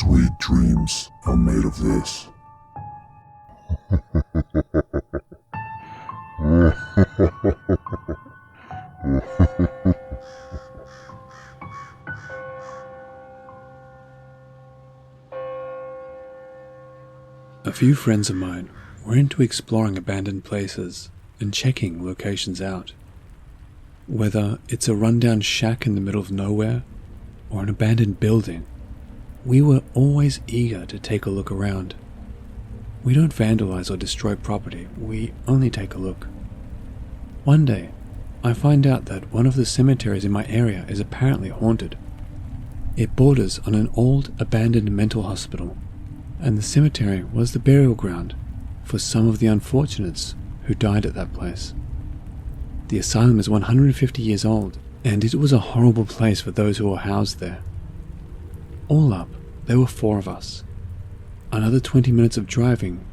sweet dreams are made of this. A few friends of mine were into exploring abandoned places and checking locations out. Whether it's a rundown shack in the middle of nowhere or an abandoned building, we were always eager to take a look around. We don't vandalize or destroy property, we only take a look. One day, I find out that one of the cemeteries in my area is apparently haunted. It borders on an old, abandoned mental hospital, and the cemetery was the burial ground for some of the unfortunates who died at that place. The asylum is 150 years old, and it was a horrible place for those who were housed there. All up, there were 4 of us. Another 20 minutes of driving,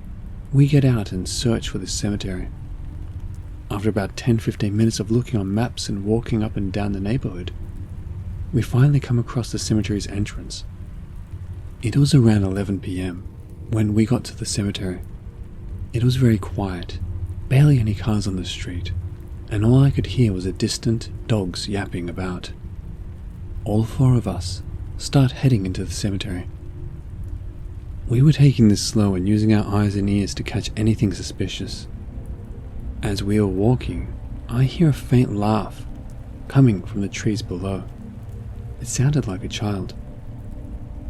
we get out and search for this cemetery. After about 10-15 minutes of looking on maps and walking up and down the neighborhood, we finally come across the cemetery's entrance. It was around 11 p.m. when we got to the cemetery. It was very quiet, barely any cars on the street, and all I could hear was a distant dogs yapping about. All 4 of us start heading into the cemetery. We were taking this slow and using our eyes and ears to catch anything suspicious. As we were walking, I hear a faint laugh coming from the trees below. It sounded like a child.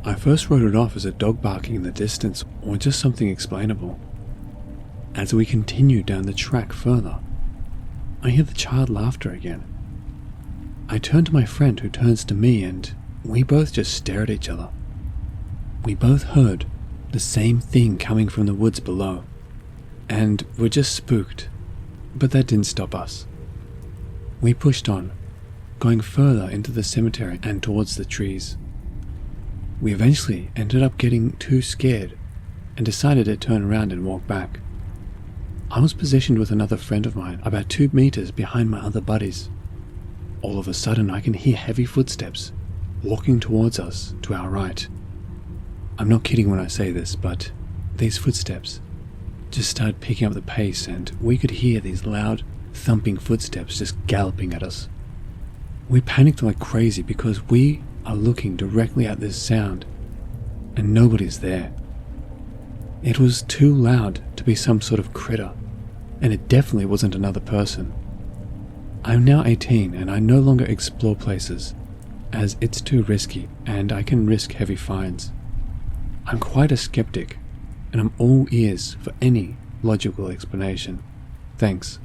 I first wrote it off as a dog barking in the distance or just something explainable. As we continue down the track further, I hear the child laughter again. I turn to my friend who turns to me and we both just stare at each other. We both heard the same thing coming from the woods below, and we're just spooked, but that didn't stop us. We pushed on, going further into the cemetery and towards the trees. We eventually ended up getting too scared and decided to turn around and walk back. I was positioned with another friend of mine about 2 meters behind my other buddies. All of a sudden I can hear heavy footsteps walking towards us to our right. I'm not kidding when I say this, but these footsteps just started picking up the pace and we could hear these loud, thumping footsteps just galloping at us. We panicked like crazy because we are looking directly at this sound and nobody's there. It was too loud to be some sort of critter, and it definitely wasn't another person. I'm now 18 and I no longer explore places as it's too risky and I can risk heavy fines. I'm quite a skeptic, and I'm all ears for any logical explanation. Thanks.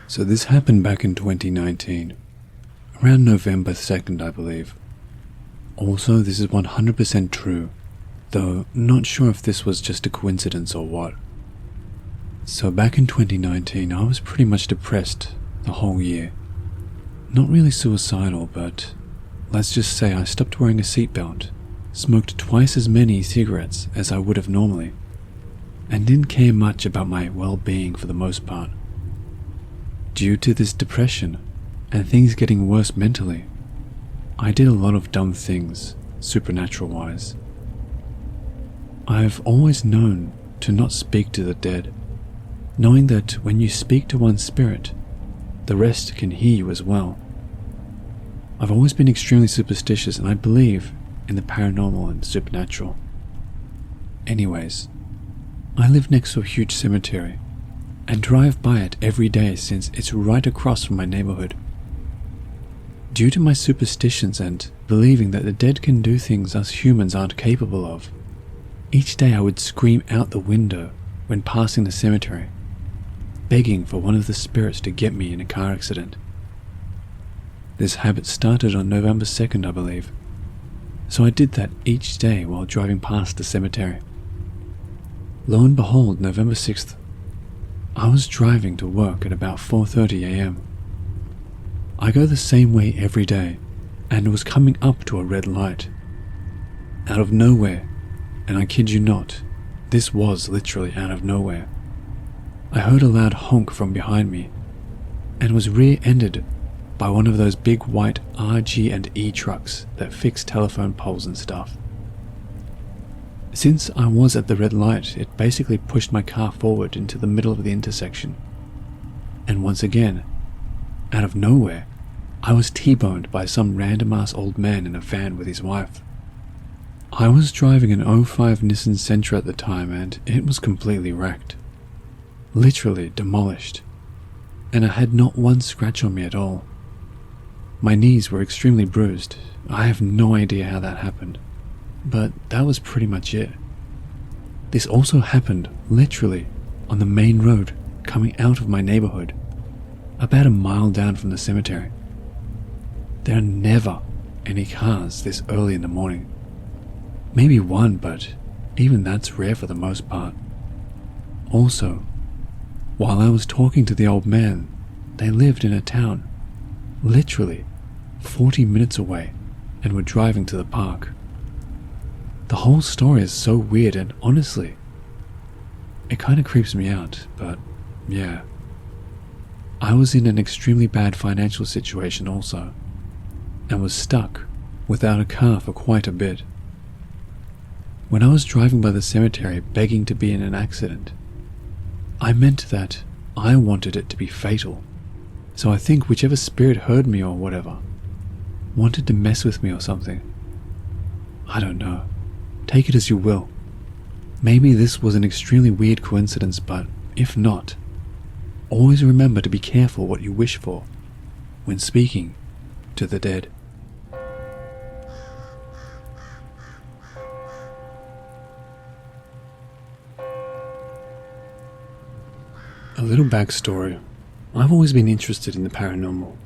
So this happened back in 2019, around November 2nd, I believe. Also, this is 100% true, though not sure if this was just a coincidence or what. So back in 2019, I was pretty much depressed the whole year. Not really suicidal, but let's just say I stopped wearing a seatbelt, smoked twice as many cigarettes as I would have normally, and didn't care much about my well-being for the most part. Due to this depression and things getting worse mentally, I did a lot of dumb things, supernatural-wise. I've always known to not speak to the dead, knowing that when you speak to one spirit, the rest can hear you as well. I've always been extremely superstitious and I believe in the paranormal and supernatural. Anyways, I live next to a huge cemetery and drive by it every day since it's right across from my neighborhood. Due to my superstitions and believing that the dead can do things us humans aren't capable of, each day I would scream out the window when passing the cemetery, begging for one of the spirits to get me in a car accident. This habit started on November 2nd, I believe, so I did that each day while driving past the cemetery. Lo and behold, November 6th, I was driving to work at about 4:30 a.m. I go the same way every day and was coming up to a red light. Out of nowhere, and I kid you not, this was literally out of nowhere, I heard a loud honk from behind me and was rear-ended by one of those big white RG&E trucks that fix telephone poles and stuff. Since I was at the red light, it basically pushed my car forward into the middle of the intersection. And once again, out of nowhere, I was T-boned by some random-ass old man in a van with his wife. I was driving an '05 Nissan Sentra at the time, and it was completely wrecked. Literally demolished. And I had not one scratch on me at all. My knees were extremely bruised. I have no idea how that happened. But that was pretty much it. This also happened, literally, on the main road coming out of my neighborhood, about a mile down from the cemetery. There are never any cars this early in the morning. Maybe one, but even that's rare for the most part. Also, while I was talking to the old man, they lived in a town, literally 40 minutes away, and were driving to the park. The whole story is so weird, and honestly, it kind of creeps me out, but yeah. I was in an extremely bad financial situation also, and was stuck without a car for quite a bit. When I was driving by the cemetery begging to be in an accident, I meant that I wanted it to be fatal, so I think whichever spirit heard me or whatever, wanted to mess with me or something. I don't know. Take it as you will. Maybe this was an extremely weird coincidence, but if not, always remember to be careful what you wish for when speaking to the dead. A little backstory. I've always been interested in the paranormal.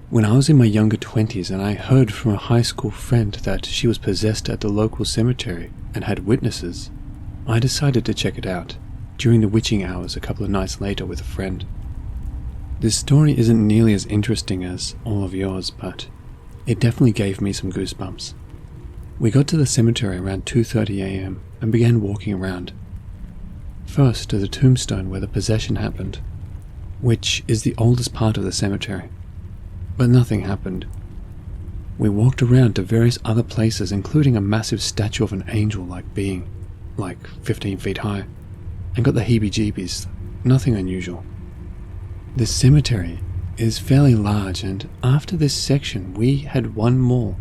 When I was in my younger 20s and I heard from a high school friend that she was possessed at the local cemetery and had witnesses, I decided to check it out during the witching hours a couple of nights later with a friend. This story isn't nearly as interesting as all of yours, but it definitely gave me some goosebumps. We got to the cemetery around 2:30 a.m. and began walking around. First to the tombstone where the possession happened, which is the oldest part of the cemetery. But nothing happened. We walked around to various other places, including a massive statue of an angel-like being, like 15 feet high, and got the heebie-jeebies. Nothing unusual. This cemetery is fairly large, and after this section we had one more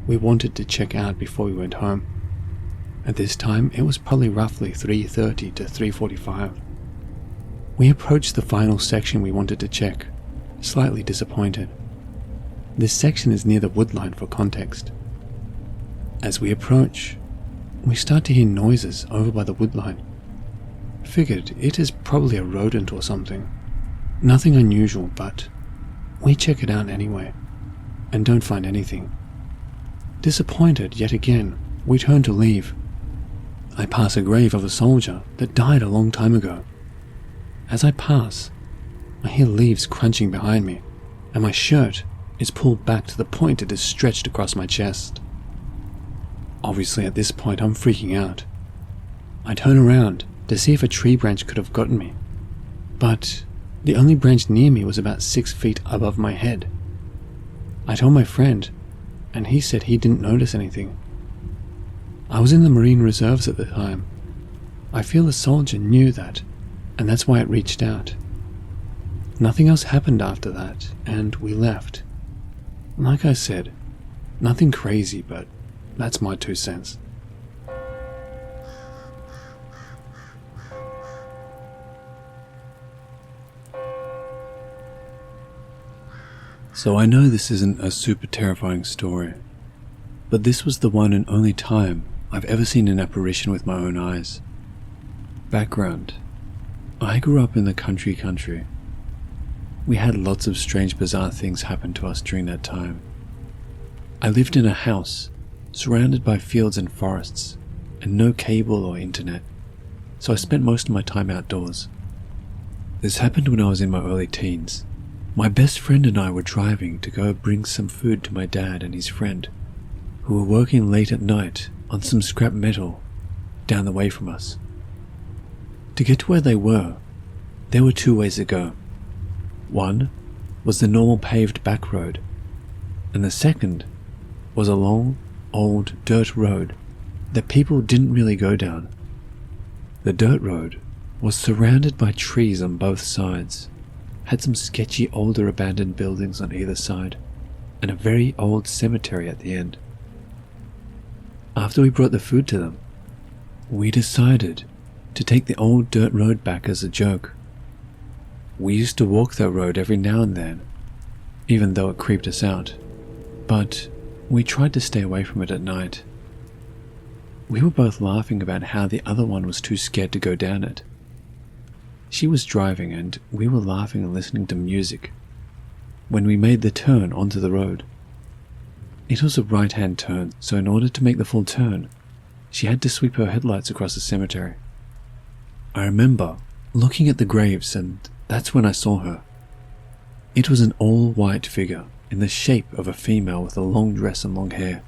we wanted to check out before we went home. At this time it was probably roughly 3:30 to 3:45. We approached the final section we wanted to check, slightly disappointed. This section is near the woodline for context. As we approach, we start to hear noises over by the woodline. Figured it is probably a rodent or something. Nothing unusual, but we check it out anyway, and don't find anything. Disappointed yet again, we turn to leave. I pass a grave of a soldier that died a long time ago. As I pass, I hear leaves crunching behind me, and my shirt is pulled back to the point it is stretched across my chest. Obviously at this point I'm freaking out. I turn around to see if a tree branch could have gotten me, but the only branch near me was about 6 feet above my head. I told my friend, and he said he didn't notice anything. I was in the Marine Reserves at the time. I feel the soldier knew that, and that's why it reached out. Nothing else happened after that, and we left. Like I said, nothing crazy, but that's my 2 cents. So I know this isn't a super terrifying story, but this was the one and only time I've ever seen an apparition with my own eyes. Background: I grew up in the country. We had lots of strange, bizarre things happen to us during that time. I lived in a house surrounded by fields and forests, and no cable or internet, so I spent most of my time outdoors. This happened when I was in my early teens. My best friend and I were driving to go bring some food to my dad and his friend, who were working late at night on some scrap metal down the way from us. To get to where they were, There were two ways to go. One was the normal paved back road, and the second was a long, old dirt road that people didn't really go down. The dirt road was surrounded by trees on both sides, had some sketchy older abandoned buildings on either side, and a very old cemetery at the end. After we brought the food to them, we decided to take the old dirt road back as a joke. We used to walk that road every now and then, even though it creeped us out, but we tried to stay away from it at night. We were both laughing about how the other one was too scared to go down it. She was driving and we were laughing and listening to music when we made the turn onto the road. It was a right-hand turn, so in order to make the full turn, she had to sweep her headlights across the cemetery. I remember looking at the graves, and that's when I saw her. It was an all-white figure in the shape of a female with a long dress and long hair.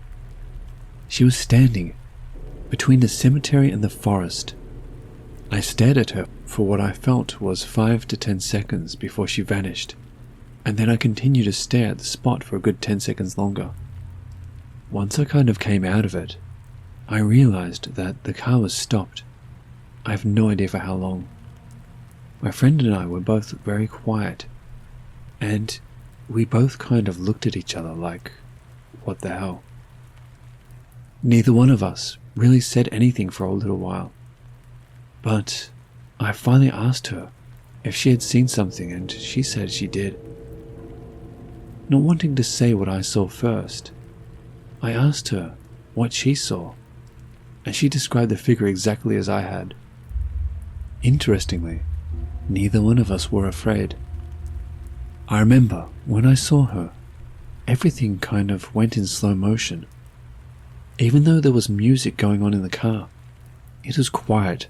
She was standing between the cemetery and the forest. I stared at her for what I felt was 5 to 10 seconds before she vanished, and then I continued to stare at the spot for a good 10 seconds longer. Once I kind of came out of it, I realized that the car was stopped. I have no idea for how long. My friend and I were both very quiet, and we both kind of looked at each other like, what the hell? Neither one of us really said anything for a little while, but I finally asked her if she had seen something, and she said she did. Not wanting to say what I saw first, I asked her what she saw, and she described the figure exactly as I had. Interestingly, neither one of us were afraid. I remember when I saw her, everything kind of went in slow motion. Even though there was music going on in the car, it was quiet,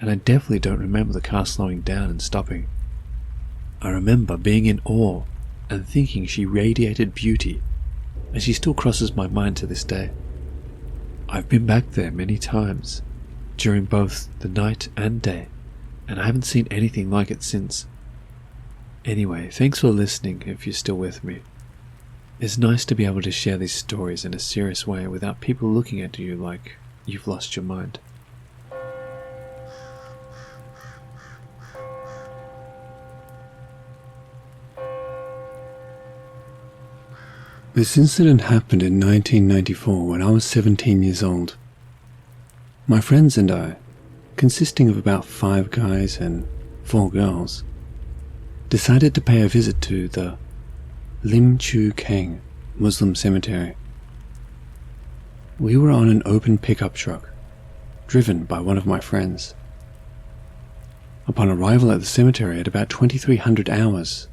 and I definitely don't remember the car slowing down and stopping. I remember being in awe and thinking she radiated beauty, and she still crosses my mind to this day. I've been back there many times, during both the night and day, and I haven't seen anything like it since. Anyway, thanks for listening if you're still with me. It's nice to be able to share these stories in a serious way without people looking at you like you've lost your mind. This incident happened in 1994 when I was 17 years old. My friends and I, consisting of about 5 guys and 4 girls, decided to pay a visit to the Lim Chu Kang Muslim cemetery. We were on an open pickup truck, driven by one of my friends. Upon arrival at the cemetery at about 2300 hours,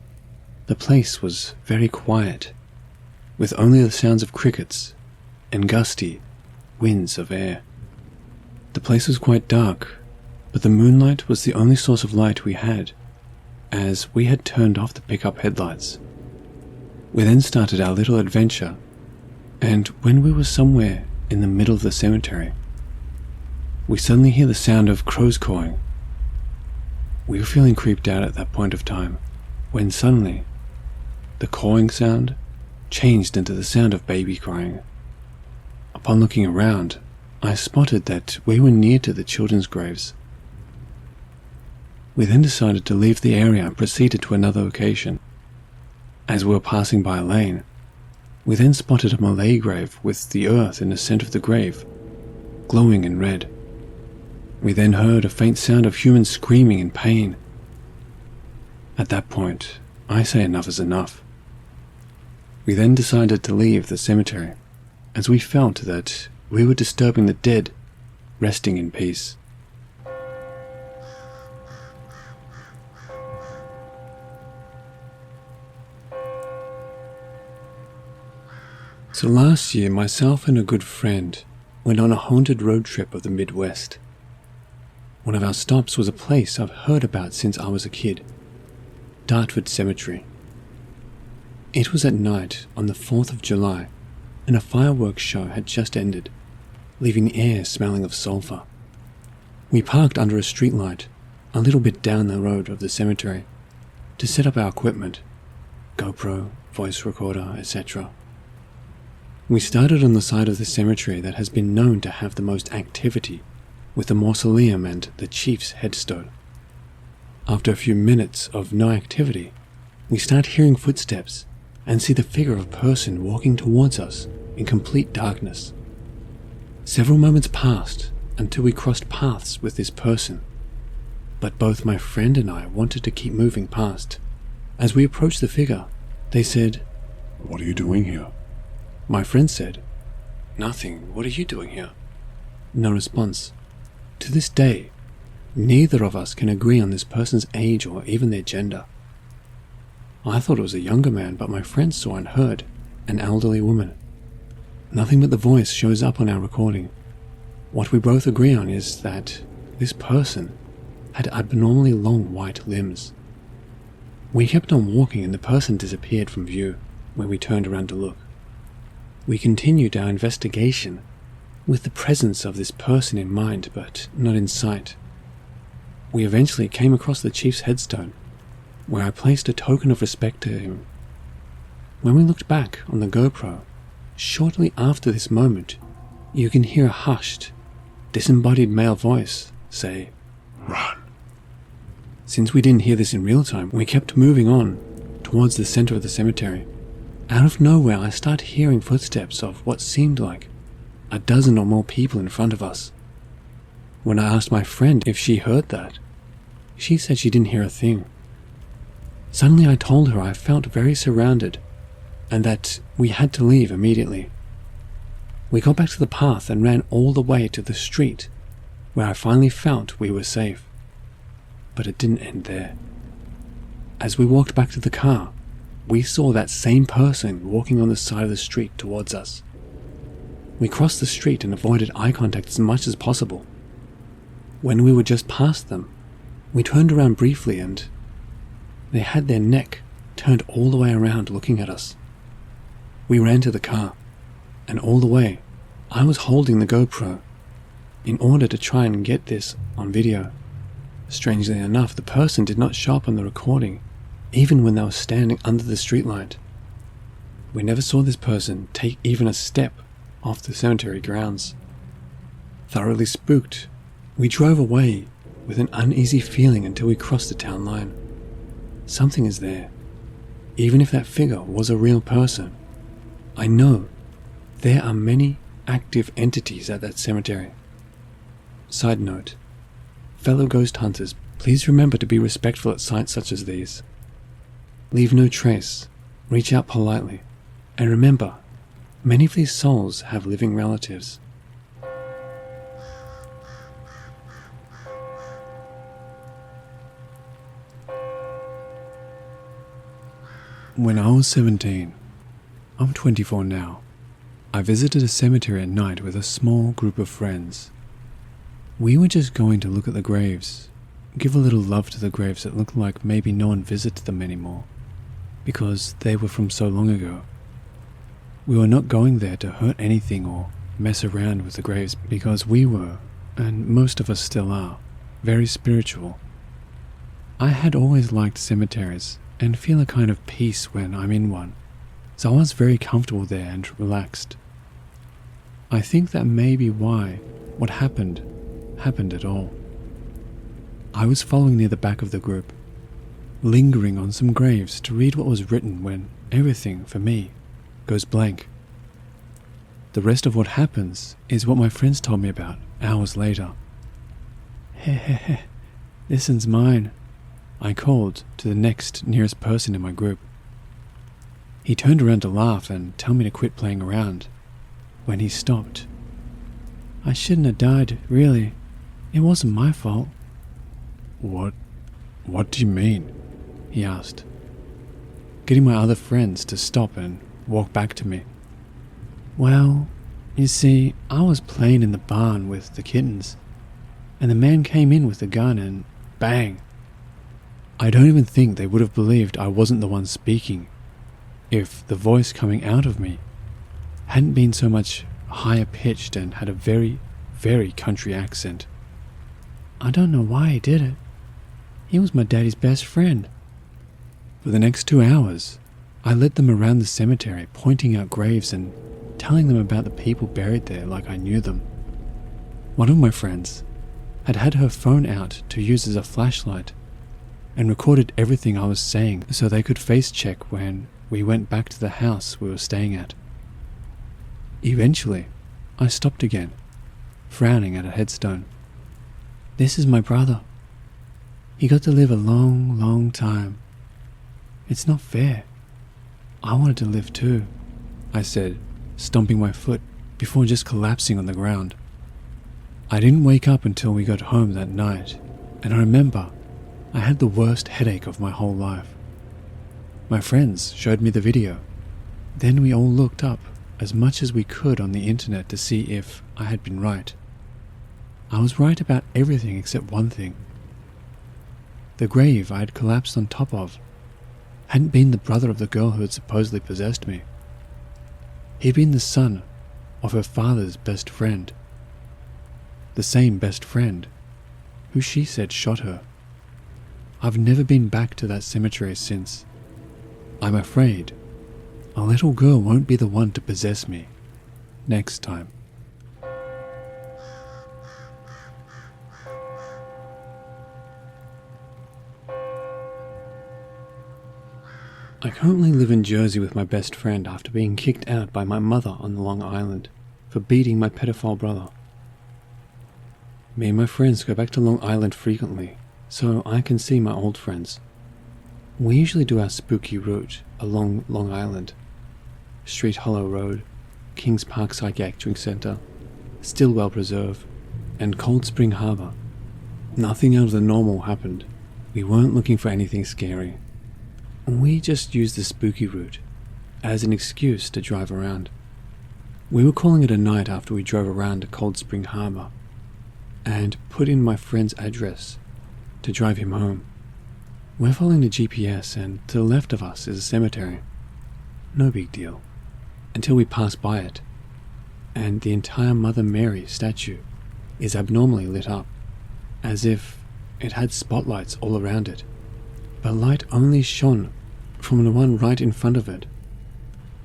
the place was very quiet, with only the sounds of crickets and gusty winds of air. The place was quite dark, but the moonlight was the only source of light we had, as we had turned off the pickup headlights. We then started our little adventure, and when we were somewhere in the middle of the cemetery, we suddenly hear the sound of crows cawing. We were feeling creeped out at that point of time, when suddenly, the cawing sound changed into the sound of baby crying. Upon looking around, I spotted that we were near to the children's graves. We then decided to leave the area and proceeded to another location. As we were passing by a lane, we then spotted a Malay grave with the earth in the center of the grave, glowing in red. We then heard a faint sound of humans screaming in pain. At that point, I say enough is enough. We then decided to leave the cemetery, as we felt that we were disturbing the dead, resting in peace. So last year, myself and a good friend went on a haunted road trip of the Midwest. One of our stops was a place I've heard about since I was a kid, Dartford Cemetery. It was at night on the 4th of July, and a fireworks show had just ended, leaving the air smelling of sulfur. We parked under a streetlight a little bit down the road of the cemetery, to set up our equipment, GoPro, voice recorder, etc. We started on the side of the cemetery that has been known to have the most activity, with the mausoleum and the chief's headstone. After a few minutes of no activity, we start hearing footsteps and see the figure of a person walking towards us in complete darkness. Several moments passed until we crossed paths with this person, but both my friend and I wanted to keep moving past. As we approached the figure, they said, "What are you doing here?" My friend said, "Nothing, what are you doing here?" No response. To this day, neither of us can agree on this person's age or even their gender. I thought it was a younger man, but my friend saw and heard an elderly woman. Nothing but the voice shows up on our recording. What we both agree on is that this person had abnormally long white limbs. We kept on walking and the person disappeared from view when we turned around to look. We continued our investigation with the presence of this person in mind, but not in sight. We eventually came across the chief's headstone, where I placed a token of respect to him. When we looked back on the GoPro, shortly after this moment, you can hear a hushed, disembodied male voice say, "Run." Since we didn't hear this in real time, we kept moving on towards the center of the cemetery. Out of nowhere, I start hearing footsteps of what seemed like a dozen or more people in front of us. When I asked my friend if she heard that, she said she didn't hear a thing. Suddenly I told her I felt very surrounded and that we had to leave immediately. We got back to the path and ran all the way to the street, where I finally felt we were safe. But it didn't end there. As we walked back to the car, we saw that same person walking on the side of the street towards us. We crossed the street and avoided eye contact as much as possible. When we were just past them, we turned around briefly and they had their neck turned all the way around looking at us. We ran to the car, and all the way, I was holding the GoPro in order to try and get this on video. Strangely enough, the person did not show up on the recording, even when they were standing under the streetlight. We never saw this person take even a step off the cemetery grounds. Thoroughly spooked, we drove away with an uneasy feeling until we crossed the town line. Something is there. Even if that figure was a real person, I know there are many active entities at that cemetery. Side note, fellow ghost hunters, please remember to be respectful at sites such as these. Leave no trace, reach out politely, and remember, many of these souls have living relatives. When I was 17, I'm 24 now, I visited a cemetery at night with a small group of friends. We were just going to look at the graves, give a little love to the graves that looked like maybe no one visited them anymore, because they were from so long ago. We were not going there to hurt anything or mess around with the graves because we were, and most of us still are, very spiritual. I had always liked cemeteries and feel a kind of peace when I'm in one, so I was very comfortable there and relaxed. I think that may be why what happened at all. I was following near the back of the group, lingering on some graves to read what was written when everything, for me, goes blank. The rest of what happens is what my friends told me about hours later. Heh, this one's mine, I called to the next nearest person in my group. He turned around to laugh and tell me to quit playing around. When he stopped, I shouldn't have died, really. It wasn't my fault. What do you mean? He asked, getting my other friends to stop and walk back to me. Well, you see, I was playing in the barn with the kittens, and the man came in with a gun and bang. I don't even think they would have believed I wasn't the one speaking if the voice coming out of me hadn't been so much higher pitched and had a very, very country accent. I don't know why he did it. He was my daddy's best friend. For the next 2 hours, I led them around the cemetery, pointing out graves and telling them about the people buried there like I knew them. One of my friends had had her phone out to use as a flashlight and recorded everything I was saying so they could face check when we went back to the house we were staying at. Eventually, I stopped again, frowning at a headstone. This is my brother. He got to live a long, long time. It's not fair. I wanted to live too, I said, stomping my foot before just collapsing on the ground. I didn't wake up until we got home that night, and I remember I had the worst headache of my whole life. My friends showed me the video. Then we all looked up as much as we could on the internet to see if I had been right. I was right about everything except one thing. The grave I had collapsed on top of hadn't been the brother of the girl who had supposedly possessed me. He'd been the son of her father's best friend. The same best friend who she said shot her. I've never been back to that cemetery since. I'm afraid a little girl won't be the one to possess me next time. I currently live in Jersey with my best friend after being kicked out by my mother on Long Island for beating my pedophile brother. Me and my friends go back to Long Island frequently, so I can see my old friends. We usually do our spooky route along Long Island, Street Hollow Road, Kings Park Psychiatric Center, Stillwell Preserve, and Cold Spring Harbor. Nothing out of the normal happened. We weren't looking for anything scary. We just used the spooky route as an excuse to drive around. We were calling it a night after we drove around to Cold Spring Harbor and put in my friend's address to drive him home. We're following the GPS, and to the left of us is a cemetery. No big deal, until we pass by it, and the entire Mother Mary statue is abnormally lit up, as if it had spotlights all around it, but light only shone from the one right in front of it.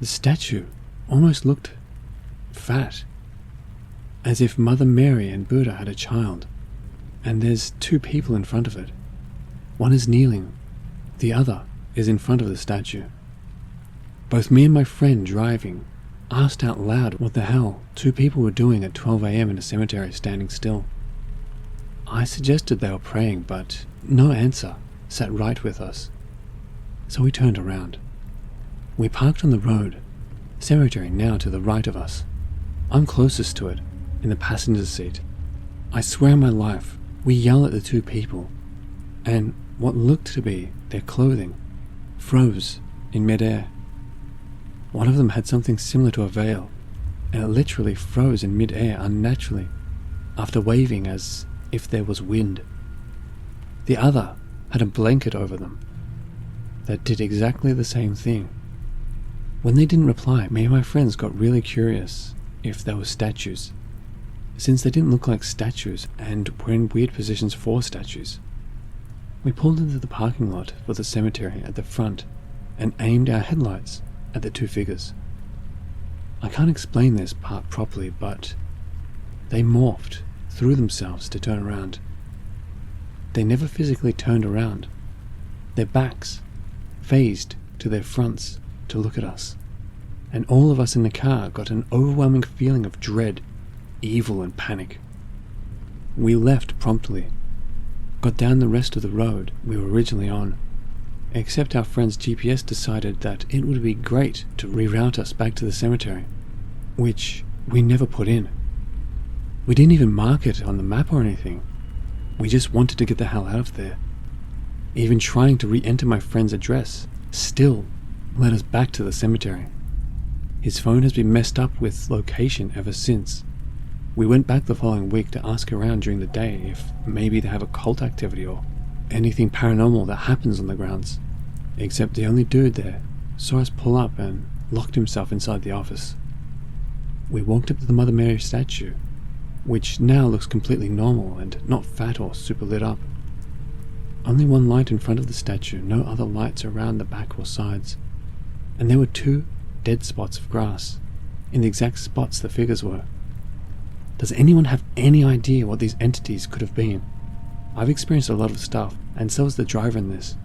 The statue almost looked fat, as if Mother Mary and Buddha had a child, and there's 2 people in front of it. One is kneeling, the other is in front of the statue. Both me and my friend driving asked out loud what the hell 2 people were doing at 12 a.m. in a cemetery standing still. I suggested they were praying, but no answer sat right with us. So we turned around. We parked on the road, cemetery now to the right of us. I'm closest to it, in the passenger seat. I swear on my life, we yell at the 2 people, and what looked to be their clothing froze in midair. One of them had something similar to a veil, and it literally froze in midair unnaturally, after waving as if there was wind. The other had a blanket over them that did exactly the same thing. When they didn't reply, me and my friends got really curious if they were statues, since they didn't look like statues and were in weird positions for statues. We pulled into the parking lot for the cemetery at the front and aimed our headlights at the 2 figures. I can't explain this part properly, but they morphed through themselves to turn around. They never physically turned around. Their backs phased to their fronts to look at us, and all of us in the car got an overwhelming feeling of dread, evil, and panic. We left promptly, got down the rest of the road we were originally on, except our friend's GPS decided that it would be great to reroute us back to the cemetery, which we never put in. We didn't even mark it on the map or anything. We just wanted to get the hell out of there. Even trying to re-enter my friend's address still led us back to the cemetery. His phone has been messed up with location ever since. We went back the following week to ask around during the day if maybe they have a cult activity or anything paranormal that happens on the grounds, except the only dude there saw us pull up and locked himself inside the office. We walked up to the Mother Mary statue, which now looks completely normal and not fat or super lit up. Only one light in front of the statue, no other lights around the back or sides. And there were 2 dead spots of grass, in the exact spots the figures were. Does anyone have any idea what these entities could have been? I've experienced a lot of stuff, and so has the driver in this.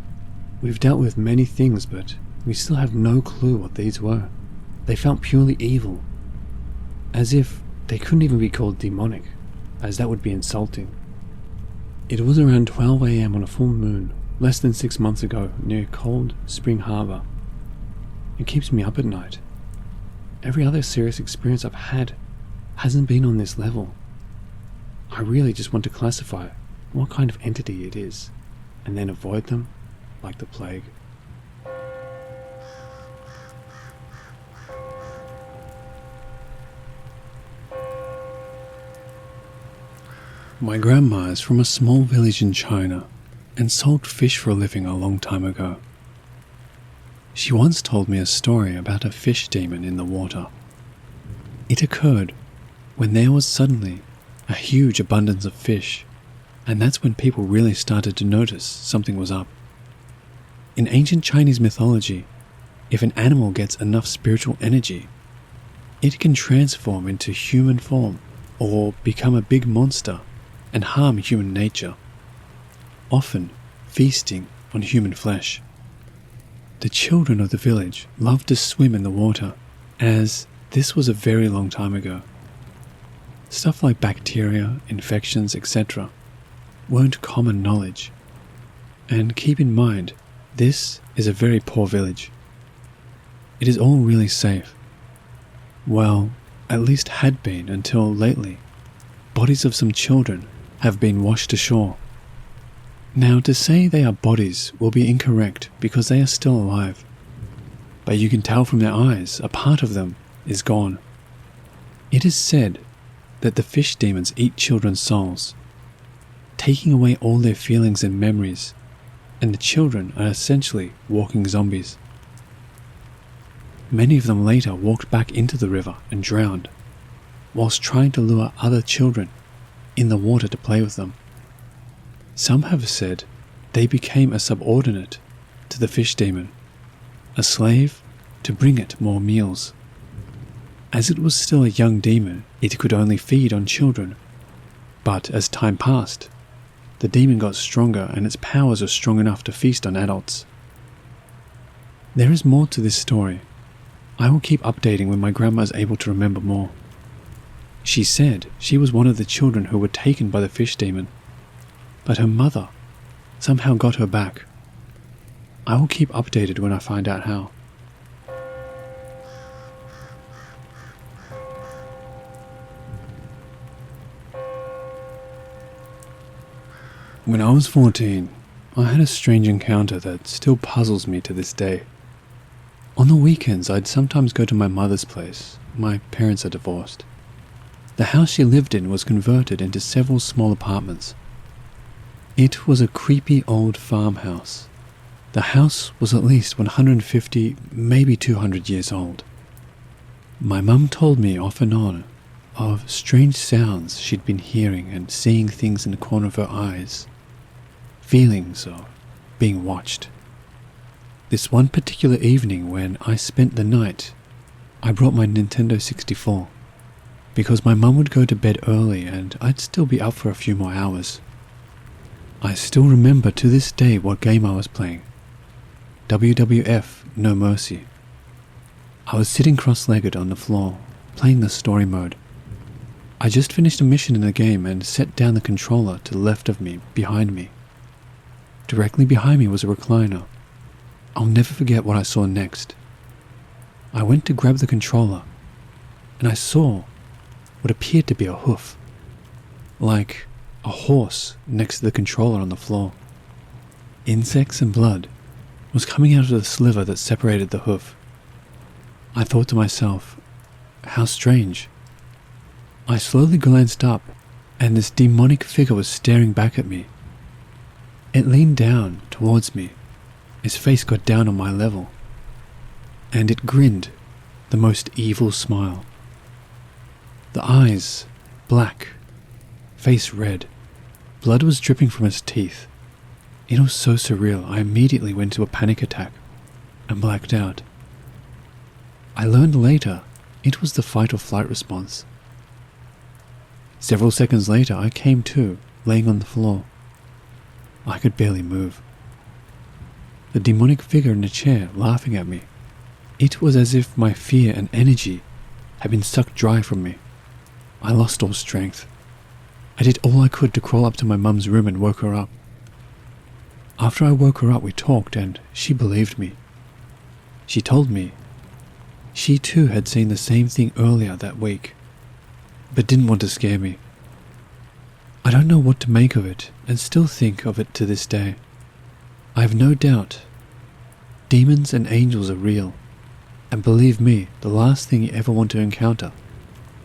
We've dealt with many things, but we still have no clue what these were. They felt purely evil, as if they couldn't even be called demonic, as that would be insulting. It was around 12 AM on a full moon, less than 6 months ago, near Cold Spring Harbor. It keeps me up at night. Every other serious experience I've had hasn't been on this level. I really just want to classify what kind of entity it is, and then avoid them like the plague. My grandma is from a small village in China and sold fish for a living a long time ago. She once told me a story about a fish demon in the water. It occurred when there was suddenly a huge abundance of fish, and that's when people really started to notice something was up. In ancient Chinese mythology, if an animal gets enough spiritual energy, it can transform into human form or become a big monster and harm human nature, often feasting on human flesh. The children of the village loved to swim in the water, as this was a very long time ago. Stuff like bacteria, infections, etc. weren't common knowledge. And keep in mind, this is a very poor village. It is all really safe. Well, at least had been until lately. Bodies of some children have been washed ashore. Now, to say they are bodies will be incorrect because they are still alive. But you can tell from their eyes a part of them is gone. It is said that the fish demons eat children's souls, taking away all their feelings and memories, and the children are essentially walking zombies. Many of them later walked back into the river and drowned, whilst trying to lure other children in the water to play with them. Some have said they became a subordinate to the fish demon, a slave to bring it more meals. As it was still a young demon, it could only feed on children, but as time passed, the demon got stronger and its powers were strong enough to feast on adults. There is more to this story. I will keep updating when my grandma is able to remember more. She said she was one of the children who were taken by the fish demon, but her mother somehow got her back. I will keep updated when I find out how. When I was 14, I had a strange encounter that still puzzles me to this day. On the weekends, I'd sometimes go to my mother's place. My parents are divorced. The house she lived in was converted into several small apartments. It was a creepy old farmhouse. The house was at least 150, maybe 200 years old. My mum told me off and on of strange sounds she'd been hearing and seeing things in the corner of her eyes. Feelings of being watched. This one particular evening when I spent the night, I brought my Nintendo 64 because my mum would go to bed early and I'd still be up for a few more hours. I still remember to this day what game I was playing. WWF No Mercy. I was sitting cross-legged on the floor, playing the story mode. I just finished a mission in the game and set down the controller to the left of me, behind me. Directly behind me was a recliner. I'll never forget what I saw next. I went to grab the controller, and I saw what appeared to be a hoof, like a horse next to the controller on the floor. Insects and blood was coming out of the sliver that separated the hoof. I thought to myself, how strange. I slowly glanced up, and this demonic figure was staring back at me. It leaned down towards me. Its face got down on my level, and it grinned the most evil smile. The eyes, black, face red, blood was dripping from its teeth. It was so surreal, I immediately went into a panic attack and blacked out. I learned later it was the fight or flight response. Several seconds later, I came to, laying on the floor. I could barely move. The demonic figure in the chair laughing at me. It was as if my fear and energy had been sucked dry from me. I lost all strength. I did all I could to crawl up to my mum's room and woke her up. After I woke her up, we talked and she believed me. She told me she too had seen the same thing earlier that week, but didn't want to scare me. I don't know what to make of it and still think of it to this day. I have no doubt demons and angels are real, and believe me, the last thing you ever want to encounter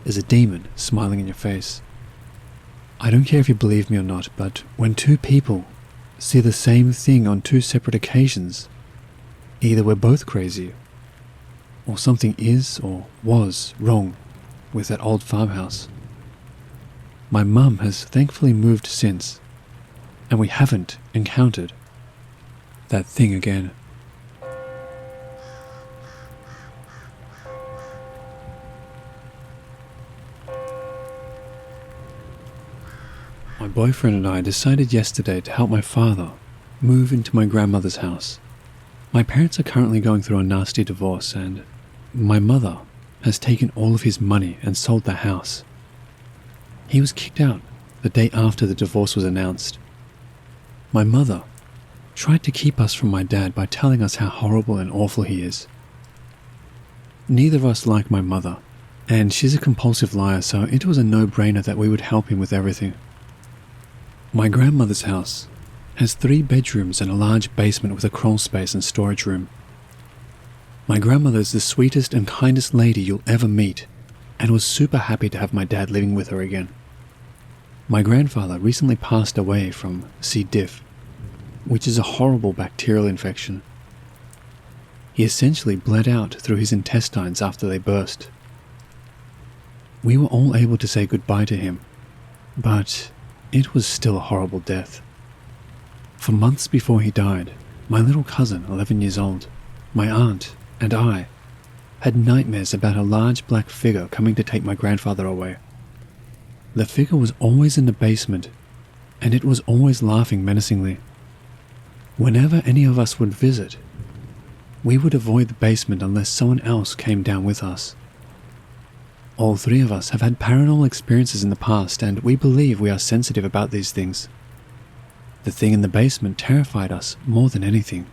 is a demon smiling in your face. I don't care if you believe me or not, but when two people see the same thing on two separate occasions, either we're both crazy, or something is or was wrong with that old farmhouse. My mum has thankfully moved since, and we haven't encountered that thing again. My boyfriend and I decided yesterday to help my father move into my grandmother's house. My parents are currently going through a nasty divorce, and my mother has taken all of his money and sold the house. He was kicked out the day after the divorce was announced. My mother tried to keep us from my dad by telling us how horrible and awful he is. Neither of us like my mother, and she's a compulsive liar, so it was a no-brainer that we would help him with everything. My grandmother's house has 3 bedrooms and a large basement with a crawl space and storage room. My grandmother is the sweetest and kindest lady you'll ever meet, and was super happy to have my dad living with her again. My grandfather recently passed away from C. diff, which is a horrible bacterial infection. He essentially bled out through his intestines after they burst. We were all able to say goodbye to him, but it was still a horrible death. For months before he died, my little cousin, 11 years old, my aunt, and I had nightmares about a large black figure coming to take my grandfather away. The figure was always in the basement, and it was always laughing menacingly. Whenever any of us would visit, we would avoid the basement unless someone else came down with us. All 3 of us have had paranormal experiences in the past, and we believe we are sensitive about these things. The thing in the basement terrified us more than anything.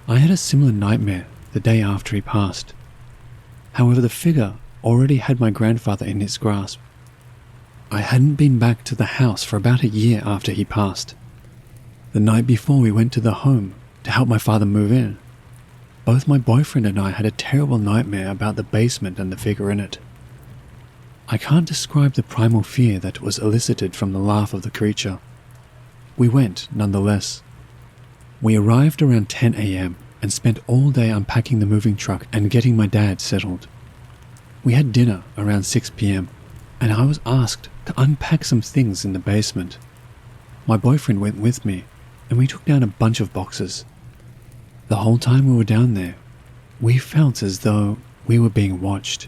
I had a similar nightmare the day after he passed. However, the figure already had my grandfather in its grasp. I hadn't been back to the house for about a year after he passed. The night before we went to the home to help my father move in, both my boyfriend and I had a terrible nightmare about the basement and the figure in it. I can't describe the primal fear that was elicited from the laugh of the creature. We went nonetheless. We arrived around 10 a.m. and spent all day unpacking the moving truck and getting my dad settled. We had dinner around 6 p.m. and I was asked to unpack some things in the basement. My boyfriend went with me and we took down a bunch of boxes. The whole time we were down there, we felt as though we were being watched.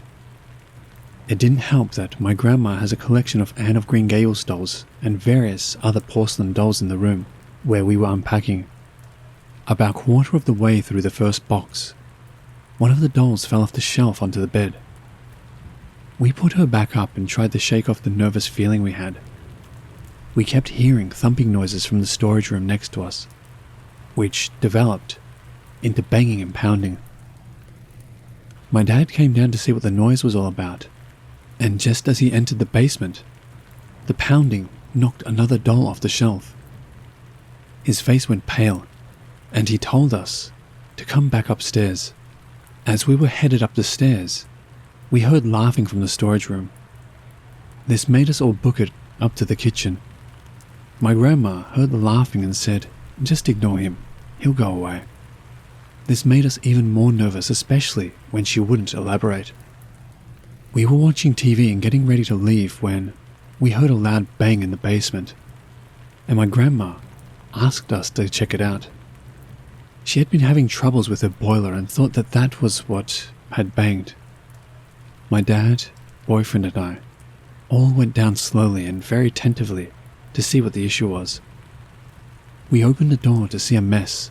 It didn't help that my grandma has a collection of Anne of Green Gables dolls and various other porcelain dolls in the room where we were unpacking. About a quarter of the way through the first box, one of the dolls fell off the shelf onto the bed. We put her back up and tried to shake off the nervous feeling we had. We kept hearing thumping noises from the storage room next to us, which developed into banging and pounding. My dad came down to see what the noise was all about, and just as he entered the basement, the pounding knocked another doll off the shelf. His face went pale, and he told us to come back upstairs. As we were headed up the stairs, we heard laughing from the storage room. This made us all book it up to the kitchen. My grandma heard the laughing and said, "Just ignore him, he'll go away." This made us even more nervous, especially when she wouldn't elaborate. We were watching TV and getting ready to leave when we heard a loud bang in the basement, and my grandma asked us to check it out. She had been having troubles with her boiler and thought that that was what had banged. My dad, boyfriend and I all went down slowly and very tentatively to see what the issue was. We opened the door to see a mess.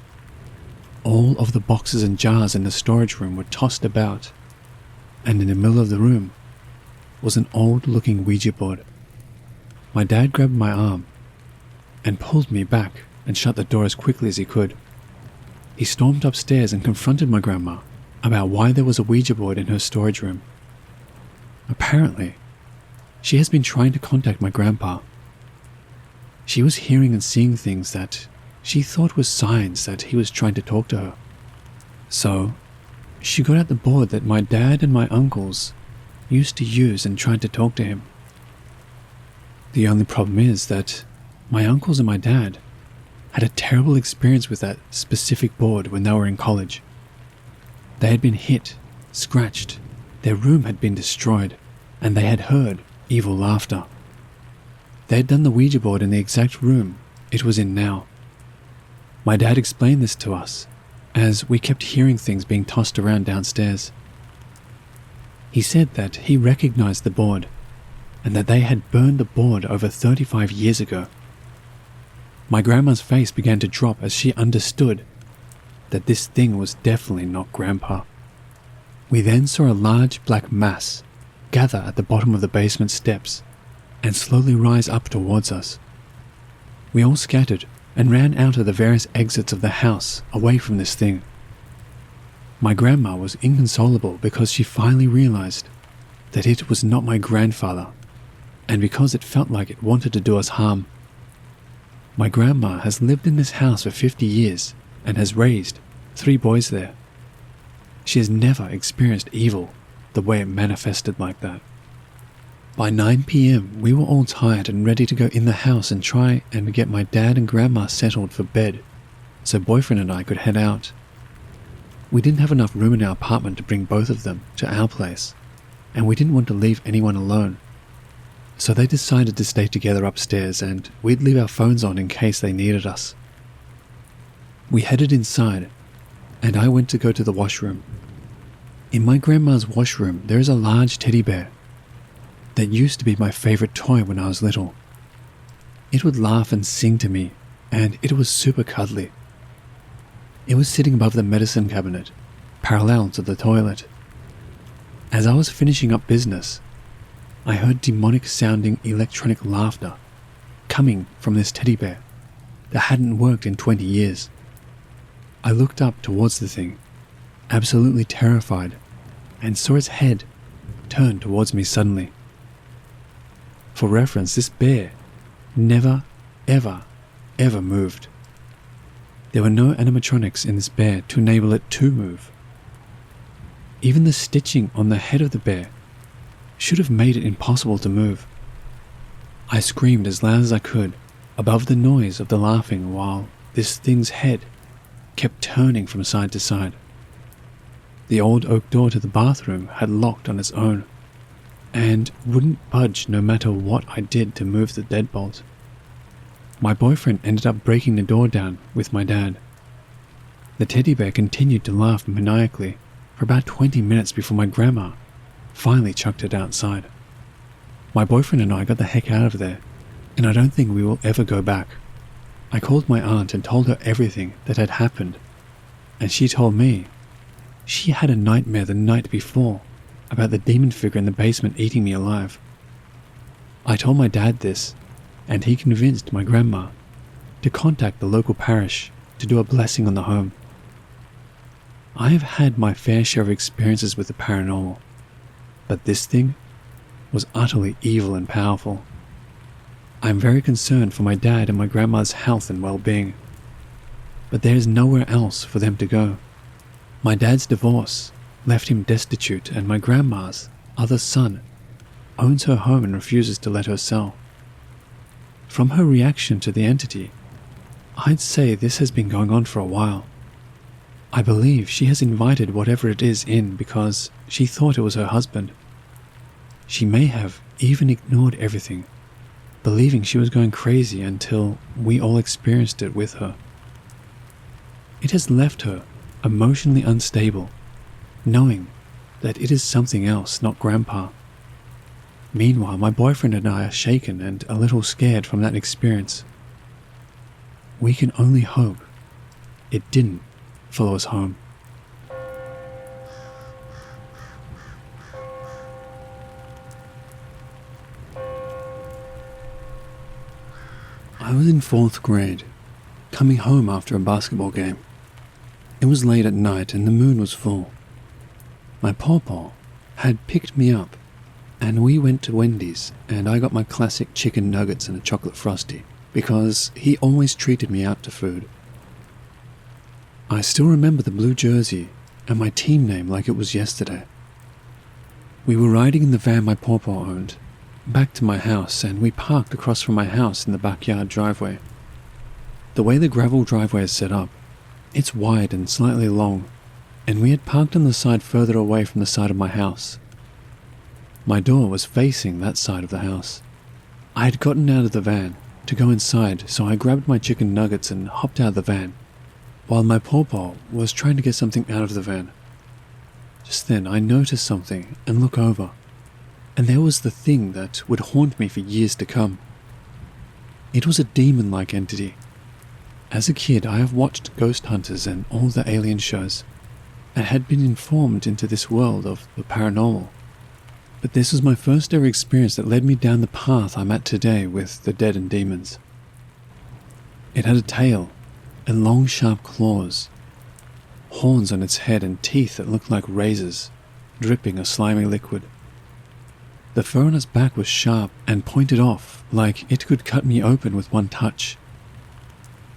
All of the boxes and jars in the storage room were tossed about, and in the middle of the room was an old-looking Ouija board. My dad grabbed my arm and pulled me back and shut the door as quickly as he could. He stormed upstairs and confronted my grandma about why there was a Ouija board in her storage room. Apparently, she has been trying to contact my grandpa. She was hearing and seeing things that she thought was signs that he was trying to talk to her. So, she got out the board that my dad and my uncles used to use and tried to talk to him. The only problem is that my uncles and my dad had a terrible experience with that specific board when they were in college. They had been hit, scratched, their room had been destroyed, and they had heard evil laughter. They had done the Ouija board in the exact room it was in now. My dad explained this to us as we kept hearing things being tossed around downstairs. He said that he recognized the board and that they had burned the board over 35 years ago. My grandma's face began to drop as she understood that this thing was definitely not Grandpa. We then saw a large black mass gather at the bottom of the basement steps and slowly rise up towards us. We all scattered and ran out of the various exits of the house away from this thing. My grandma was inconsolable because she finally realized that it was not my grandfather, and because it felt like it wanted to do us harm. My grandma has lived in this house for 50 years and has raised 3 boys there. She has never experienced evil the way it manifested like that. By 9 p.m, we were all tired and ready to go in the house and try and get my dad and grandma settled for bed so boyfriend and I could head out. We didn't have enough room in our apartment to bring both of them to our place, and we didn't want to leave anyone alone. So they decided to stay together upstairs and we'd leave our phones on in case they needed us. We headed inside and I went to go to the washroom. In my grandma's washroom there is a large teddy bear that used to be my favorite toy when I was little. It would laugh and sing to me and it was super cuddly. It was sitting above the medicine cabinet, parallel to the toilet. As I was finishing up business, I heard demonic-sounding electronic laughter coming from this teddy bear that hadn't worked in 20 years. I looked up towards the thing, absolutely terrified, and saw its head turn towards me suddenly. For reference, this bear never, ever, ever moved. There were no animatronics in this bear to enable it to move. Even the stitching on the head of the bear should have made it impossible to move. I screamed as loud as I could above the noise of the laughing while this thing's head kept turning from side to side. The old oak door to the bathroom had locked on its own and wouldn't budge no matter what I did to move the deadbolt. My boyfriend ended up breaking the door down with my dad. The teddy bear continued to laugh maniacally for about 20 minutes before my grandma finally chucked it outside. My boyfriend and I got the heck out of there, and I don't think we will ever go back. I called my aunt and told her everything that had happened, and she told me she had a nightmare the night before about the demon figure in the basement eating me alive. I told my dad this, and he convinced my grandma to contact the local parish to do a blessing on the home. I have had my fair share of experiences with the paranormal, but this thing was utterly evil and powerful. I am very concerned for my dad and my grandma's health and well-being, but there is nowhere else for them to go. My dad's divorce left him destitute, and my grandma's other son owns her home and refuses to let her sell. From her reaction to the entity, I'd say this has been going on for a while. I believe she has invited whatever it is in because she thought it was her husband. She may have even ignored everything believing she was going crazy until we all experienced it with her. It has left her emotionally unstable, knowing that it is something else, not Grandpa. Meanwhile, my boyfriend and I are shaken and a little scared from that experience. We can only hope it didn't follow us home. I was in 4th grade, coming home after a basketball game. It was late at night and the moon was full. My pawpaw had picked me up and we went to Wendy's and I got my classic chicken nuggets and a chocolate frosty because he always treated me out to food. I still remember the blue jersey and my team name like it was yesterday. We were riding in the van my pawpaw owned back to my house and we parked across from my house in the backyard driveway. The way the gravel driveway is set up, it's wide and slightly long, and we had parked on the side further away from the side of my house. My door was facing that side of the house. I had gotten out of the van to go inside, so I grabbed my chicken nuggets and hopped out of the van, while my pawpaw was trying to get something out of the van. Just then I noticed something and look over, and there was the thing that would haunt me for years to come. It was a demon-like entity. As a kid, I have watched Ghost Hunters and all the alien shows, and had been informed into this world of the paranormal. But this was my first ever experience that led me down the path I'm at today with the dead and demons. It had a tail and long sharp claws, horns on its head and teeth that looked like razors, dripping a slimy liquid. The fur on its back was sharp and pointed off like it could cut me open with one touch.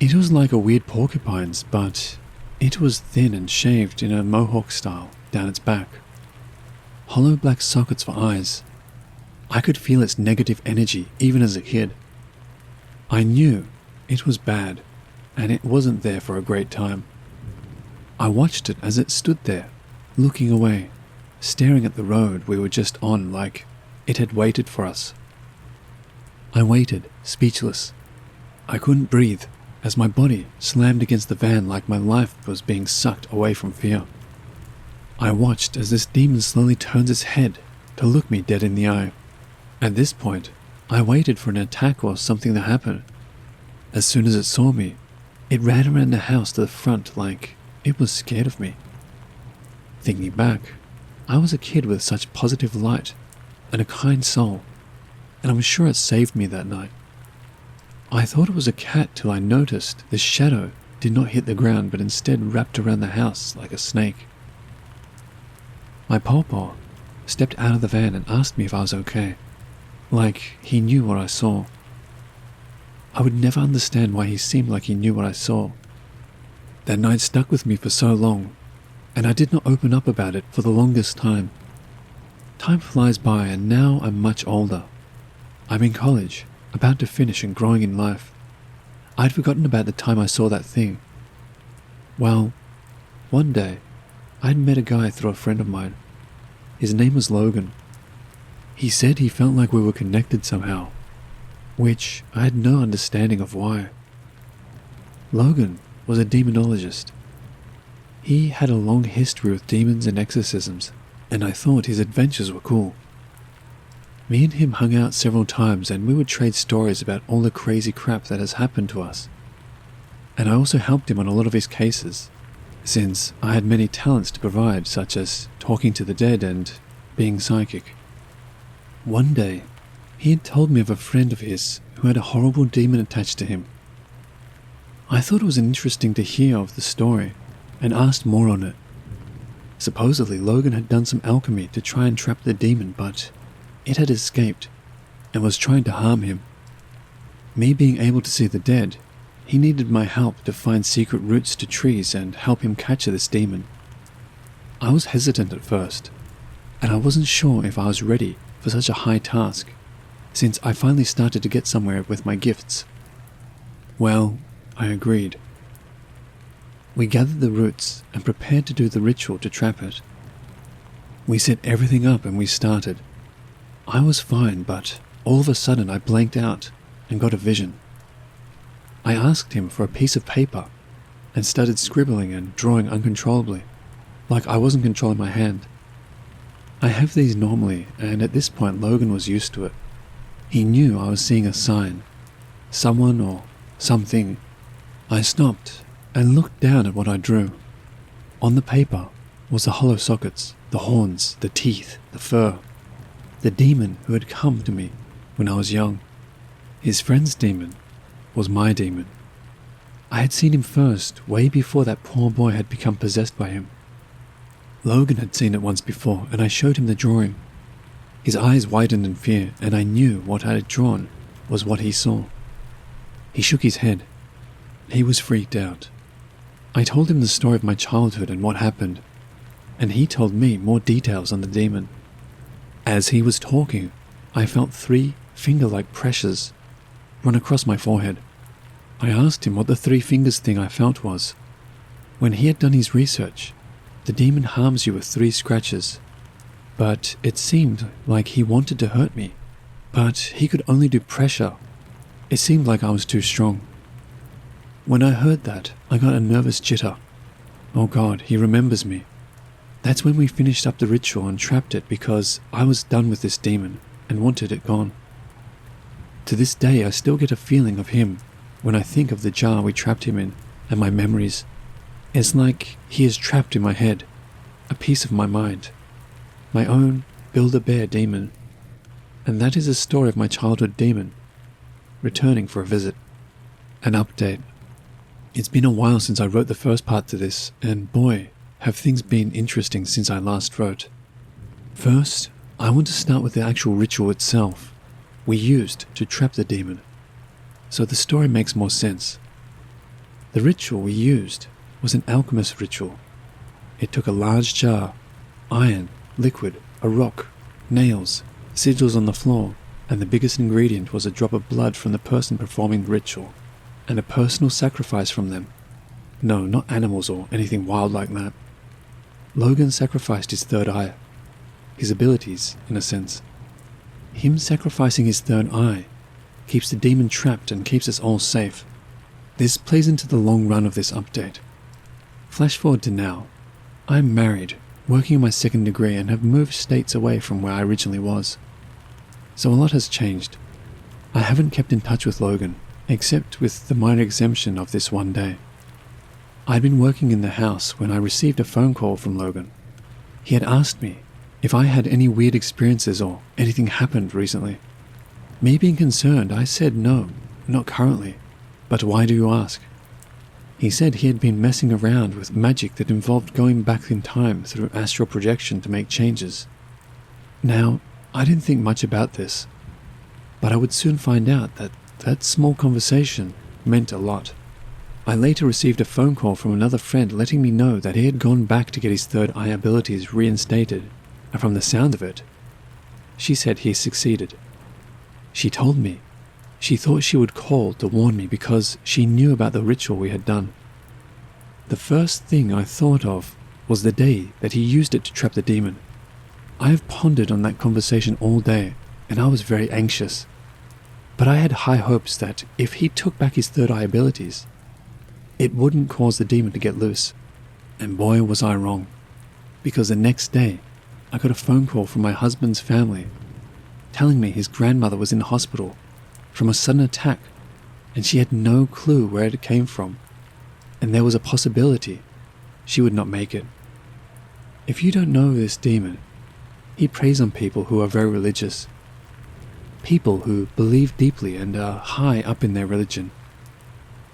It was like a weird porcupine's, but it was thin and shaved in a mohawk style down its back. Hollow black sockets for eyes. I could feel its negative energy even as a kid. I knew it was bad, and it wasn't there for a great time. I watched it as it stood there, looking away, staring at the road we were just on like it had waited for us. I waited, speechless. I couldn't breathe, as my body slammed against the van like my life was being sucked away from fear. I watched as this demon slowly turns its head to look me dead in the eye. At this point, I waited for an attack or something to happen. As soon as it saw me, it ran around the house to the front like it was scared of me. Thinking back, I was a kid with such positive light and a kind soul, and I'm sure it saved me that night. I thought it was a cat till I noticed the shadow did not hit the ground but instead wrapped around the house like a snake. My pawpaw stepped out of the van and asked me if I was okay, like he knew what I saw. I would never understand why he seemed like he knew what I saw. That night stuck with me for so long, and I did not open up about it for the longest time. Time flies by and now I'm much older. I'm in college, about to finish and growing in life. I'd forgotten about the time I saw that thing. Well, one day, I'd met a guy through a friend of mine. His name was Logan. He said he felt like we were connected somehow, which I had no understanding of why. Logan was a demonologist. He had a long history with demons and exorcisms, and I thought his adventures were cool. Me and him hung out several times and we would trade stories about all the crazy crap that has happened to us. And I also helped him on a lot of his cases, since I had many talents to provide, such as talking to the dead and being psychic. One day, he had told me of a friend of his who had a horrible demon attached to him. I thought it was interesting to hear of the story and asked more on it. Supposedly, Logan had done some alchemy to try and trap the demon, but it had escaped and was trying to harm him. Me being able to see the dead, he needed my help to find secret roots to trees and help him capture this demon. I was hesitant at first, and I wasn't sure if I was ready for such a high task, since I finally started to get somewhere with my gifts. Well, I agreed. We gathered the roots and prepared to do the ritual to trap it. We set everything up and we started. I was fine, but all of a sudden I blanked out and got a vision. I asked him for a piece of paper and started scribbling and drawing uncontrollably, like I wasn't controlling my hand. I have these normally, and at this point Logan was used to it. He knew I was seeing a sign, someone or something. I stopped and looked down at what I drew. On the paper was the hollow sockets, the horns, the teeth, the fur. The demon who had come to me when I was young. His friend's demon was my demon. I had seen him first, way before that poor boy had become possessed by him. Logan had seen it once before, and I showed him the drawing. His eyes widened in fear, and I knew what I had drawn was what he saw. He shook his head. He was freaked out. I told him the story of my childhood and what happened, and he told me more details on the demon. As he was talking, I felt 3 finger-like pressures run across my forehead. I asked him what the 3 fingers thing I felt was. When he had done his research, the demon harms you with 3 scratches, but it seemed like he wanted to hurt me, but he could only do pressure. It seemed like I was too strong. When I heard that, I got a nervous jitter. Oh God, he remembers me. That's when we finished up the ritual and trapped it because I was done with this demon and wanted it gone. To this day, I still get a feeling of him when I think of the jar we trapped him in and my memories. It's like he is trapped in my head, a piece of my mind, my own Build-A-Bear demon. And that is the story of my childhood demon, returning for a visit. An update. It's been a while since I wrote the first part to this, and boy, have things been interesting since I last wrote. First, I want to start with the actual ritual itself we used to trap the demon, so the story makes more sense. The ritual we used was an alchemist ritual. It took a large jar, iron, liquid, a rock, nails, sigils on the floor, and the biggest ingredient was a drop of blood from the person performing the ritual, and a personal sacrifice from them. No, not animals or anything wild like that. Logan sacrificed his third eye, his abilities, in a sense. Him sacrificing his third eye keeps the demon trapped and keeps us all safe. This plays into the long run of this update. Flash forward to now. I'm married, working on my 2nd degree, and have moved states away from where I originally was. So a lot has changed. I haven't kept in touch with Logan, except with the minor exemption of this one day. I'd been working in the house when I received a phone call from Logan. He had asked me if I had any weird experiences or anything happened recently. Me being concerned, I said no, not currently, but why do you ask? He said he had been messing around with magic that involved going back in time through astral projection to make changes. Now, I didn't think much about this, but I would soon find out that that small conversation meant a lot. I later received a phone call from another friend letting me know that he had gone back to get his third eye abilities reinstated, and from the sound of it, she said he succeeded. She told me she thought she would call to warn me because she knew about the ritual we had done. The first thing I thought of was the day that he used it to trap the demon. I have pondered on that conversation all day, and I was very anxious. But I had high hopes that if he took back his third eye abilities, it wouldn't cause the demon to get loose. And boy was I wrong, because the next day I got a phone call from my husband's family telling me his grandmother was in the hospital from a sudden attack, and she had no clue where it came from, and there was a possibility she would not make it. If you don't know this demon, he preys on people who are very religious, people who believe deeply and are high up in their religion.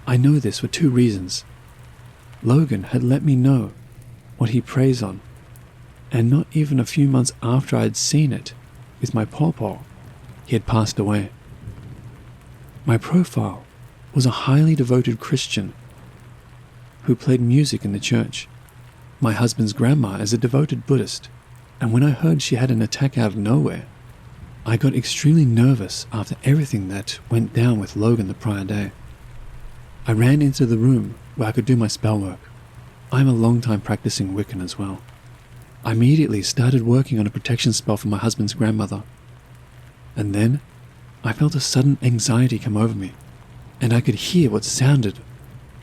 I know this for 2 reasons. Logan had let me know what he preys on, and not even a few months after I had seen it with my pawpaw, he had passed away. My profile was a highly devoted Christian who played music in the church. My husband's grandma is a devoted Buddhist, and when I heard she had an attack out of nowhere, I got extremely nervous after everything that went down with Logan the prior day. I ran into the room where I could do my spell work. I'm a long-time practicing Wiccan as well. I immediately started working on a protection spell for my husband's grandmother. And then, I felt a sudden anxiety come over me, and I could hear what sounded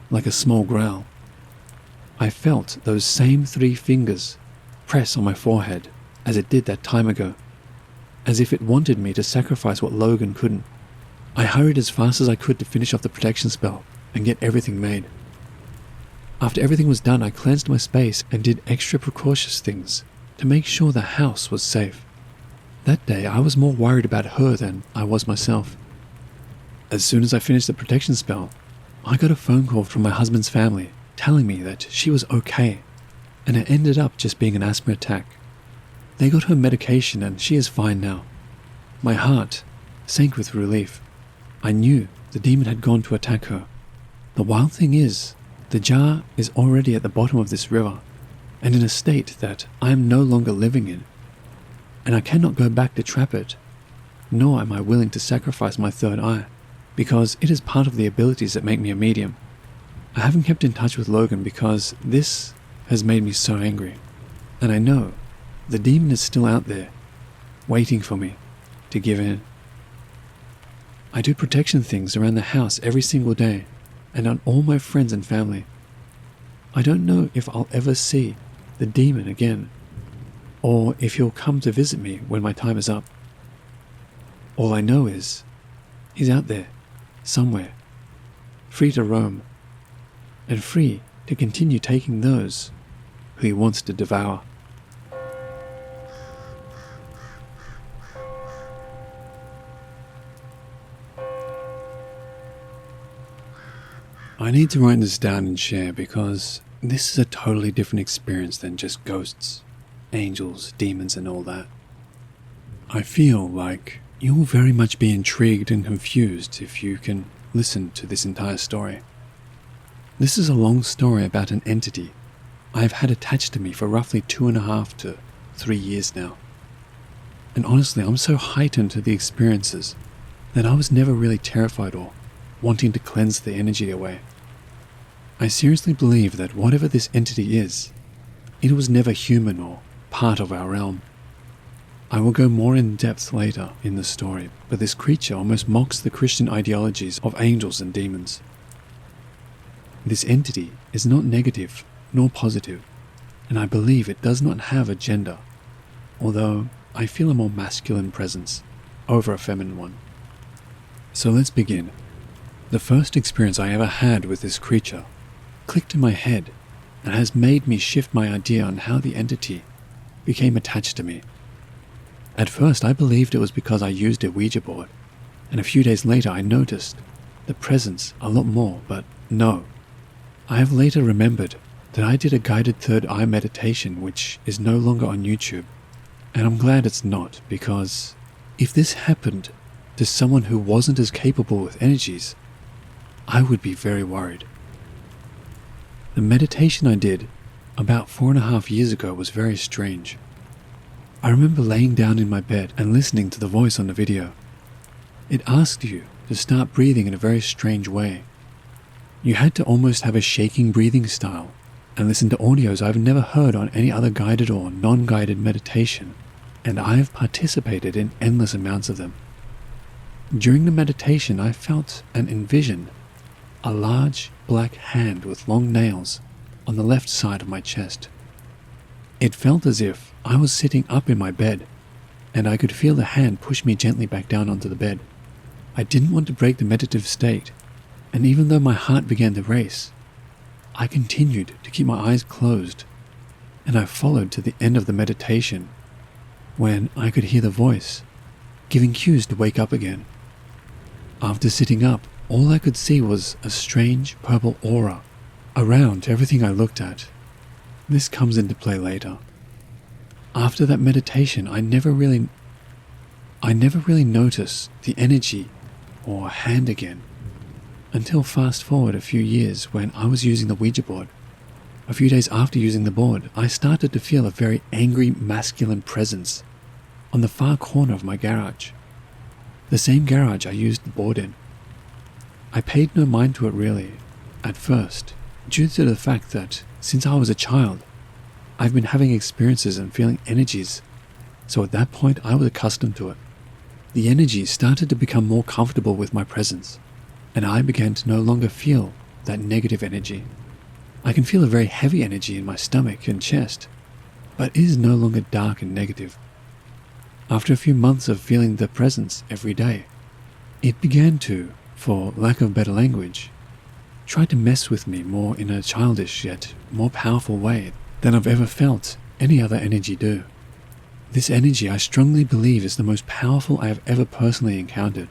like a small growl. I felt those same 3 fingers press on my forehead as it did that time ago, as if it wanted me to sacrifice what Logan couldn't. I hurried as fast as I could to finish off the protection spell and get everything made. After everything was done, I cleansed my space and did extra precautious things to make sure the house was safe. That day, I was more worried about her than I was myself. As soon as I finished the protection spell, I got a phone call from my husband's family telling me that she was okay, and it ended up just being an asthma attack. They got her medication and she is fine now. My heart sank with relief. I knew the demon had gone to attack her. The wild thing is, the jar is already at the bottom of this river, and in a state that I am no longer living in, and I cannot go back to trap it, nor am I willing to sacrifice my third eye, because it is part of the abilities that make me a medium. I haven't kept in touch with Logan because this has made me so angry, and I know the demon is still out there, waiting for me to give in. I do protection things around the house every single day, and on all my friends and family. I don't know if I'll ever see the demon again, or if he'll come to visit me when my time is up. All I know is, he's out there, somewhere, free to roam, and free to continue taking those who he wants to devour. I need to write this down and share because this is a totally different experience than just ghosts, angels, demons and all that. I feel like you'll very much be intrigued and confused if you can listen to this entire story. This is a long story about an entity I've had attached to me for roughly 2.5 to 3 years now. And honestly, I'm so heightened to the experiences that I was never really terrified or wanting to cleanse the energy away. I seriously believe that whatever this entity is, it was never human or part of our realm. I will go more in depth later in the story, but this creature almost mocks the Christian ideologies of angels and demons. This entity is not negative nor positive, and I believe it does not have a gender, although I feel a more masculine presence over a feminine one. So let's begin. The first experience I ever had with this creature clicked in my head and has made me shift my idea on how the entity became attached to me. At first I believed it was because I used a Ouija board, and a few days later I noticed the presence a lot more, but no. I have later remembered that I did a guided third eye meditation which is no longer on YouTube, and I'm glad it's not, because if this happened to someone who wasn't as capable with energies, I would be very worried. The meditation I did about 4.5 years ago was very strange. I remember laying down in my bed and listening to the voice on the video. It asked you to start breathing in a very strange way. You had to almost have a shaking breathing style and listen to audios I've never heard on any other guided or non-guided meditation, and I have participated in endless amounts of them. During the meditation, I felt and envisioned a large black hand with long nails on the left side of my chest. It felt as if I was sitting up in my bed, and I could feel the hand push me gently back down onto the bed. I didn't want to break the meditative state, and even though my heart began to race, I continued to keep my eyes closed, and I followed to the end of the meditation, when I could hear the voice giving cues to wake up again. After sitting up, all I could see was a strange purple aura around everything I looked at. This comes into play later. After that meditation, I never really noticed the energy or hand again, until fast forward a few years when I was using the Ouija board. A few days after using the board, I started to feel a very angry masculine presence on the far corner of my garage, the same garage I used the board in. I paid no mind to it really, at first, due to the fact that, since I was a child, I've been having experiences and feeling energies, so at that point I was accustomed to it. The energy started to become more comfortable with my presence, and I began to no longer feel that negative energy. I can feel a very heavy energy in my stomach and chest, but it is no longer dark and negative. After a few months of feeling the presence every day, it began to, for lack of better language, try to mess with me more in a childish yet more powerful way than I've ever felt any other energy do. This energy I strongly believe is the most powerful I have ever personally encountered,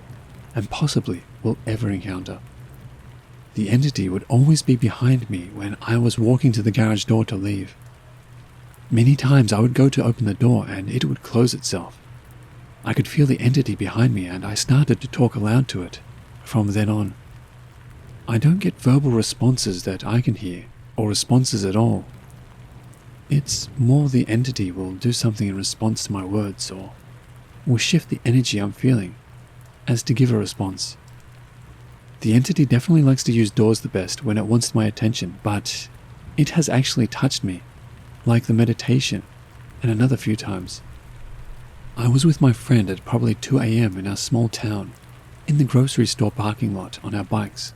and possibly will ever encounter. The entity would always be behind me when I was walking to the garage door to leave. Many times I would go to open the door and it would close itself. I could feel the entity behind me and I started to talk aloud to it from then on. I don't get verbal responses that I can hear, or responses at all. It's more the entity will do something in response to my words, or will shift the energy I'm feeling as to give a response. The entity definitely likes to use doors the best when it wants my attention, but it has actually touched me, like the meditation, and another few times. I was with my friend at probably 2 a.m. in our small town, in the grocery store parking lot on our bikes.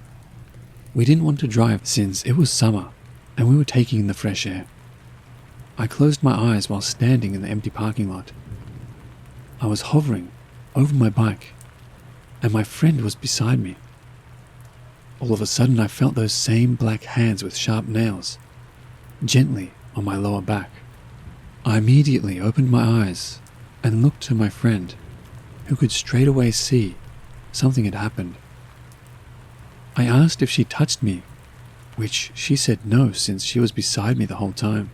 We didn't want to drive since it was summer, and we were taking in the fresh air. I closed my eyes while standing in the empty parking lot. I was hovering over my bike, and my friend was beside me. All of a sudden I felt those same black hands with sharp nails, gently on my lower back. I immediately opened my eyes and looked to my friend, who could straight away see something had happened. I asked if she touched me, which she said no, since she was beside me the whole time.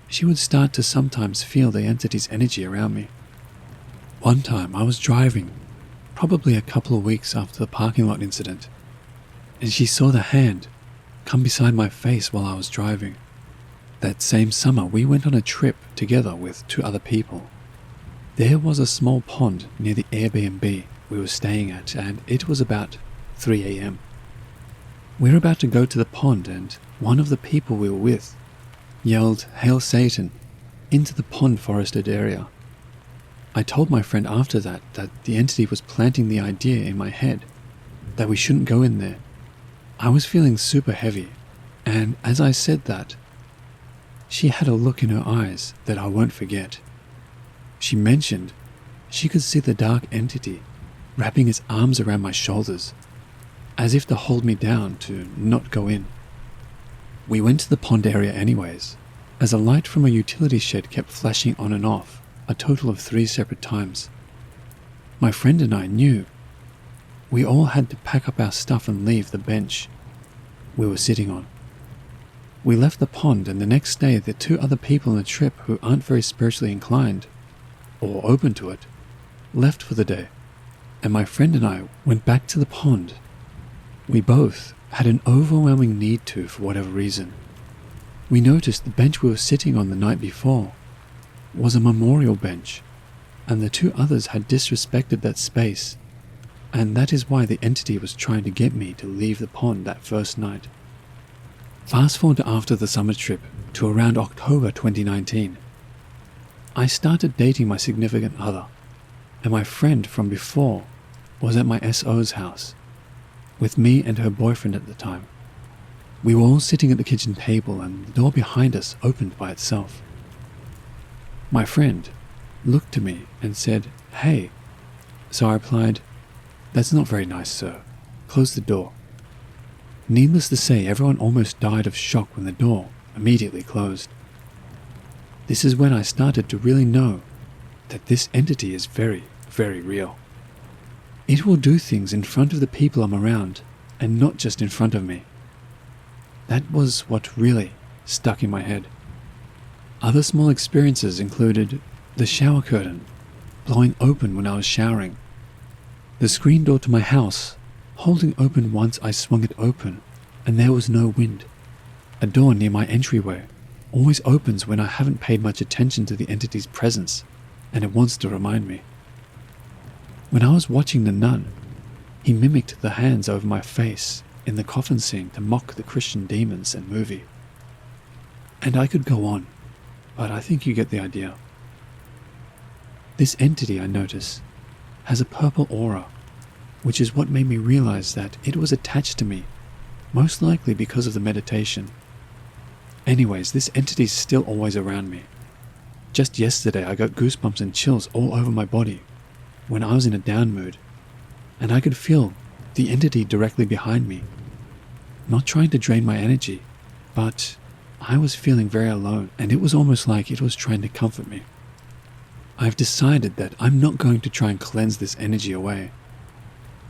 She would start to sometimes feel the entity's energy around me. One time I was driving, probably a couple of weeks after the parking lot incident, and she saw the hand come beside my face while I was driving. That same summer we went on a trip together with 2 other people. There was a small pond near the Airbnb we were staying at, and it was about 3 a.m. We were about to go to the pond, and one of the people we were with yelled "Hail Satan" into the pond forested area. I told my friend after that the entity was planting the idea in my head that we shouldn't go in there. I was feeling super heavy, and as I said that, she had a look in her eyes that I won't forget. She mentioned she could see the dark entity wrapping its arms around my shoulders, as if to hold me down to not go in. We went to the pond area anyways, as a light from a utility shed kept flashing on and off a total of 3 separate times. My friend and I knew we all had to pack up our stuff and leave the bench we were sitting on. We left the pond, and the next day the 2 other people on the trip who aren't very spiritually inclined or open to it left for the day, and my friend and I went back to the pond. We both had an overwhelming need to, for whatever reason. We noticed the bench we were sitting on the night before was a memorial bench, and the 2 others had disrespected that space, and that is why the entity was trying to get me to leave the pond that first night. Fast forward to after the summer trip to around October 2019. I started dating my significant other, and my friend from before was at my SO's house, with me and her boyfriend at the time. We were all sitting at the kitchen table, and the door behind us opened by itself. My friend looked to me and said, "Hey." So I replied, "That's not very nice, sir. Close the door." Needless to say, everyone almost died of shock when the door immediately closed. This is when I started to really know that this entity is very, very real. It will do things in front of the people I'm around, and not just in front of me. That was what really stuck in my head. Other small experiences included the shower curtain blowing open when I was showering, the screen door to my house holding open once I swung it open and there was no wind. A door near my entryway always opens when I haven't paid much attention to the entity's presence and it wants to remind me. When I was watching the nun, he mimicked the hands over my face in the coffin scene to mock the Christian demons and movie. And I could go on, but I think you get the idea. This entity, I notice, has a purple aura, which is what made me realize that it was attached to me, most likely because of the meditation. Anyways, this entity's still always around me. Just yesterday I got goosebumps and chills all over my body when I was in a down mood, and I could feel the entity directly behind me, not trying to drain my energy, but I was feeling very alone, and it was almost like it was trying to comfort me. I've decided that I'm not going to try and cleanse this energy away,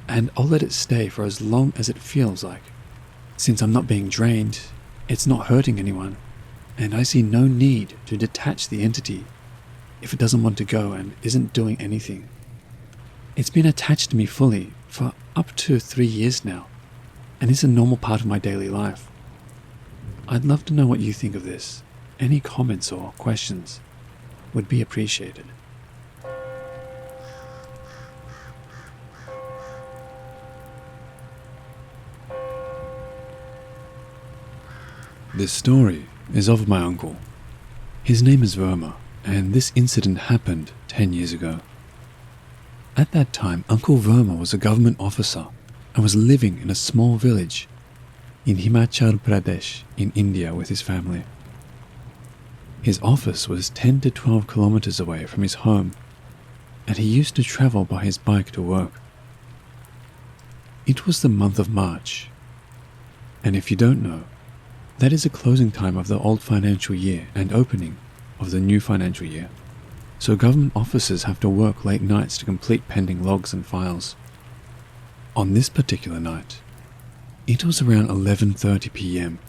and I'll let it stay for as long as it feels like. Since I'm not being drained, it's not hurting anyone, and I see no need to detach the entity if it doesn't want to go and isn't doing anything. It's been attached to me fully for up to 3 years now, and it's a normal part of my daily life. I'd love to know what you think of this. Any comments or questions would be appreciated. This story is of my uncle. His name is Verma, and this incident happened 10 years ago. At that time, Uncle Verma was a government officer and was living in a small village in Himachal Pradesh in India with his family. His office was 10 to 12 kilometers away from his home, and he used to travel by his bike to work. It was the month of March, and if you don't know, that is the closing time of the old financial year and opening of the new financial year. So government officers have to work late nights to complete pending logs and files. On this particular night, it was around 11:30 p.m.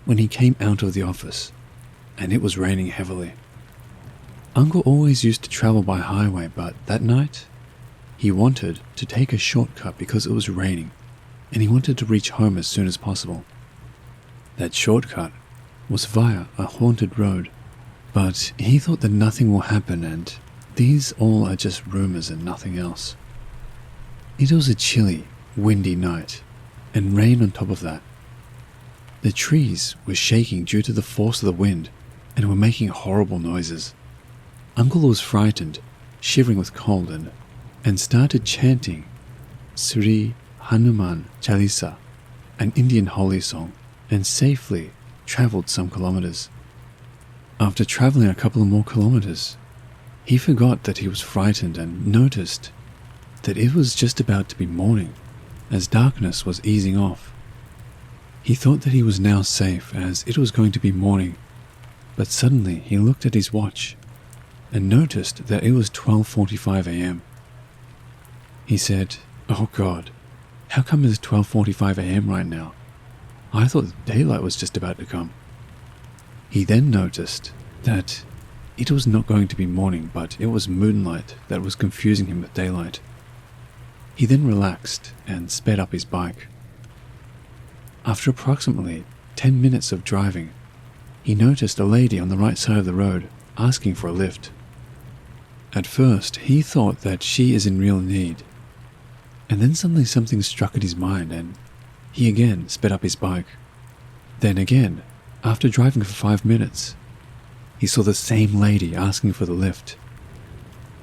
when he came out of the office, and it was raining heavily. Uncle always used to travel by highway, but that night, he wanted to take a shortcut because it was raining, and he wanted to reach home as soon as possible. That shortcut was via a haunted road, but he thought that nothing will happen and these all are just rumors and nothing else. It was a chilly, windy night, and rain on top of that. The trees were shaking due to the force of the wind and were making horrible noises. Uncle was frightened, shivering with cold, and started chanting Sri Hanuman Chalisa, an Indian holy song, and safely traveled some kilometers. After traveling a couple of more kilometers, he forgot that he was frightened and noticed that it was just about to be morning, as darkness was easing off. He thought that he was now safe as it was going to be morning, but suddenly he looked at his watch and noticed that it was 12:45 a.m. He said, "Oh God, how come it's 12:45 a.m. right now? I thought daylight was just about to come." He then noticed that it was not going to be morning, but it was moonlight that was confusing him with daylight. He then relaxed and sped up his bike. After approximately 10 minutes of driving, he noticed a lady on the right side of the road asking for a lift. At first, he thought that she is in real need, and then suddenly something struck at his mind and he again sped up his bike. Then again, after driving for 5 minutes, he saw the same lady asking for the lift.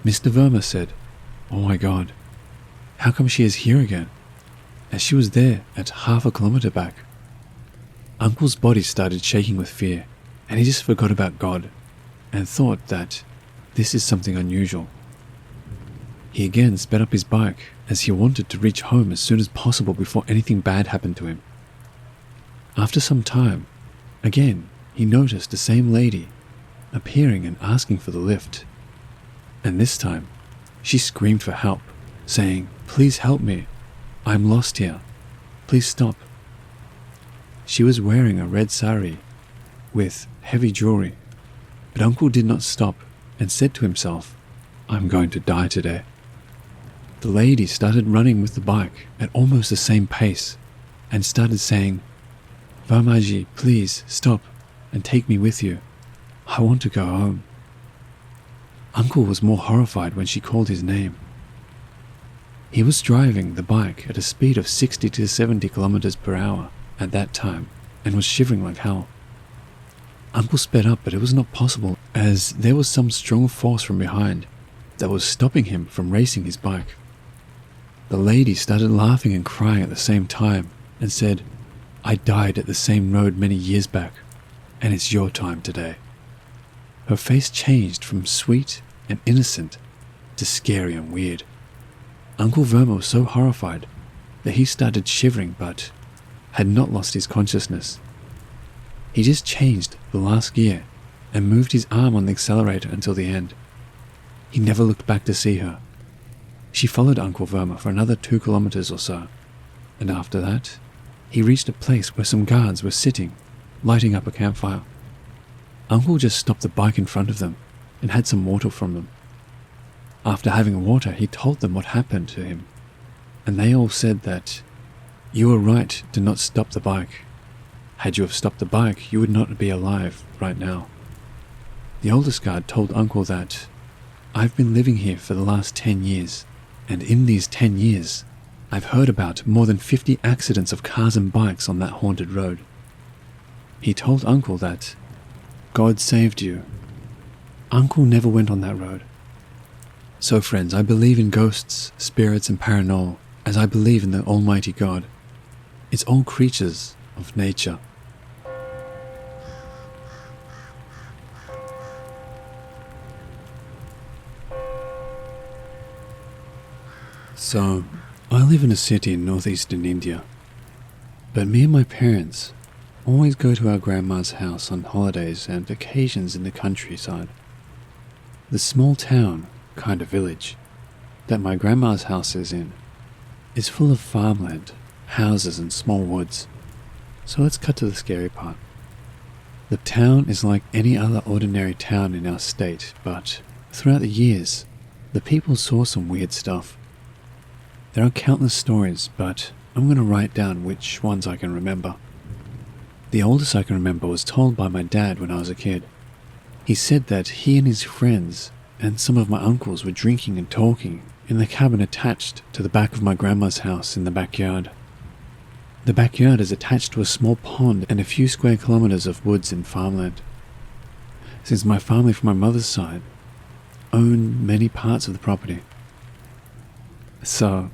Mr. Verma said, "Oh my God, how come she is here again?" as she was there at half a kilometer back. Uncle's body started shaking with fear, and he just forgot about God and thought that this is something unusual. He again sped up his bike as he wanted to reach home as soon as possible before anything bad happened to him. After some time, again, he noticed the same lady appearing and asking for the lift. And this time, she screamed for help, saying, "Please help me. I'm lost here. Please stop." She was wearing a red sari with heavy jewelry, but Uncle did not stop and said to himself, "I'm going to die today." The lady started running with the bike at almost the same pace and started saying, "Vermaji, please stop and take me with you. I want to go home." Uncle was more horrified when she called his name. He was driving the bike at a speed of 60 to 70 kilometers per hour at that time and was shivering like hell. Uncle sped up, but it was not possible as there was some strong force from behind that was stopping him from racing his bike. The lady started laughing and crying at the same time and said, "I died at the same road many years back, and it's your time today." Her face changed from sweet and innocent to scary and weird. Uncle Verma was so horrified that he started shivering but had not lost his consciousness. He just changed the last gear and moved his arm on the accelerator until the end. He never looked back to see her. She followed Uncle Verma for another 2 kilometers or so, and after that, he reached a place where some guards were sitting, lighting up a campfire. Uncle just stopped the bike in front of them and had some water from them. After having water, he told them what happened to him, and they all said that, "You were right to not stop the bike. Had you have stopped the bike, you would not be alive right now." The oldest guard told Uncle that, "I've been living here for the last 10 years, and in these 10 years, I've heard about more than 50 accidents of cars and bikes on that haunted road." He told Uncle that, "God saved you." Uncle never went on that road. So friends, I believe in ghosts, spirits and paranormal, as I believe in the Almighty God. It's all creatures of nature. So, I live in a city in northeastern India, but me and my parents always go to our grandma's house on holidays and vacations in the countryside. The small town, kind of village, that my grandma's house is in, is full of farmland, houses and small woods. So let's cut to the scary part. The town is like any other ordinary town in our state, but throughout the years, the people saw some weird stuff. There are countless stories, but I'm going to write down which ones I can remember. The oldest I can remember was told by my dad when I was a kid. He said that he and his friends and some of my uncles were drinking and talking in the cabin attached to the back of my grandma's house in the backyard. The backyard is attached to a small pond and a few square kilometers of woods and farmland. Since my family from my mother's side owned many parts of the property. So,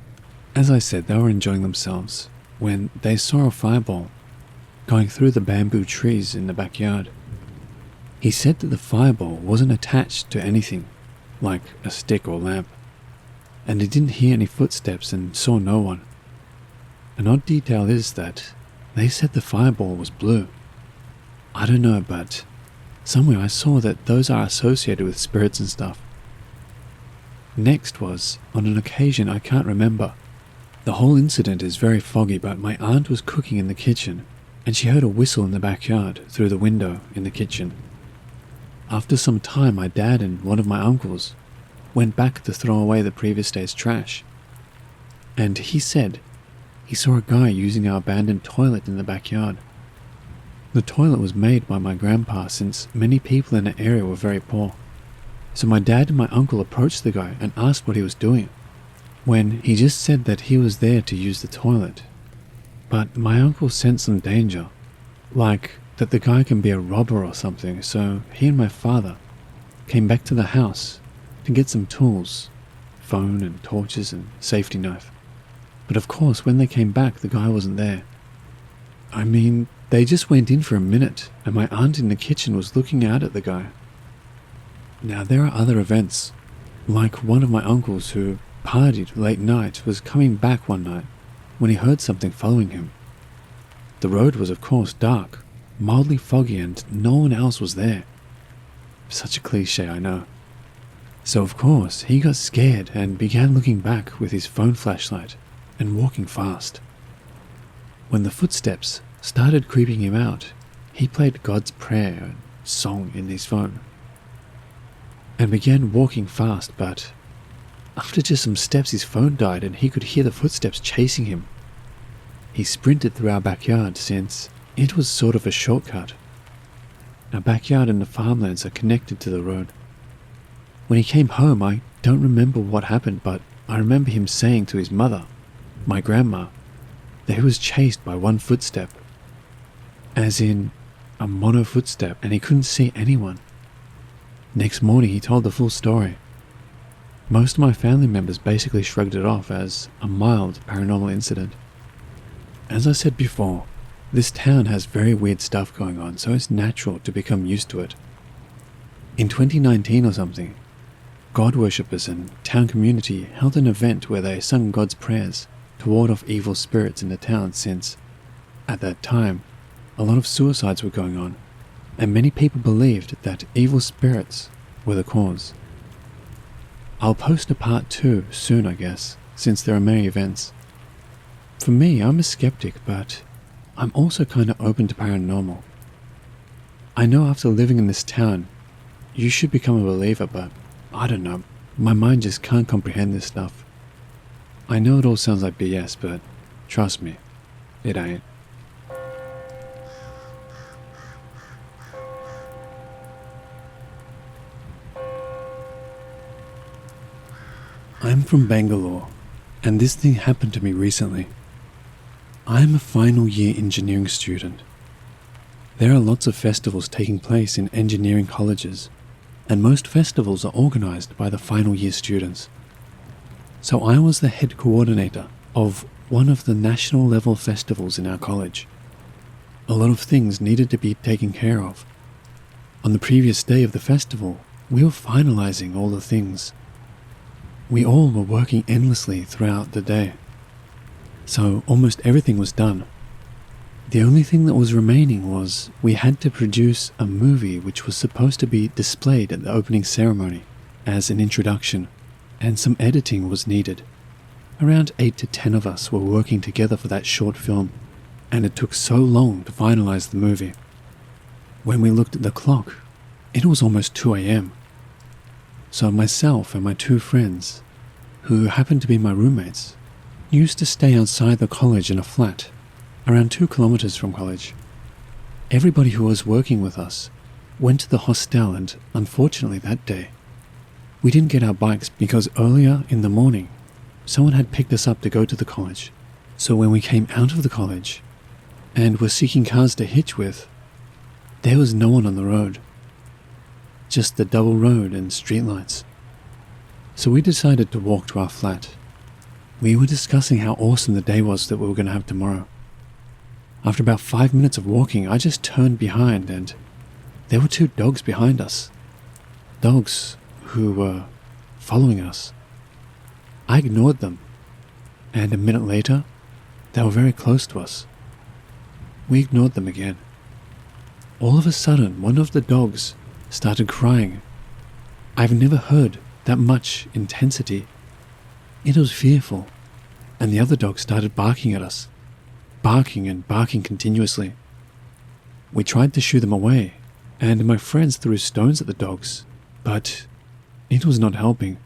as I said, they were enjoying themselves when they saw a fireball going through the bamboo trees in the backyard. He said that the fireball wasn't attached to anything, like a stick or lamp, and he didn't hear any footsteps and saw no one. An odd detail is that they said the fireball was blue. I don't know, but somewhere I saw that those are associated with spirits and stuff. Next was, on an occasion I can't remember. The whole incident is very foggy, but my aunt was cooking in the kitchen, and she heard a whistle in the backyard through the window in the kitchen. After some time, my dad and one of my uncles went back to throw away the previous day's trash, and he said he saw a guy using our abandoned toilet in the backyard. The toilet was made by my grandpa since many people in the area were very poor. So my dad and my uncle approached the guy and asked what he was doing, when he just said that he was there to use the toilet. But my uncle sensed some danger, like that the guy can be a robber or something, so he and my father came back to the house to get some tools, phone and torches and safety knife. But of course, when they came back, the guy wasn't there. I mean, they just went in for a minute, and my aunt in the kitchen was looking out at the guy. Now, there are other events, like one of my uncles who partied late night was coming back one night when he heard something following him. The road was of course dark, mildly foggy, and no one else was there. Such a cliche, I know. So of course, he got scared and began looking back with his phone flashlight and walking fast. When the footsteps started creeping him out, he played God's prayer song in his phone and began walking fast, but after just some steps his phone died and he could hear the footsteps chasing him. He sprinted through our backyard since it was sort of a shortcut. Our backyard and the farmlands are connected to the road. When he came home, I don't remember what happened, but I remember him saying to his mother, my grandma, that he was chased by one footstep, as in a mono footstep, and he couldn't see anyone. Next morning he told the full story. Most of my family members basically shrugged it off as a mild paranormal incident. As I said before, this town has very weird stuff going on, so it's natural to become used to it. In 2019 or something, God worshippers and town community held an event where they sung God's prayers to ward off evil spirits in the town since, at that time, a lot of suicides were going on, and many people believed that evil spirits were the cause. I'll post a part 2 soon, I guess, since there are many events. For me, I'm a skeptic, but I'm also kind of open to paranormal. I know after living in this town, you should become a believer, but I don't know, my mind just can't comprehend this stuff. I know it all sounds like BS, but trust me, it ain't. I'm from Bangalore, and this thing happened to me recently. I am a final year engineering student. There are lots of festivals taking place in engineering colleges, and most festivals are organized by the final year students. So I was the head coordinator of one of the national level festivals in our college. A lot of things needed to be taken care of. On the previous day of the festival, we were finalizing all the things. We all were working endlessly throughout the day, so almost everything was done. The only thing that was remaining was we had to produce a movie which was supposed to be displayed at the opening ceremony as an introduction, and some editing was needed. Around 8 to 10 of us were working together for that short film, and it took so long to finalize the movie. When we looked at the clock, it was almost 2 a.m. So myself and my 2 friends, who happened to be my roommates, used to stay outside the college in a flat, around 2 kilometers from college. Everybody who was working with us went to the hostel, and unfortunately that day, we didn't get our bikes because earlier in the morning, someone had picked us up to go to the college. So when we came out of the college and were seeking cars to hitch with, there was no one on the road. Just the double road and streetlights. So we decided to walk to our flat. We were discussing how awesome the day was that we were going to have tomorrow. After about 5 minutes of walking, I just turned behind and there were 2 dogs behind us. Dogs who were following us. I ignored them, and a minute later, they were very close to us. We ignored them again. All of a sudden, one of the dogs started crying. I've never heard that much intensity. It was fearful, and the other dog started barking at us, barking and barking continuously. We tried to shoo them away, and my friends threw stones at the dogs, but it was not helping.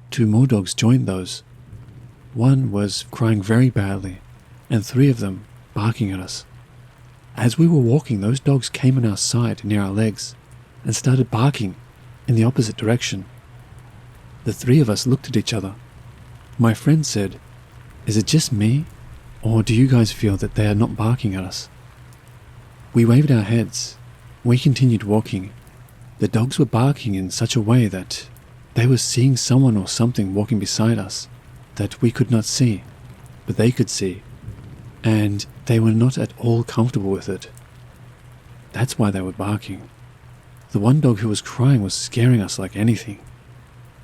2 more dogs joined those. One was crying very badly, and 3 of them barking at us. As we were walking, those dogs came on our side near our legs and started barking in the opposite direction. The 3 of us looked at each other. My friend said, "Is it just me, or do you guys feel that they are not barking at us?" We waved our heads. We continued walking. The dogs were barking in such a way that they were seeing someone or something walking beside us that we could not see, but they could see, and they were not at all comfortable with it. That's why they were barking. The one dog who was crying was scaring us like anything.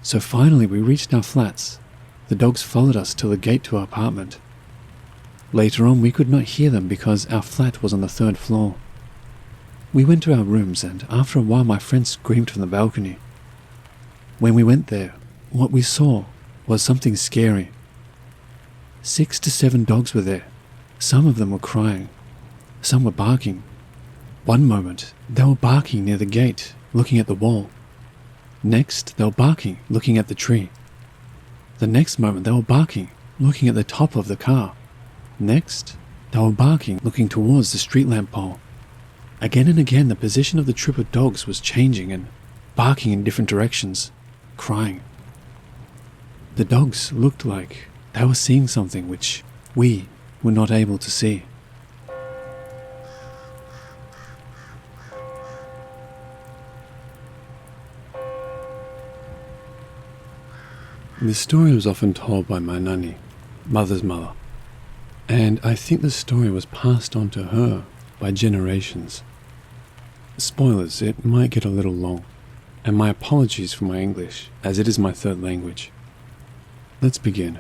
So finally we reached our flats. The dogs followed us till the gate to our apartment. Later on we could not hear them because our flat was on the 3rd floor. We went to our rooms, and after a while my friend screamed from the balcony. When we went there, what we saw was something scary. 6 to 7 dogs were there. Some of them were crying. Some were barking. One moment, they were barking near the gate, looking at the wall. Next, they were barking, looking at the tree. The next moment, they were barking, looking at the top of the car. Next, they were barking, looking towards the street lamp pole. Again and again, the position of the troop of dogs was changing and barking in different directions, crying. The dogs looked like they were seeing something which we were not able to see. This story was often told by my nanny, mother's mother, and I think the story was passed on to her by generations. Spoilers, it might get a little long, and my apologies for my English, as it is my third language. Let's begin.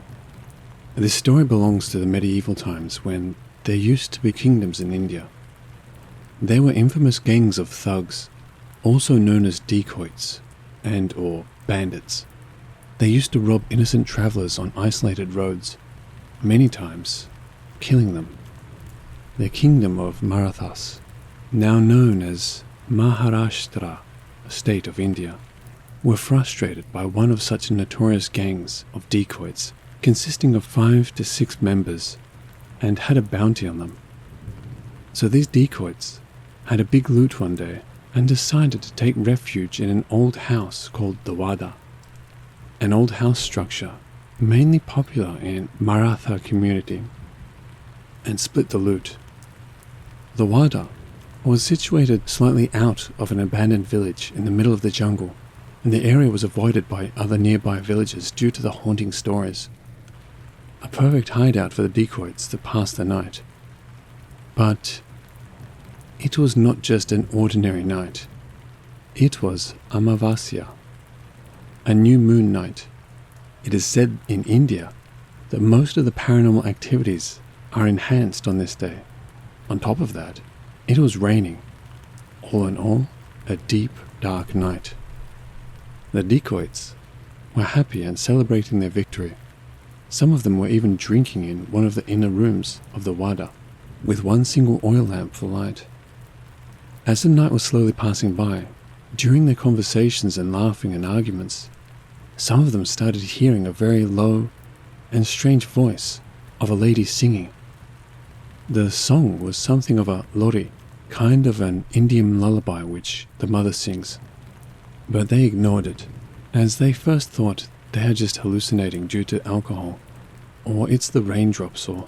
This story belongs to the medieval times when there used to be kingdoms in India. There were infamous gangs of thugs, also known as dacoits and or bandits. They used to rob innocent travelers on isolated roads, many times killing them. The kingdom of Marathas, now known as Maharashtra, state of India, were frustrated by one of such notorious gangs of dacoits consisting of 5 to 6 members and had a bounty on them. So these dacoits had a big loot one day and decided to take refuge in an old house called the Wada, an old house structure mainly popular in Maratha community, and split the loot. The Wada was situated slightly out of an abandoned village in the middle of the jungle, and the area was avoided by other nearby villages due to the haunting stories. A perfect hideout for the dacoits to pass the night. But it was not just an ordinary night. It was Amavasya, a new moon night. It is said in India that most of the paranormal activities are enhanced on this day. On top of that, it was raining. All in all, a deep, dark night. The dacoits were happy and celebrating their victory. Some of them were even drinking in one of the inner rooms of the Wada, with one single oil lamp for light. As the night was slowly passing by, during their conversations and laughing and arguments, some of them started hearing a very low and strange voice of a lady singing. The song was something of a lori, kind of an Indian lullaby which the mother sings. But they ignored it, as they first thought they are just hallucinating due to alcohol, or it's the raindrops, or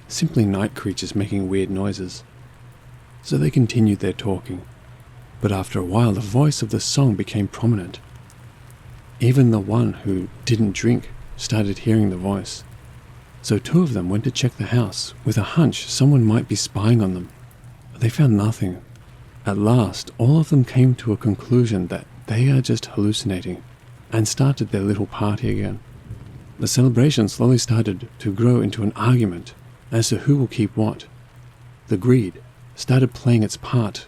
simply night creatures making weird noises. So they continued their talking, but after a while the voice of the song became prominent. Even the one who didn't drink started hearing the voice. So 2 of them went to check the house with a hunch someone might be spying on them. But they found nothing. At last, all of them came to a conclusion that they are just hallucinating and started their little party again. The celebration slowly started to grow into an argument as to who will keep what. The greed started playing its part.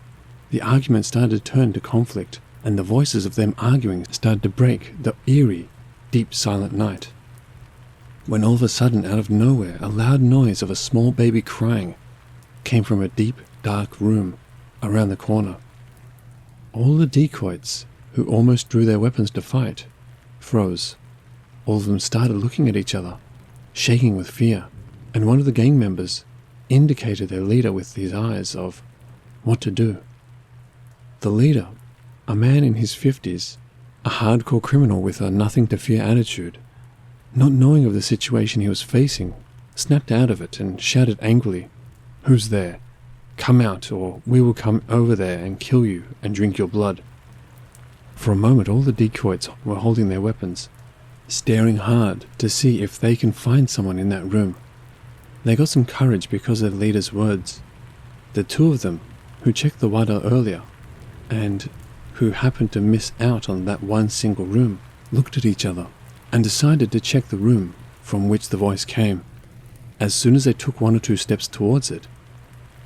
The argument started to turn to conflict, and the voices of them arguing started to break the eerie, deep silent night. When all of a sudden, out of nowhere, a loud noise of a small baby crying came from a deep, dark room around the corner. All the dacoits, who almost drew their weapons to fight, froze. All of them started looking at each other, shaking with fear, and one of the gang members indicated their leader with his eyes of what to do. The leader, a man in his 50s, a hardcore criminal with a nothing to fear attitude, not knowing of the situation he was facing, snapped out of it and shouted angrily, "Who's there? Come out, or we will come over there and kill you and drink your blood." For a moment all the dacoits were holding their weapons, staring hard to see if they can find someone in that room. They got some courage because of the leader's words. The 2 of them, who checked the Wada earlier, and who happened to miss out on that one single room, looked at each other and decided to check the room from which the voice came. As soon as they took 1 or 2 steps towards it,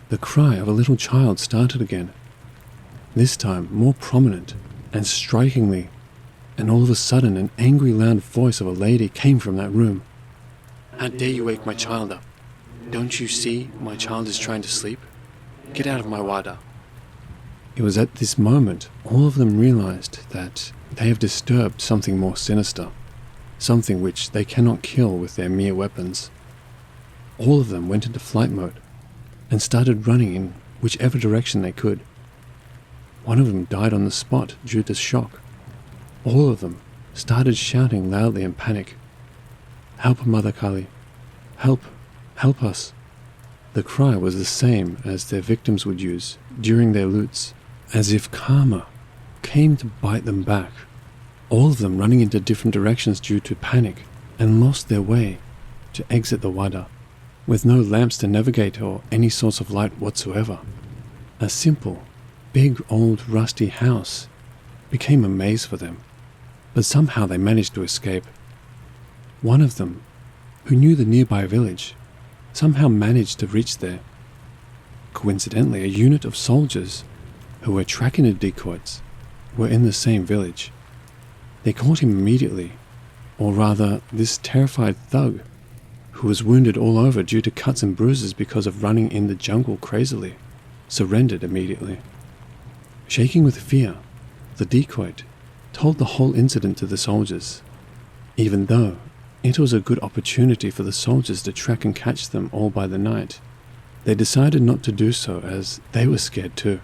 the cry of a little child started again, this time more prominent and strikingly, and all of a sudden an angry loud voice of a lady came from that room. "How dare you wake my child up? Don't you see my child is trying to sleep? Get out of my Wada." It was at this moment all of them realized that they have disturbed something more sinister, something which they cannot kill with their mere weapons. All of them went into flight mode and started running in whichever direction they could. One of them died on the spot due to shock. All of them started shouting loudly in panic, "Help, Mother Kali! Help! Help us!" The cry was the same as their victims would use during their loots, as if karma came to bite them back. All of them running into different directions due to panic and lost their way to exit the wada, with no lamps to navigate or any source of light whatsoever. A simple, big old rusty house became a maze for them, but somehow they managed to escape. One of them, who knew the nearby village, somehow managed to reach there. Coincidentally, a unit of soldiers who were tracking the decoys were in the same village. They caught him immediately, or rather, this terrified thug, who was wounded all over due to cuts and bruises because of running in the jungle crazily, surrendered immediately. Shaking with fear, the decoy told the whole incident to the soldiers, even though it was a good opportunity for the soldiers to track and catch them all by the night. They decided not to do so as they were scared too.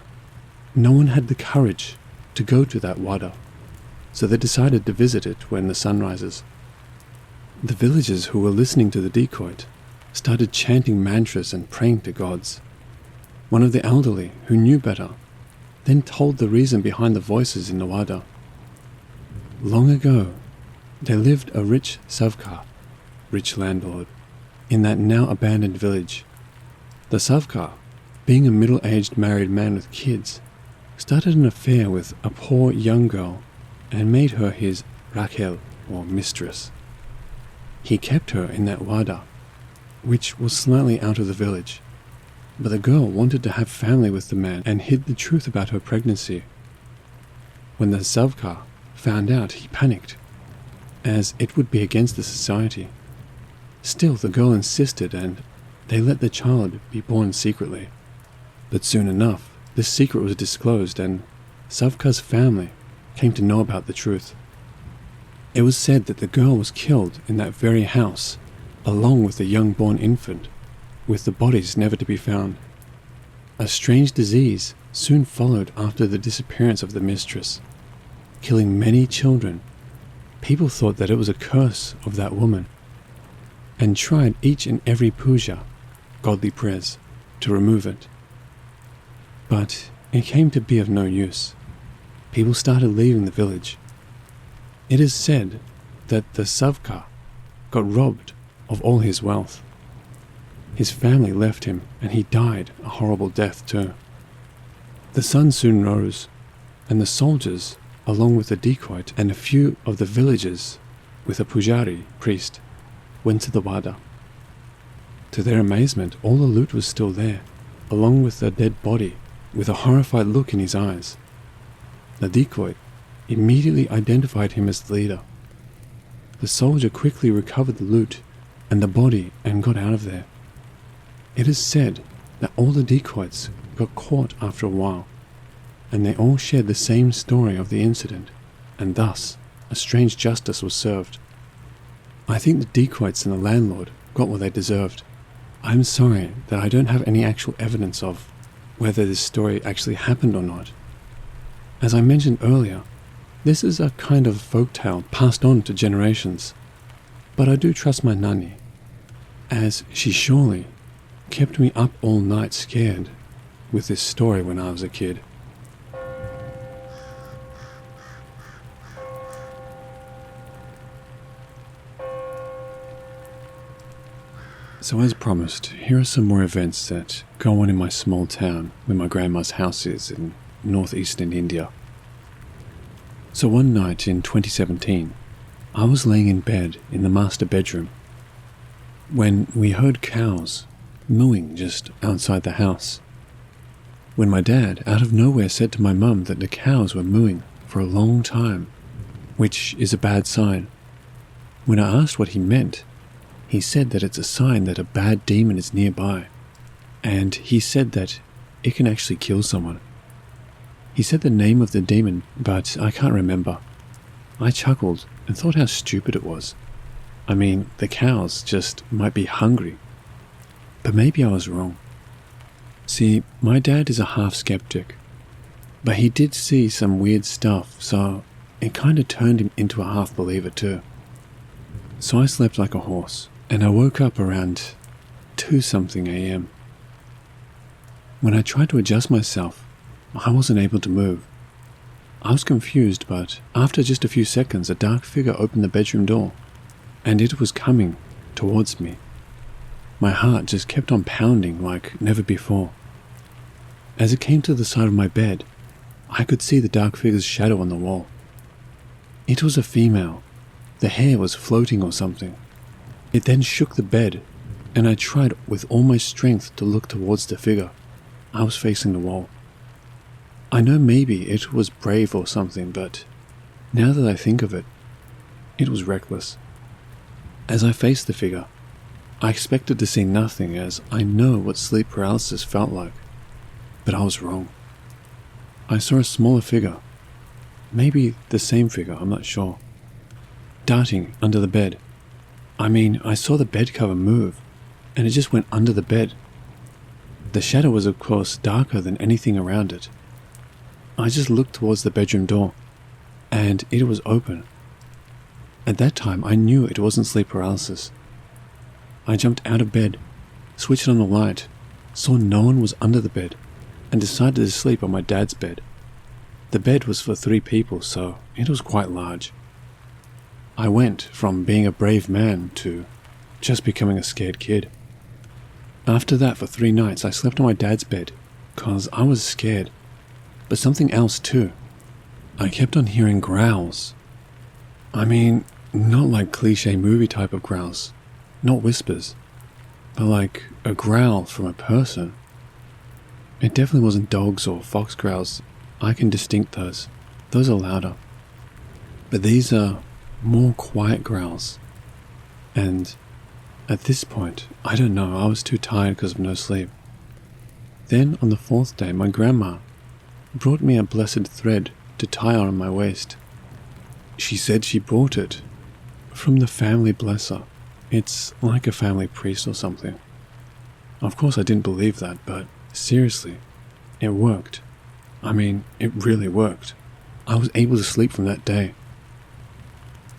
No one had the courage to go to that wada, so they decided to visit it when the sun rises. The villagers who were listening to the decoy started chanting mantras and praying to gods. One of the elderly, who knew better, then told the reason behind the voices in the wada. Long ago, there lived a rich savkar, rich landlord, in that now abandoned village. The savkar, being a middle-aged married man with kids, started an affair with a poor young girl and made her his Raquel, or mistress. He kept her in that wada, which was slightly out of the village, but the girl wanted to have family with the man and hid the truth about her pregnancy. When the savkar found out, he panicked, as it would be against the society. Still, the girl insisted and they let the child be born secretly. But soon enough, this secret was disclosed and Savkar's family came to know about the truth. It was said that the girl was killed in that very house, along with the young-born infant, with the bodies never to be found. A strange disease soon followed after the disappearance of the mistress, killing many children. People thought that it was a curse of that woman, and tried each and every puja, godly prayers, to remove it. But it came to be of no use. People started leaving the village. It is said that the savkar got robbed of all his wealth. His family left him and he died a horrible death too. The sun soon rose, and the soldiers, along with the decoy and a few of the villagers with a pujari priest, went to the wada. To their amazement, all the loot was still there, along with the dead body, with a horrified look in his eyes. The decoy immediately identified him as the leader. The soldier quickly recovered the loot and the body and got out of there. It is said that all the decoys got caught after a while, and they all shared the same story of the incident, and thus a strange justice was served. I think the decoys and the landlord got what they deserved. I'm sorry that I don't have any actual evidence of whether this story actually happened or not. As I mentioned earlier, this is a kind of folktale passed on to generations, but I do trust my nanny, as she surely kept me up all night scared with this story when I was a kid. So as promised, here are some more events that go on in my small town where my grandma's house is in northeastern India. So one night in 2017, I was laying in bed in the master bedroom when we heard cows mooing just outside the house. When my dad, out of nowhere, said to my mum that the cows were mooing for a long time, which is a bad sign. When I asked what he meant, he said that it's a sign that a bad demon is nearby, and he said that it can actually kill someone. He said the name of the demon, but I can't remember. I chuckled and thought how stupid it was. I mean, the cows just might be hungry. But maybe I was wrong. See, my dad is a half skeptic, but he did see some weird stuff, so it kind of turned him into a half believer too. So I slept like a horse, and I woke up around 2-something a.m. When I tried to adjust myself, I wasn't able to move. I was confused, but after just a few seconds, a dark figure opened the bedroom door. and it was coming towards me. My heart just kept on pounding like never before. As it came to the side of my bed, I could see the dark figure's shadow on the wall. It was a female. The hair was floating or something. It then shook the bed, and I tried with all my strength to look towards the figure. I was facing the wall. I know maybe it was brave or something, but now that I think of it, it was reckless. As I faced the figure, I expected to see nothing, as I know what sleep paralysis felt like, but I was wrong. I saw a smaller figure, maybe the same figure, I'm not sure, darting under the bed. I mean, I saw the bed cover move, and it just went under the bed. The shadow was, of course, darker than anything around it. I just looked towards the bedroom door, and it was open. At that time, I knew it wasn't sleep paralysis. I jumped out of bed, switched on the light, saw no one was under the bed, and decided to sleep on my dad's bed. The bed was for 3 people, so it was quite large. I went from being a brave man to just becoming a scared kid. After that, for 3 nights, I slept on my dad's bed, cause I was scared. But something else too. I kept on hearing growls. I mean, not like cliche movie type of growls, not whispers, but like a growl from a person. It definitely wasn't dogs or fox growls. I can distinct those. Those are louder. But these are more quiet growls. And at this point, I don't know, I was too tired because of no sleep. Then on the 4th day, my grandma brought me a blessed thread to tie on my waist. She said she bought it from the family blesser. It's like a family priest or something. Of course I didn't believe that, but seriously, it worked. I mean, it really worked. I was able to sleep from that day.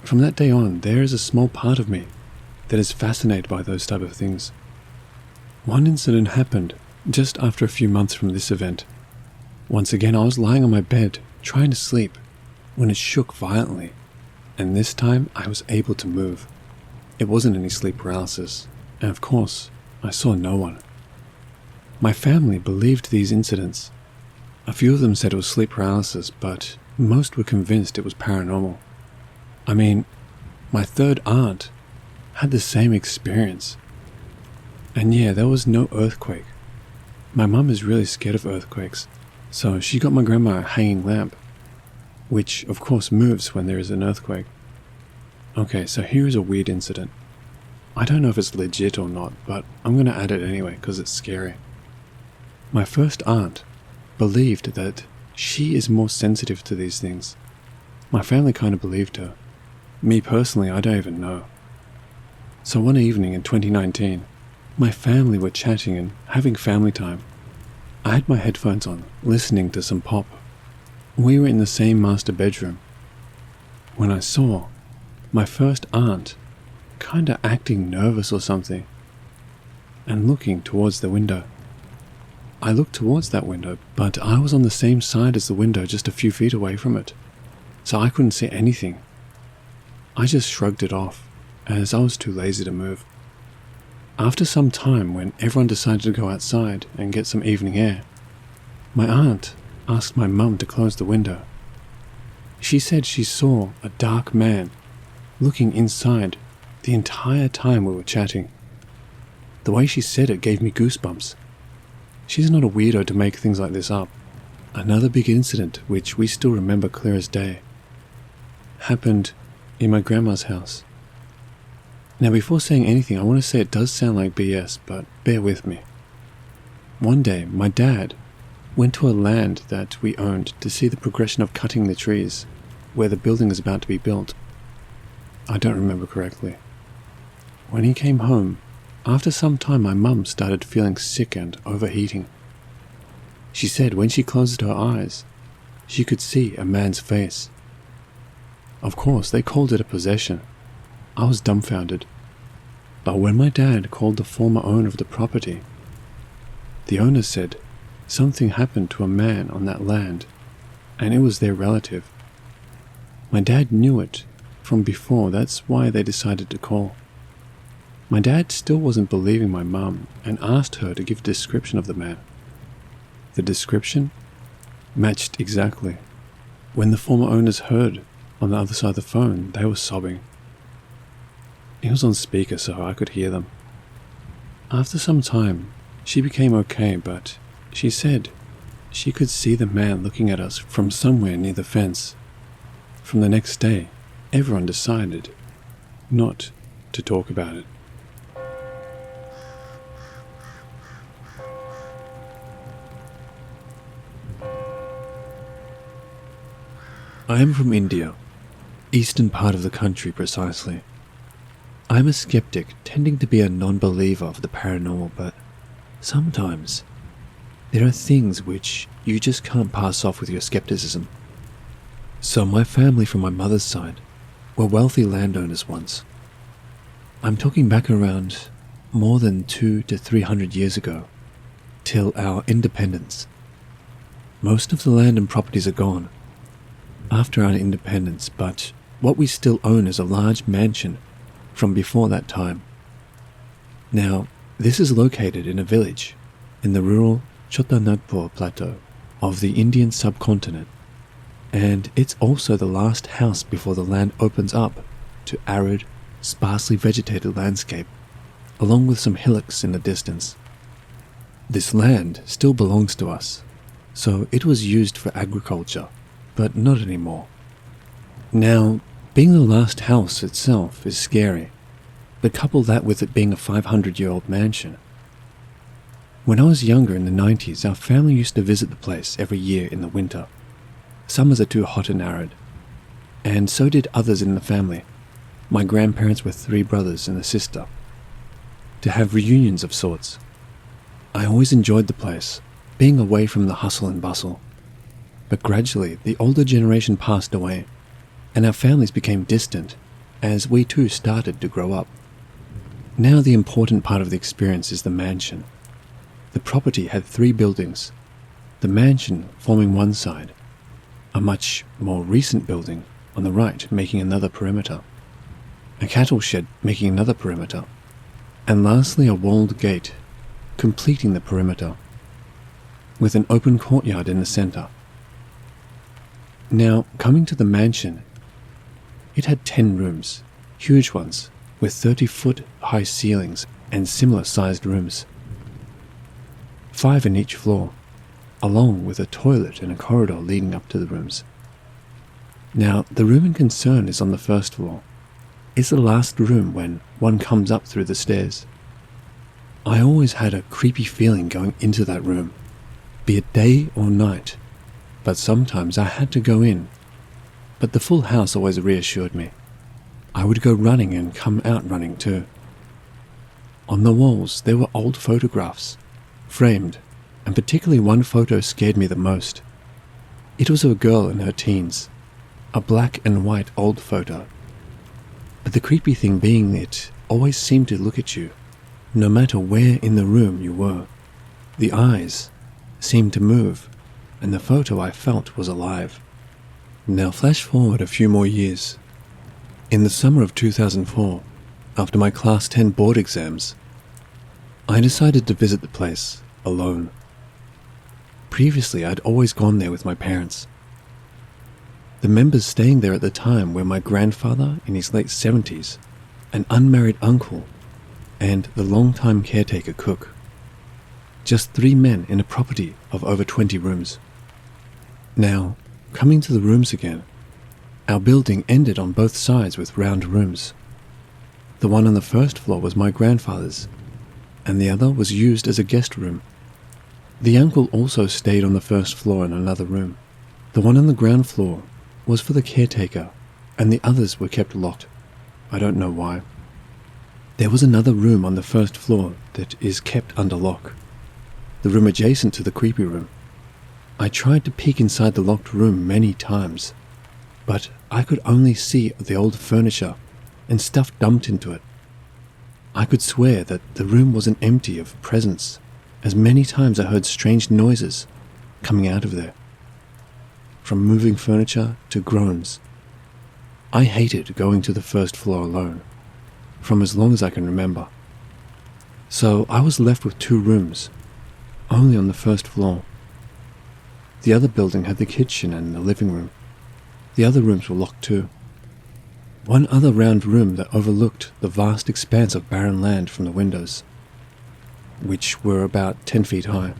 From that day on, there is a small part of me that is fascinated by those type of things. One incident happened just after a few months from this event. Once again, I was lying on my bed, trying to sleep, when it shook violently, and this time I was able to move. It wasn't any sleep paralysis, and of course, I saw no one. My family believed these incidents. A few of them said it was sleep paralysis, but most were convinced it was paranormal. I mean, my 3rd aunt had the same experience. And yeah, there was no earthquake. My mum is really scared of earthquakes, so she got my grandma a hanging lamp, which of course moves when there is an earthquake. Okay, so here is a weird incident. I don't know if it's legit or not, but I'm gonna add it anyway because it's scary. My first aunt believed that she is more sensitive to these things. My family kind of believed her. Me personally, I don't even know. So one evening in 2019, my family were chatting and having family time. I had my headphones on, listening to some pop. We were in the same master bedroom when I saw my first aunt kinda acting nervous or something and looking towards the window. I looked towards that window, but I was on the same side as the window, just a few feet away from it, so I couldn't see anything. I just shrugged it off, as I was too lazy to move. After some time, when everyone decided to go outside and get some evening air, my aunt asked my mum to close the window. She said she saw a dark man looking inside the entire time we were chatting. The way she said it gave me goosebumps. She's not a weirdo to make things like this up. Another big incident, which we still remember clear as day, happened in my grandma's house. Now before saying anything, I want to say it does sound like BS, but bear with me. One day, my dad went to a land that we owned to see the progression of cutting the trees where the building is about to be built. I don't remember correctly. When he came home, after some time my mum started feeling sick and overheating. She said when she closed her eyes, she could see a man's face. Of course, they called it a possession. I was dumbfounded. But when my dad called the former owner of the property, the owner said something happened to a man on that land, and it was their relative. My dad knew it from before, that's why they decided to call. My dad still wasn't believing my mum and asked her to give a description of the man. The description matched exactly. When the former owners heard on the other side of the phone, they were sobbing. It was on speaker so I could hear them. After some time, she became okay, but she said she could see the man looking at us from somewhere near the fence. From the next day, everyone decided not to talk about it. I am from India, eastern part of the country precisely. I am a skeptic, tending to be a non-believer of the paranormal, but sometimes there are things which you just can't pass off with your skepticism. So my family from my mother's side were wealthy landowners once. I'm talking back around more than 200 to 300 years ago, till our independence. Most of the land and properties are gone after our independence, but what we still own is a large mansion from before that time. Now, this is located in a village in the rural Chotanagpur plateau of the Indian subcontinent, and it's also the last house before the land opens up to arid, sparsely vegetated landscape, along with some hillocks in the distance. This land still belongs to us, so it was used for agriculture, but not anymore. Now, being the last house itself is scary, but couple that with it being a 500-year-old mansion. When I was younger in the 90s, our family used to visit the place every year in the winter. Summers are too hot and arid, and so did others in the family. My grandparents were 3 brothers and a sister, to have reunions of sorts. I always enjoyed the place, being away from the hustle and bustle. But gradually, the older generation passed away, and our families became distant as we too started to grow up. Now the important part of the experience is the mansion. The property had 3 buildings, the mansion forming one side, a much more recent building on the right making another perimeter, a cattle shed making another perimeter, and lastly a walled gate completing the perimeter, with an open courtyard in the center. Now, coming to the mansion, it had 10 rooms, huge ones, with 30-foot high ceilings and similar sized rooms. 5 in each floor, along with a toilet and a corridor leading up to the rooms. Now, the room in concern is on the first floor. It's the last room when one comes up through the stairs. I always had a creepy feeling going into that room, be it day or night, but sometimes I had to go in. But the full house always reassured me. I would go running and come out running too. On the walls there were old photographs, framed, and particularly one photo scared me the most. It was of a girl in her teens, a black and white old photo. But the creepy thing being it always seemed to look at you, no matter where in the room you were. The eyes seemed to move, and the photo I felt was alive. Now flash forward a few more years. In the summer of 2004, after my Class 10 board exams, I decided to visit the place alone. Previously, I'd always gone there with my parents. The members staying there at the time were my grandfather in his late 70s, an unmarried uncle, and the long-time caretaker cook. Just 3 men in a property of over 20 rooms. Now, coming to the rooms again, our building ended on both sides with round rooms. The one on the first floor was my grandfather's, and the other was used as a guest room. The uncle also stayed on the first floor in another room. The one on the ground floor was for the caretaker, and the others were kept locked. I don't know why. There was another room on the first floor that is kept under lock, the room adjacent to the creepy room. I tried to peek inside the locked room many times, but I could only see the old furniture and stuff dumped into it. I could swear that the room wasn't empty of presence, as many times I heard strange noises coming out of there, from moving furniture to groans. I hated going to the first floor alone, from as long as I can remember. So I was left with 2 rooms, only on the first floor. The other building had the kitchen and the living room. The other rooms were locked too. One other round room that overlooked the vast expanse of barren land from the windows, which were about 10 feet high.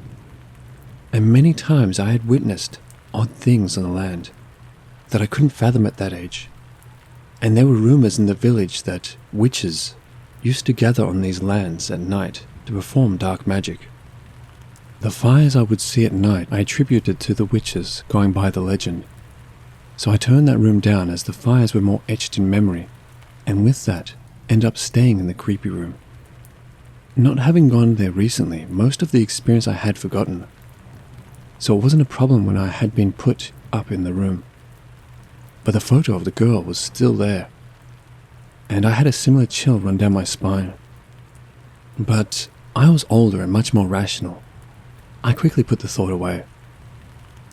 And many times I had witnessed odd things on the land that I couldn't fathom at that age. And there were rumors in the village that witches used to gather on these lands at night to perform dark magic. The fires I would see at night I attributed to the witches going by the legend. So I turned that room down as the fires were more etched in memory, and with that, ended up staying in the creepy room. Not having gone there recently, most of the experience I had forgotten. So it wasn't a problem when I had been put up in the room. But the photo of the girl was still there, and I had a similar chill run down my spine. But I was older and much more rational. I quickly put the thought away.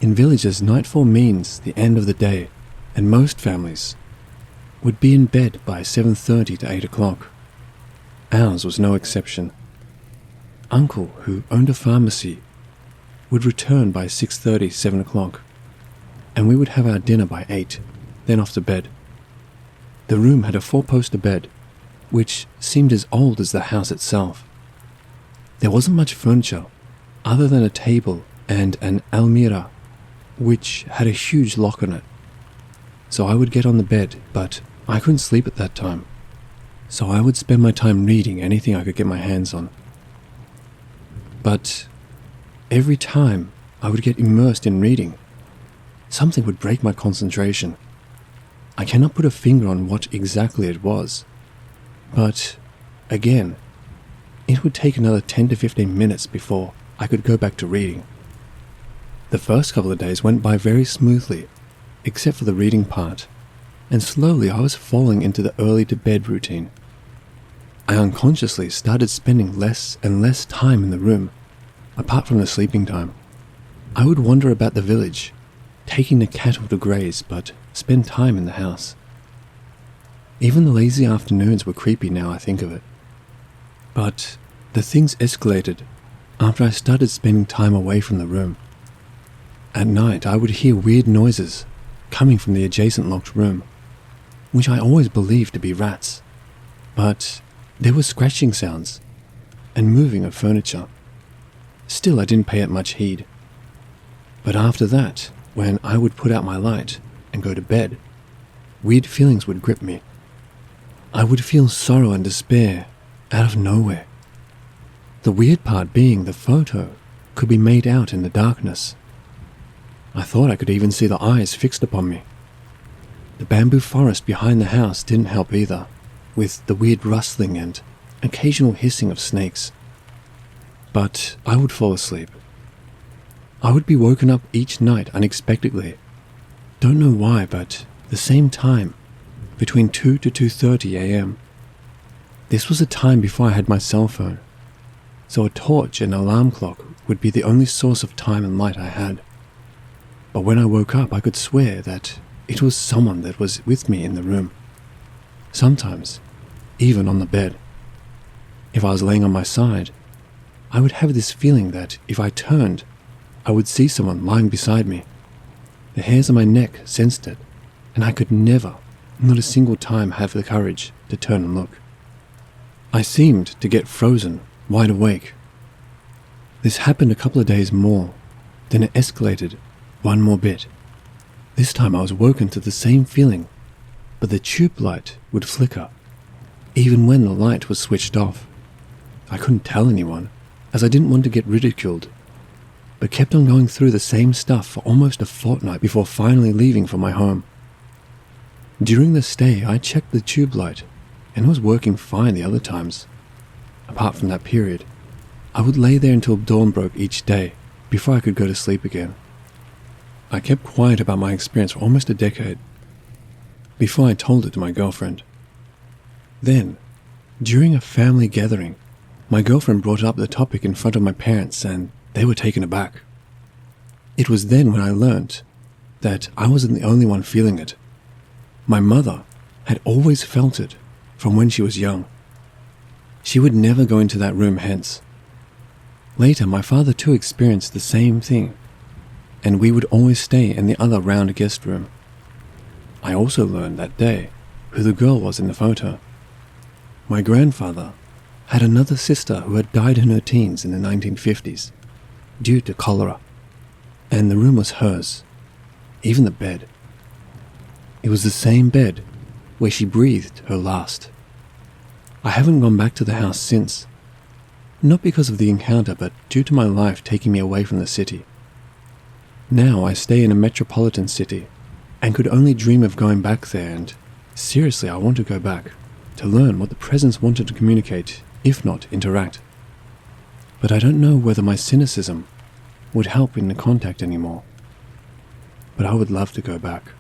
In villages, nightfall means the end of the day, and most families would be in bed by 7:30 to 8 o'clock. Ours was no exception. Uncle, who owned a pharmacy, would return by 6:30, 7 o'clock, and we would have our dinner by 8, then off to bed. The room had a 4-poster bed, which seemed as old as the house itself. There wasn't much furniture, other than a table and an almirah, which had a huge lock on it. So I would get on the bed, but I couldn't sleep at that time. So I would spend my time reading anything I could get my hands on. But every time I would get immersed in reading, something would break my concentration. I cannot put a finger on what exactly it was, but again, it would take another 10 to 15 minutes before I could go back to reading. The first couple of days went by very smoothly, except for the reading part, and slowly I was falling into the early to bed routine. I unconsciously started spending less and less time in the room, apart from the sleeping time. I would wander about the village, taking the cattle to graze, but spend time in the house. Even the lazy afternoons were creepy now I think of it. But the things escalated after I started spending time away from the room. At night I would hear weird noises coming from the adjacent locked room, which I always believed to be rats. But there were scratching sounds and moving of furniture. Still I didn't pay it much heed. But after that, when I would put out my light and go to bed, weird feelings would grip me. I would feel sorrow and despair out of nowhere. The weird part being the photo could be made out in the darkness. I thought I could even see the eyes fixed upon me. The bamboo forest behind the house didn't help either, with the weird rustling and occasional hissing of snakes. But I would fall asleep. I would be woken up each night unexpectedly. Don't know why, but the same time, between 2 to 2:30 a.m. This was a time before I had my cell phone, so a torch and alarm clock would be the only source of time and light I had. But when I woke up, I could swear that it was someone that was with me in the room. Sometimes, even on the bed. If I was laying on my side, I would have this feeling that if I turned, I would see someone lying beside me. The hairs on my neck sensed it, and I could never, not a single time, have the courage to turn and look. I seemed to get frozen, wide awake. This happened a couple of days more, then it escalated one more bit. This time I was woken to the same feeling, but the tube light would flicker, even when the light was switched off. I couldn't tell anyone, as I didn't want to get ridiculed, but kept on going through the same stuff for almost a fortnight before finally leaving for my home. During the stay, I checked the tube light, and it was working fine the other times. Apart from that period, I would lay there until dawn broke each day before I could go to sleep again. I kept quiet about my experience for almost a decade before I told it to my girlfriend. Then, during a family gathering, my girlfriend brought up the topic in front of my parents and they were taken aback. It was then when I learnt that I wasn't the only one feeling it. My mother had always felt it from when she was young. She would never go into that room hence. Later, my father too experienced the same thing, and we would always stay in the other round guest room. I also learned that day who the girl was in the photo. My grandfather had another sister who had died in her teens in the 1950s due to cholera, and the room was hers, even the bed. It was the same bed where she breathed her last. I haven't gone back to the house since, not because of the encounter, but due to my life taking me away from the city. Now I stay in a metropolitan city and could only dream of going back there, and seriously, I want to go back to learn what the presence wanted to communicate, if not interact. But I don't know whether my cynicism would help in the contact anymore. But I would love to go back.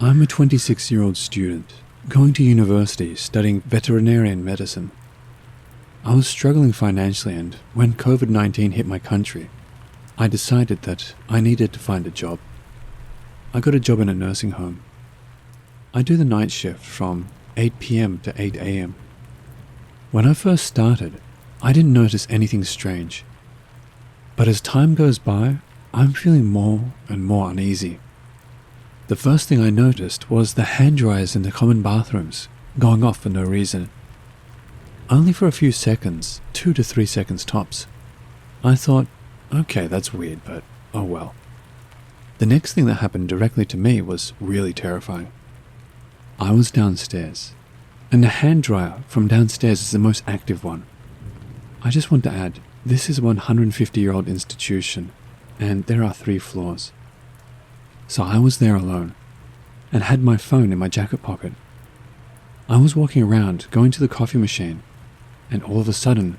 I'm a 26-year-old student going to university studying veterinarian medicine. I was struggling financially, and when COVID-19 hit my country, I decided that I needed to find a job. I got a job in a nursing home. I do the night shift from 8 p.m. to 8 a.m. When I first started, I didn't notice anything strange. But as time goes by, I'm feeling more and more uneasy. The first thing I noticed was the hand dryers in the common bathrooms going off for no reason. Only for a few seconds, 2 to 3 seconds tops. I thought, okay, that's weird, but oh well. The next thing that happened directly to me was really terrifying. I was downstairs, and the hand dryer from downstairs is the most active one. I just want to add, this is a 150-year-old institution, and there are 3 floors. So I was there alone, and had my phone in my jacket pocket. I was walking around, going to the coffee machine, and all of a sudden,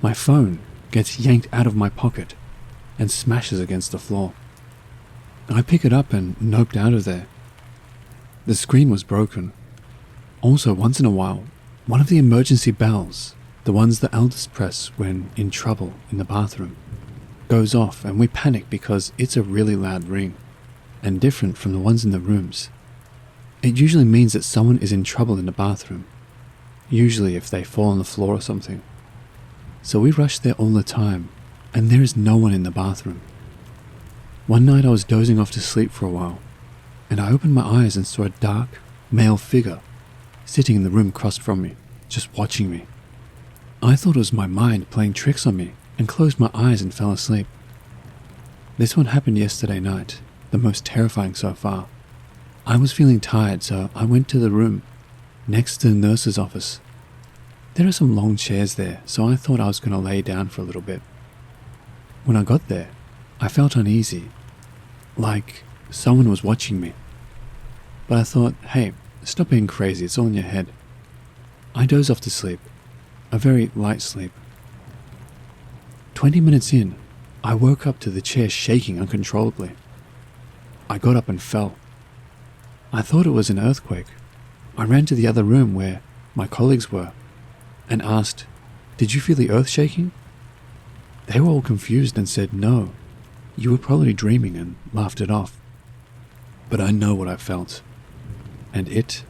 my phone gets yanked out of my pocket and smashes against the floor. I pick it up and noped out of there. The screen was broken. Also, once in a while, one of the emergency bells, the ones the elders press when in trouble in the bathroom, goes off, and we panic because it's a really loud ring, and different from the ones in the rooms. It usually means that someone is in trouble in the bathroom, usually if they fall on the floor or something. So we rush there all the time, and there is no one in the bathroom. One night I was dozing off to sleep for a while, and I opened my eyes and saw a dark, male figure sitting in the room across from me, just watching me. I thought it was my mind playing tricks on me and closed my eyes and fell asleep. This one happened yesterday night, the most terrifying so far. I was feeling tired, so I went to the room next to the nurse's office. There are some long chairs there, so I thought I was going to lay down for a little bit. When I got there, I felt uneasy, like someone was watching me. But I thought, hey, stop being crazy, it's all in your head. I dozed off to sleep, a very light sleep. 20 minutes in, I woke up to the chair shaking uncontrollably. I got up and fell. I thought it was an earthquake. I ran to the other room where my colleagues were and asked, "Did you feel the earth shaking?" They were all confused and said, "No, you were probably dreaming," and laughed it off. But I know what I felt, and it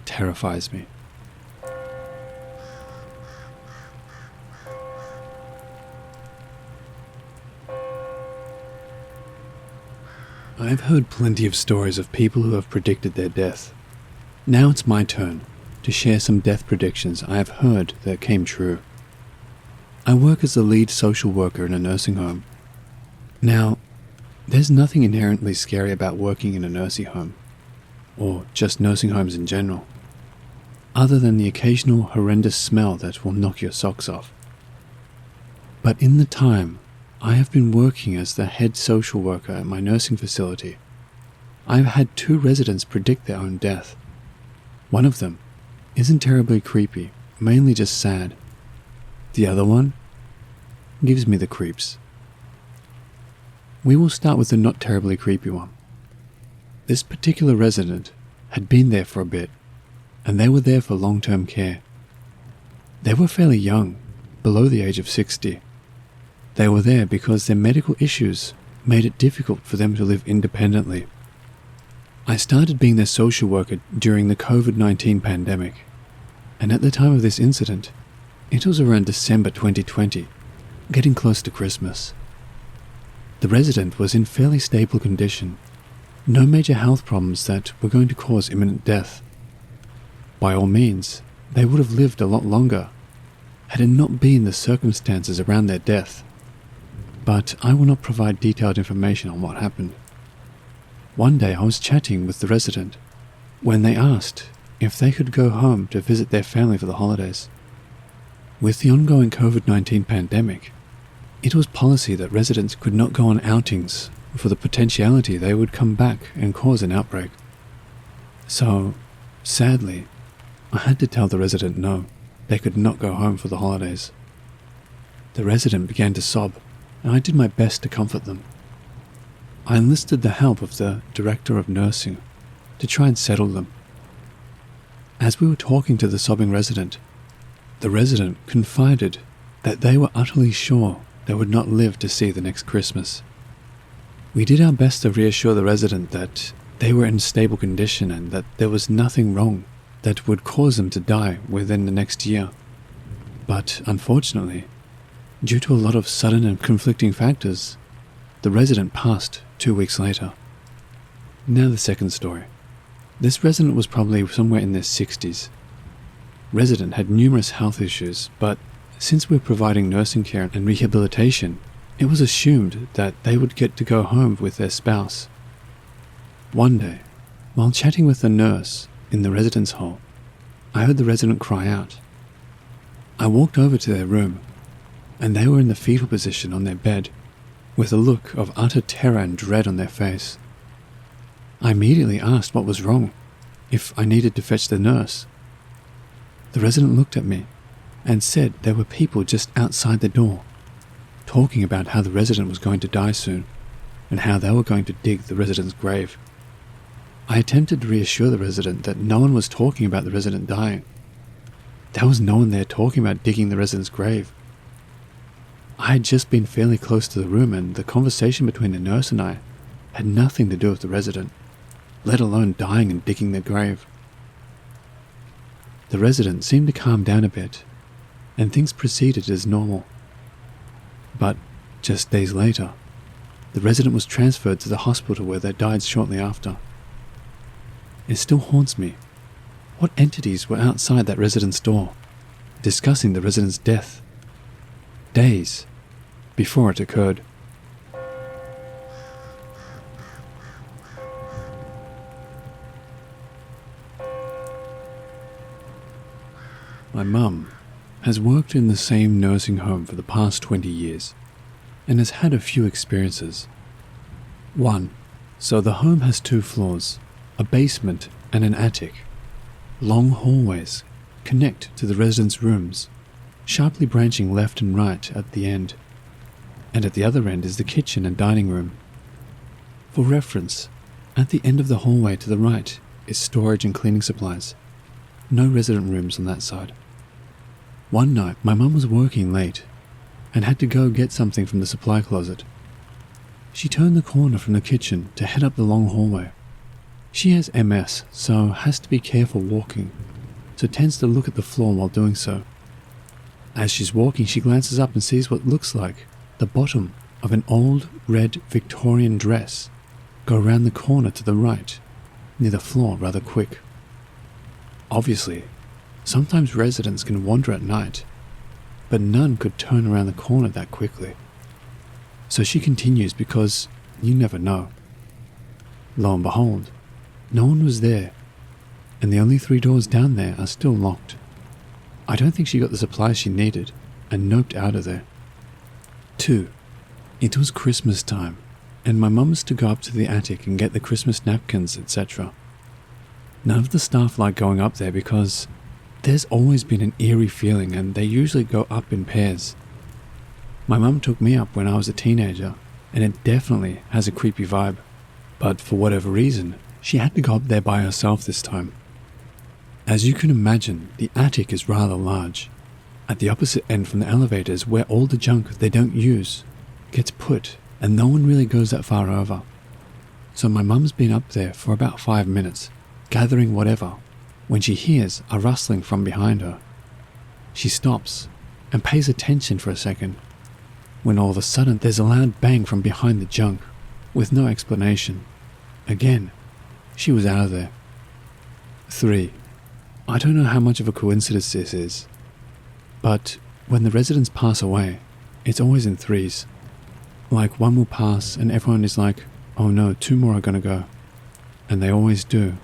terrifies me. I've heard plenty of stories of people who have predicted their death. Now it's my turn to share some death predictions I have heard that came true. I work as the lead social worker in a nursing home. Now, there's nothing inherently scary about working in a nursing home, or just nursing homes in general, other than the occasional horrendous smell that will knock your socks off. But in the time I have been working as the head social worker at my nursing facility, I have had 2 residents predict their own death. One of them isn't terribly creepy, mainly just sad. The other one gives me the creeps. We will start with the not terribly creepy one. This particular resident had been there for a bit, and they were there for long-term care. They were fairly young, below the age of 60. They were there because their medical issues made it difficult for them to live independently. I started being their social worker during the COVID-19 pandemic, and at the time of this incident, it was around December 2020, getting close to Christmas. The resident was in fairly stable condition, no major health problems that were going to cause imminent death. By all means, they would have lived a lot longer had it not been the circumstances around their death. But I will not provide detailed information on what happened. One day I was chatting with the resident when they asked if they could go home to visit their family for the holidays. With the ongoing COVID-19 pandemic, it was policy that residents could not go on outings for the potentiality they would come back and cause an outbreak. So, sadly, I had to tell the resident no, they could not go home for the holidays. The resident began to sob, and I did my best to comfort them. I enlisted the help of the director of nursing to try and settle them. As we were talking to the sobbing resident, the resident confided that they were utterly sure they would not live to see the next Christmas. We did our best to reassure the resident that they were in stable condition and that there was nothing wrong that would cause them to die within the next year. But unfortunately, due to a lot of sudden and conflicting factors, the resident passed 2 weeks later. Now the second story. This resident was probably somewhere in their 60s. Resident had numerous health issues, but since we're providing nursing care and rehabilitation, it was assumed that they would get to go home with their spouse. One day, while chatting with the nurse in the residence hall, I heard the resident cry out. I walked over to their room, and they were in the fetal position on their bed, with a look of utter terror and dread on their face. I immediately asked what was wrong, if I needed to fetch the nurse. The resident looked at me and said there were people just outside the door, talking about how the resident was going to die soon, and how they were going to dig the resident's grave. I attempted to reassure the resident that no one was talking about the resident dying. There was no one there talking about digging the resident's grave. I had just been fairly close to the room, and the conversation between the nurse and I had nothing to do with the resident, let alone dying and digging their grave. The resident seemed to calm down a bit, and things proceeded as normal. But just days later, the resident was transferred to the hospital where they died shortly after. It still haunts me. What entities were outside that resident's door, discussing the resident's death, days before it occurred? My mum has worked in the same nursing home for the past 20 years and has had a few experiences. 1. So the home has 2 floors, a basement and an attic. Long hallways connect to the residents' rooms, sharply branching left and right at the end, and at the other end is the kitchen and dining room. For reference, at the end of the hallway to the right is storage and cleaning supplies. No resident rooms on that side. One night, my mum was working late and had to go get something from the supply closet. She turned the corner from the kitchen to head up the long hallway. She has MS, so has to be careful walking, so tends to look at the floor while doing so. As she's walking, she glances up and sees what looks like the bottom of an old red Victorian dress go around the corner to the right, near the floor rather quick. Obviously, sometimes residents can wander at night, but none could turn around the corner that quickly. So she continues because you never know. Lo and behold, no one was there, and the only 3 doors down there are still locked. I don't think she got the supplies she needed and noped out of there. 2. It was Christmas time, and my mum was to go up to the attic and get the Christmas napkins, etc. None of the staff like going up there because there's always been an eerie feeling and they usually go up in pairs. My mum took me up when I was a teenager, and it definitely has a creepy vibe, but for whatever reason, she had to go up there by herself this time. As you can imagine, the attic is rather large, At the opposite end from the elevators, where all the junk they don't use gets put, and no one really goes that far over. So my mum's been up there for about 5 minutes, gathering whatever, when she hears a rustling from behind her. She stops and pays attention for a second, when all of a sudden there's a loud bang from behind the junk, with no explanation. Again, she was out of there. 3. I don't know how much of a coincidence this is, but when the residents pass away, it's always in threes. Like one will pass and everyone is like, oh no, 2 more are gonna go. And they always do.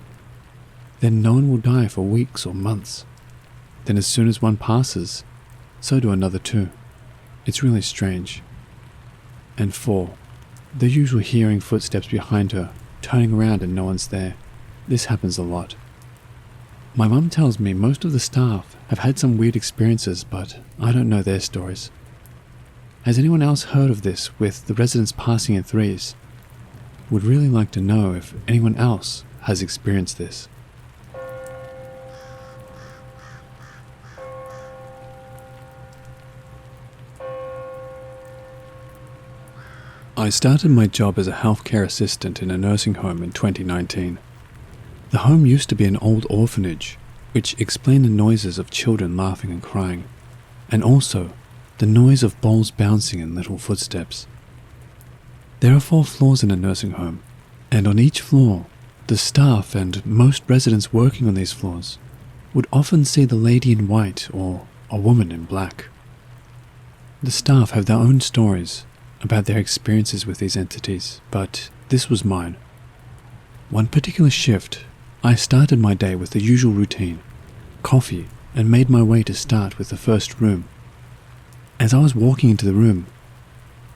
Then no one will die for weeks or months. Then as soon as one passes, so do another 2. It's really strange. And 4. The usual hearing footsteps behind her, turning around and no one's there. This happens a lot. My mum tells me most of the staff have had some weird experiences, but I don't know their stories. Has anyone else heard of this with the residents passing in threes? Would really like to know if anyone else has experienced this. I started my job as a healthcare assistant in a nursing home in 2019. The home used to be an old orphanage, which explained the noises of children laughing and crying, and also the noise of balls bouncing and little footsteps. There are 4 floors in a nursing home, and on each floor, the staff and most residents working on these floors would often see the lady in white or a woman in black. The staff have their own stories about their experiences with these entities, but this was mine. One particular shift, I started my day with the usual routine, coffee, and made my way to start with the first room. As I was walking into the room,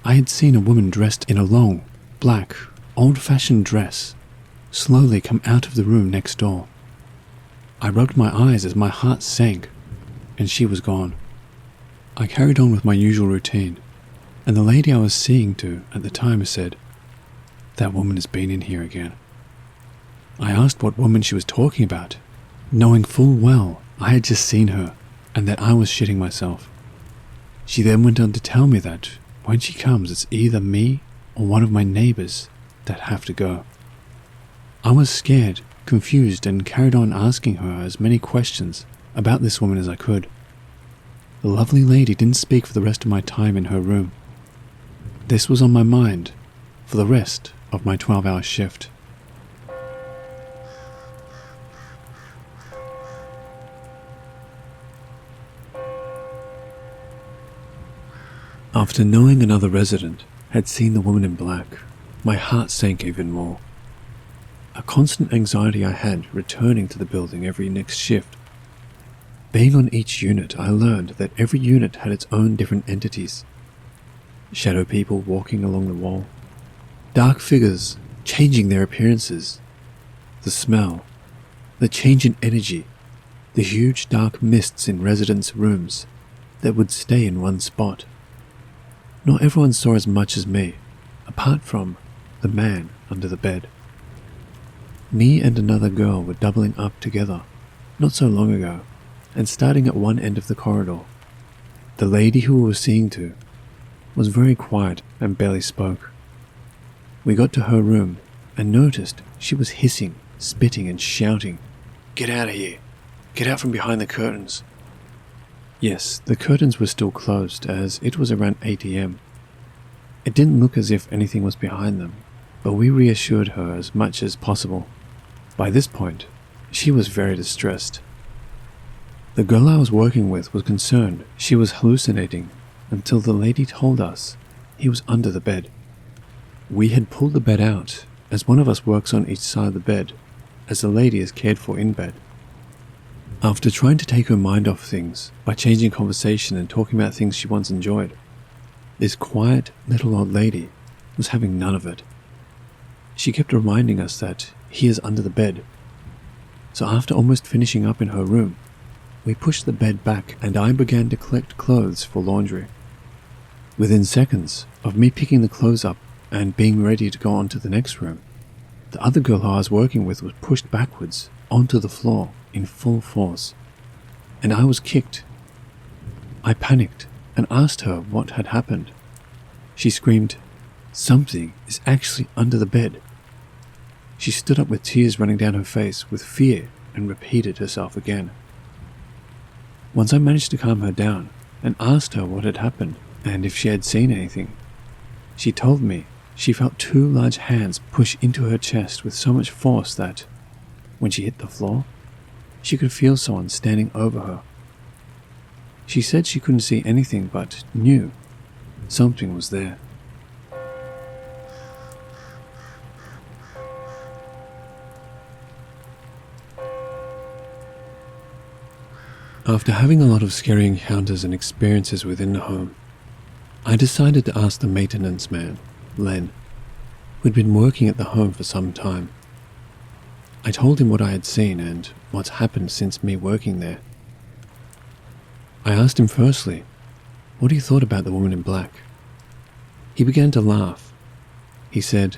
I had seen a woman dressed in a long, black, old-fashioned dress slowly come out of the room next door. I rubbed my eyes as my heart sank, and she was gone. I carried on with my usual routine, and the lady I was seeing to at the time said, "That woman has been in here again." I asked what woman she was talking about, knowing full well I had just seen her and that I was shitting myself. She then went on to tell me that when she comes, it's either me or one of my neighbors that have to go. I was scared, confused, and carried on asking her as many questions about this woman as I could. The lovely lady didn't speak for the rest of my time in her room. This was on my mind for the rest of my 12-hour shift. After knowing another resident had seen the woman in black, my heart sank even more. A constant anxiety I had returning to the building every next shift. Being on each unit, I learned that every unit had its own different entities. Shadow people walking along the wall, dark figures changing their appearances, the smell, the change in energy, the huge dark mists in residents' rooms that would stay in one spot. Not everyone saw as much as me, apart from the man under the bed. Me and another girl were doubling up together not so long ago, and starting at one end of the corridor. The lady who we were seeing to was very quiet and barely spoke. We got to her room and noticed she was hissing, spitting and shouting, "Get out of here! Get out from behind the curtains!" Yes, the curtains were still closed as it was around 8 AM. It didn't look as if anything was behind them, but we reassured her as much as possible. By this point, she was very distressed. The girl I was working with was concerned she was hallucinating until the lady told us he was under the bed. We had pulled the bed out, as one of us works on each side of the bed, as the lady is cared for in bed. After trying to take her mind off things by changing conversation and talking about things she once enjoyed, this quiet little old lady was having none of it. She kept reminding us that he is under the bed. So after almost finishing up in her room, we pushed the bed back and I began to collect clothes for laundry. Within seconds of me picking the clothes up and being ready to go on to the next room, the other girl who I was working with was pushed backwards onto the floor in full force, and I was kicked. I panicked and asked her what had happened. She screamed, "Something is actually under the bed." She stood up with tears running down her face with fear and repeated herself again. Once I managed to calm her down and asked her what had happened and if she had seen anything, she told me she felt two large hands push into her chest with so much force that, when she hit the floor, she could feel someone standing over her. She said she couldn't see anything but knew something was there. After having a lot of scary encounters and experiences within the home, I decided to ask the maintenance man, Len, who'd been working at the home for some time. I told him what I had seen and what's happened since me working there. I asked him firstly, what he thought about the woman in black. He began to laugh. He said,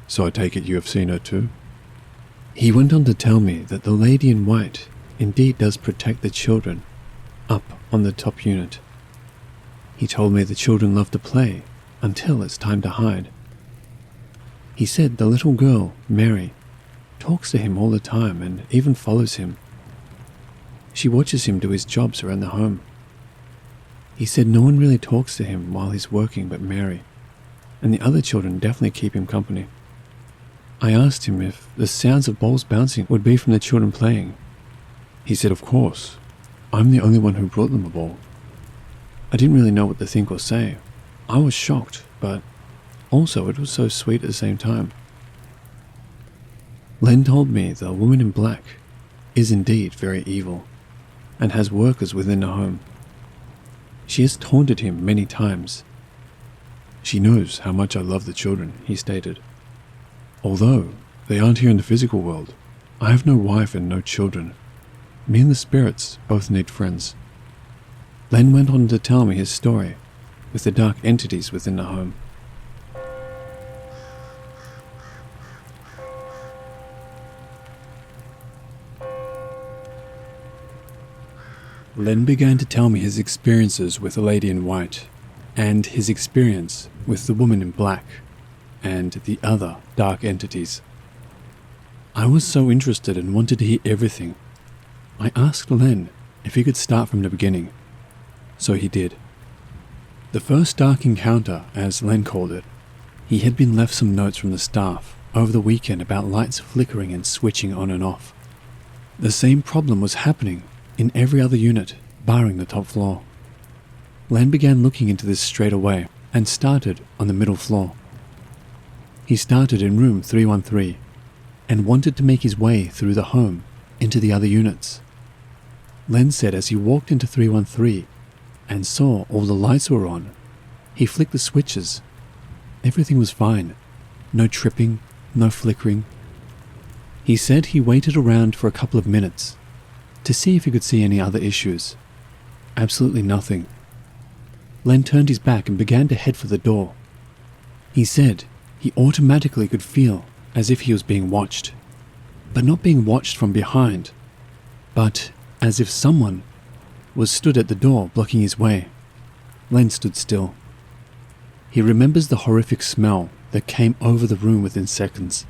"So I take it you have seen her too?" He went on to tell me that the lady in white indeed does protect the children up on the top unit. He told me the children love to play until it's time to hide. He said the little girl, Mary, talks to him all the time and even follows him. She watches him do his jobs around the home. He said no one really talks to him while he's working but Mary, and the other children definitely keep him company. I asked him if the sounds of balls bouncing would be from the children playing. He said, "Of course, I'm the only one who brought them a ball." I didn't really know what to think or say. I was shocked, but also it was so sweet at the same time. Len told me the woman in black is indeed very evil and has workers within the home. She has taunted him many times. "She knows how much I love the children," he stated. "Although they aren't here in the physical world, I have no wife and no children. Me and the spirits both need friends." Len went on to tell me his story with the dark entities within the home. Len began to tell me his experiences with the lady in white, and his experience with the woman in black, and the other dark entities. I was so interested and wanted to hear everything. I asked Len if he could start from the beginning, so he did. The first dark encounter, as Len called it, he had been left some notes from the staff over the weekend about lights flickering and switching on and off. The same problem was happening in every other unit, barring the top floor. Len began looking into this straight away and started on the middle floor. He started in room 313 and wanted to make his way through the home into the other units. Len said as he walked into 313 and saw all the lights were on, he flicked the switches. Everything was fine. No tripping, no flickering. He said he waited around for a couple of minutes to see if he could see any other issues. Absolutely nothing. Len turned his back and began to head for the door. He said he automatically could feel as if he was being watched, but not being watched from behind, but as if someone was stood at the door blocking his way. Len stood still. He remembers the horrific smell that came over the room within seconds.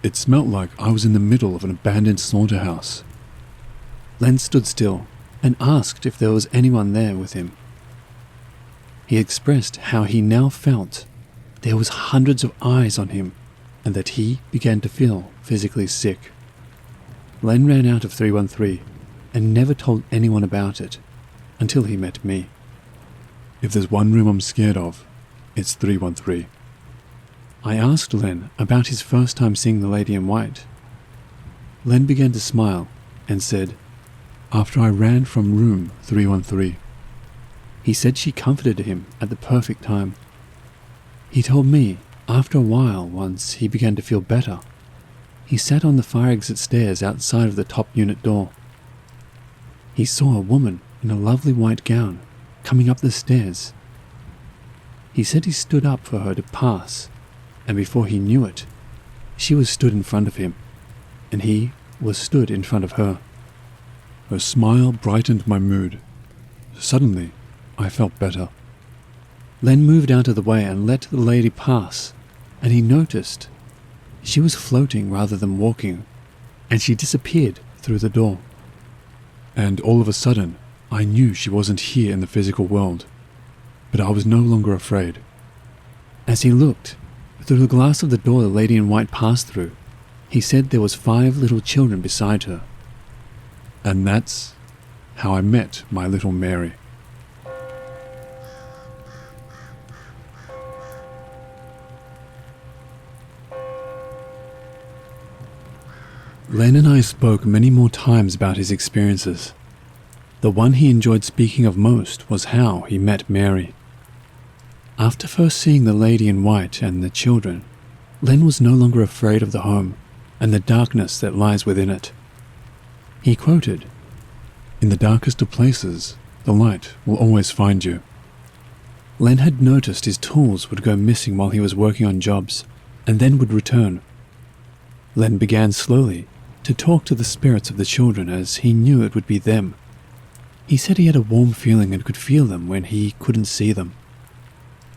It smelt like I was in the middle of an abandoned slaughterhouse. Len stood still and asked if there was anyone there with him. He expressed how he now felt there was hundreds of eyes on him and that he began to feel physically sick. Len ran out of 313 and never told anyone about it until he met me. "If there's one room I'm scared of, it's 313. I asked Len about his first time seeing the lady in white. Len began to smile and said, "After I ran from room 313. He said she comforted him at the perfect time. He told me after a while, once he began to feel better, he sat on the fire exit stairs outside of the top unit door. He saw a woman in a lovely white gown coming up the stairs. He said he stood up for her to pass, and before he knew it, she was stood in front of him, and he was stood in front of her. Her smile brightened my mood, suddenly, I felt better. Len moved out of the way and let the lady pass, and he noticed she was floating rather than walking, and she disappeared through the door. And all of a sudden, I knew she wasn't here in the physical world, but I was no longer afraid. As he looked through the glass of the door the lady in white passed through, he said there was 5 little children beside her. And that's how I met my little Mary. Len and I spoke many more times about his experiences. The one he enjoyed speaking of most was how he met Mary. After first seeing the lady in white and the children, Len was no longer afraid of the home and the darkness that lies within it. He quoted, "In the darkest of places, the light will always find you." Len had noticed his tools would go missing while he was working on jobs, and then would return. Len began slowly to talk to the spirits of the children as he knew it would be them. He said he had a warm feeling and could feel them when he couldn't see them.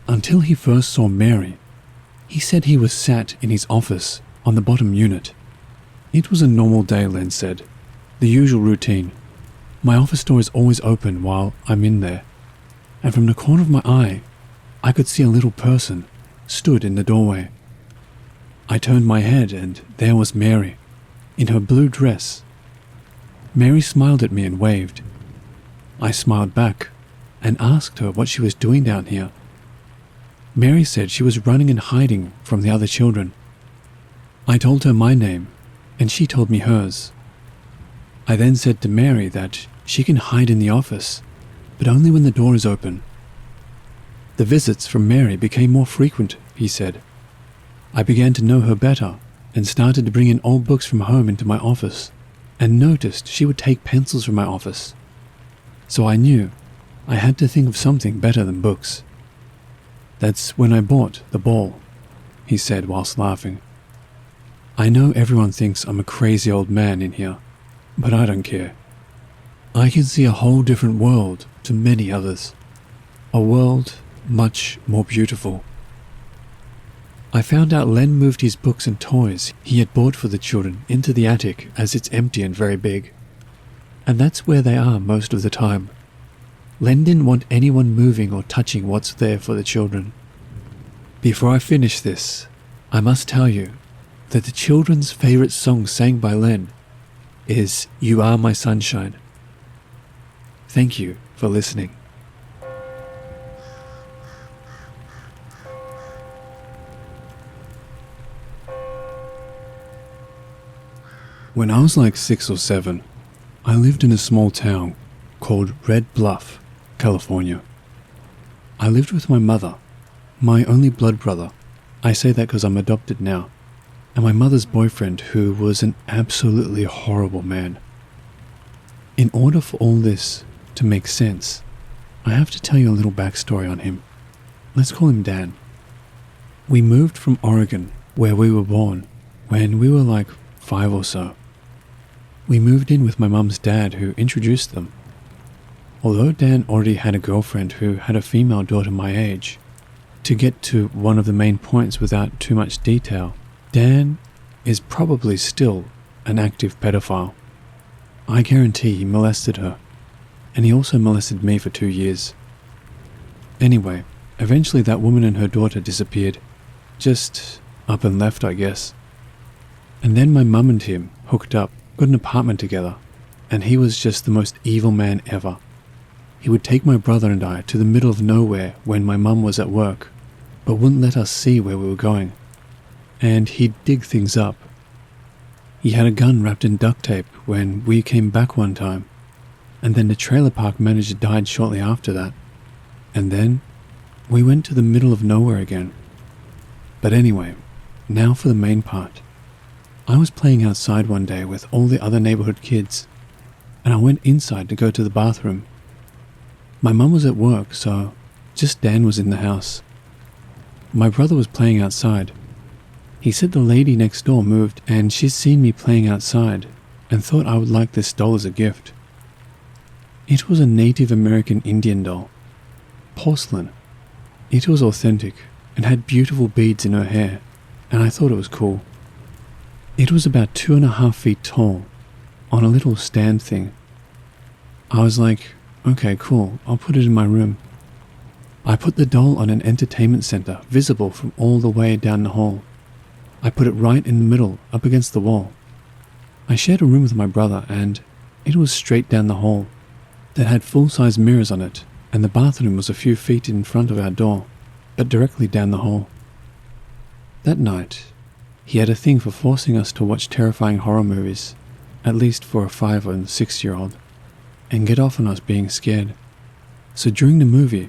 Until he first saw Mary, he said he was sat in his office on the bottom unit. It was a normal day, Len said. The usual routine. My office door is always open while I'm in there, and from the corner of my eye, I could see a little person stood in the doorway. I turned my head and there was Mary, in her blue dress. Mary smiled at me and waved. I smiled back and asked her what she was doing down here. Mary said she was running and hiding from the other children. I told her my name, and she told me hers. I then said to Mary that she can hide in the office, but only when the door is open. The visits from Mary became more frequent, he said. I began to know her better and started to bring in old books from home into my office, and noticed she would take pencils from my office. So I knew I had to think of something better than books. That's when I bought the ball, he said whilst laughing. I know everyone thinks I'm a crazy old man in here, but I don't care. I can see a whole different world to many others, a world much more beautiful. I found out Len moved his books and toys he had bought for the children into the attic as it's empty and very big. And that's where they are most of the time. Len didn't want anyone moving or touching what's there for the children. Before I finish this, I must tell you that the children's favorite song sang by Len is "You Are My Sunshine." Thank you for listening. When I was like 6 or 7, I lived in a small town called Red Bluff, California. I lived with my mother, my only blood brother. I say that because I'm adopted now, and my mother's boyfriend, who was an absolutely horrible man. In order for all this to make sense, I have to tell you a little backstory on him. Let's call him Dan. We moved from Oregon, where we were born, when we were like 5 or so. We moved in with my mum's dad, who introduced them. Although Dan already had a girlfriend who had a female daughter my age, to get to one of the main points without too much detail, Dan is probably still an active pedophile. I guarantee he molested her, and he also molested me for 2 years. Anyway, eventually that woman and her daughter disappeared. Just up and left, I guess. And then my mum and him hooked up, got an apartment together, and he was just the most evil man ever. He would take my brother and I to the middle of nowhere when my mum was at work, but wouldn't let us see where we were going. And he'd dig things up. He had a gun wrapped in duct tape when we came back one time, and then the trailer park manager died shortly after that. And then we went to the middle of nowhere again. But anyway, now for the main part. I was playing outside one day with all the other neighborhood kids, and I went inside to go to the bathroom. My mum was at work, so just Dan was in the house. My brother was playing outside. He said the lady next door moved and she'd seen me playing outside and thought I would like this doll as a gift. It was a Native American Indian doll. Porcelain. It was authentic and had beautiful beads in her hair, and I thought it was cool. It was about 2.5 feet tall, on a little stand thing. I was like, okay, cool, I'll put it in my room. I put the doll on an entertainment center, visible from all the way down the hall. I put it right in the middle, up against the wall. I shared a room with my brother, and it was straight down the hall, that had full-size mirrors on it, and the bathroom was a few feet in front of our door, but directly down the hall. That night, he had a thing for forcing us to watch terrifying horror movies, at least for a 5 and 6-year-old, and get off on us being scared. So during the movie,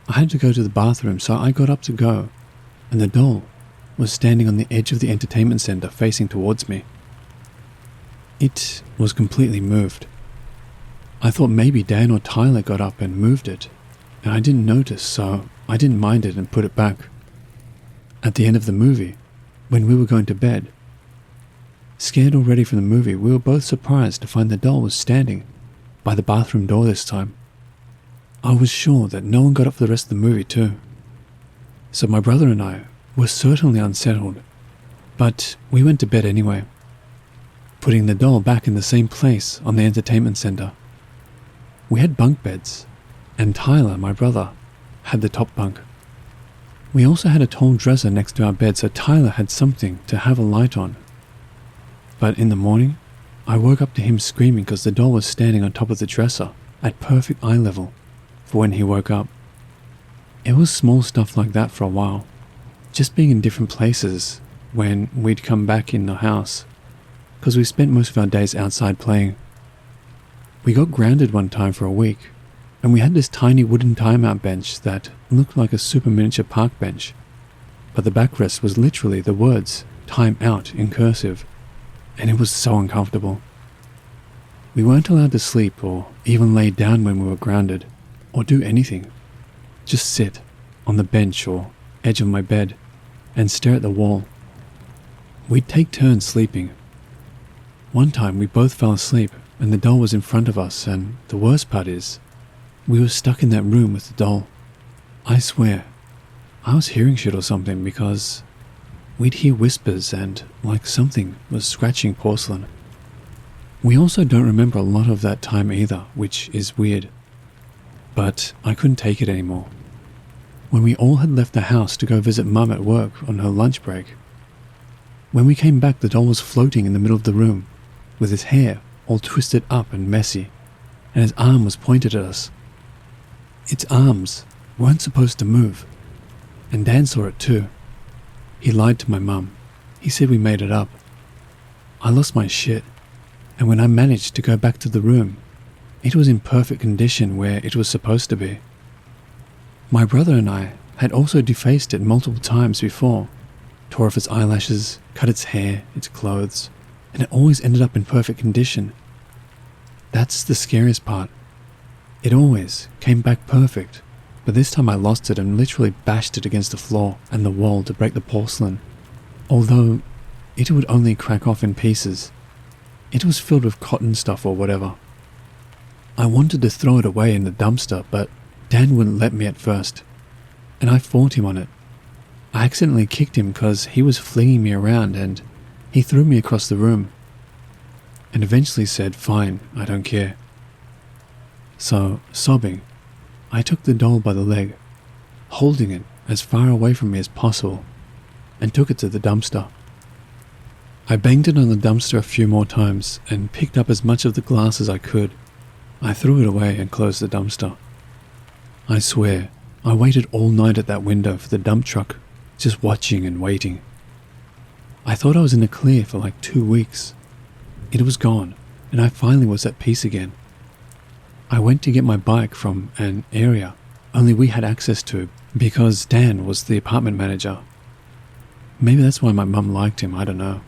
I had to go to the bathroom, so I got up to go, and the doll was standing on the edge of the entertainment center facing towards me. It was completely moved. I thought maybe Dan or Tyler got up and moved it, and I didn't notice, so I didn't mind it and put it back. At the end of the movie, when we were going to bed, scared already from the movie, we were both surprised to find the doll was standing by the bathroom door this time. I was sure that no one got up for the rest of the movie too. So my brother and I were certainly unsettled, but we went to bed anyway, putting the doll back in the same place on the entertainment center. We had bunk beds, and Tyler, my brother, had the top bunk. We also had a tall dresser next to our bed, so Tyler had something to have a light on. But in the morning, I woke up to him screaming because the doll was standing on top of the dresser at perfect eye level for when he woke up. It was small stuff like that for a while, just being in different places when we'd come back in the house, because we spent most of our days outside playing. We got grounded one time for a week, and we had this tiny wooden timeout bench that looked like a super miniature park bench, but the backrest was literally the words "time out" in cursive, and it was so uncomfortable. We weren't allowed to sleep or even lay down when we were grounded, or do anything. Just sit on the bench or edge of my bed and stare at the wall. We'd take turns sleeping. One time we both fell asleep and the doll was in front of us, and the worst part is, we were stuck in that room with the doll. I swear, I was hearing shit or something because we'd hear whispers and like something was scratching porcelain. We also don't remember a lot of that time either, which is weird. But I couldn't take it anymore. When we all had left the house to go visit Mum at work on her lunch break, when we came back, the doll was floating in the middle of the room, with his hair all twisted up and messy, and his arm was pointed at us. Its arms weren't supposed to move, and Dan saw it too. He lied to my mum. He said we made it up. I lost my shit, and when I managed to go back to the room, it was in perfect condition where it was supposed to be. My brother and I had also defaced it multiple times before, tore off its eyelashes, cut its hair, its clothes, and it always ended up in perfect condition. That's the scariest part. It always came back perfect, but this time I lost it and literally bashed it against the floor and the wall to break the porcelain. Although it would only crack off in pieces. It was filled with cotton stuff or whatever. I wanted to throw it away in the dumpster, but Dan wouldn't let me at first, and I fought him on it. I accidentally kicked him because he was flinging me around, and he threw me across the room, and eventually said, "Fine, I don't care." So, sobbing, I took the doll by the leg, holding it as far away from me as possible, and took it to the dumpster. I banged it on the dumpster a few more times and picked up as much of the glass as I could. I threw it away and closed the dumpster. I swear, I waited all night at that window for the dump truck, just watching and waiting. I thought I was in the clear for like 2 weeks. It was gone, and I finally was at peace again. I went to get my bike from an area only we had access to because Dan was the apartment manager. Maybe that's why my mum liked him, I don't know.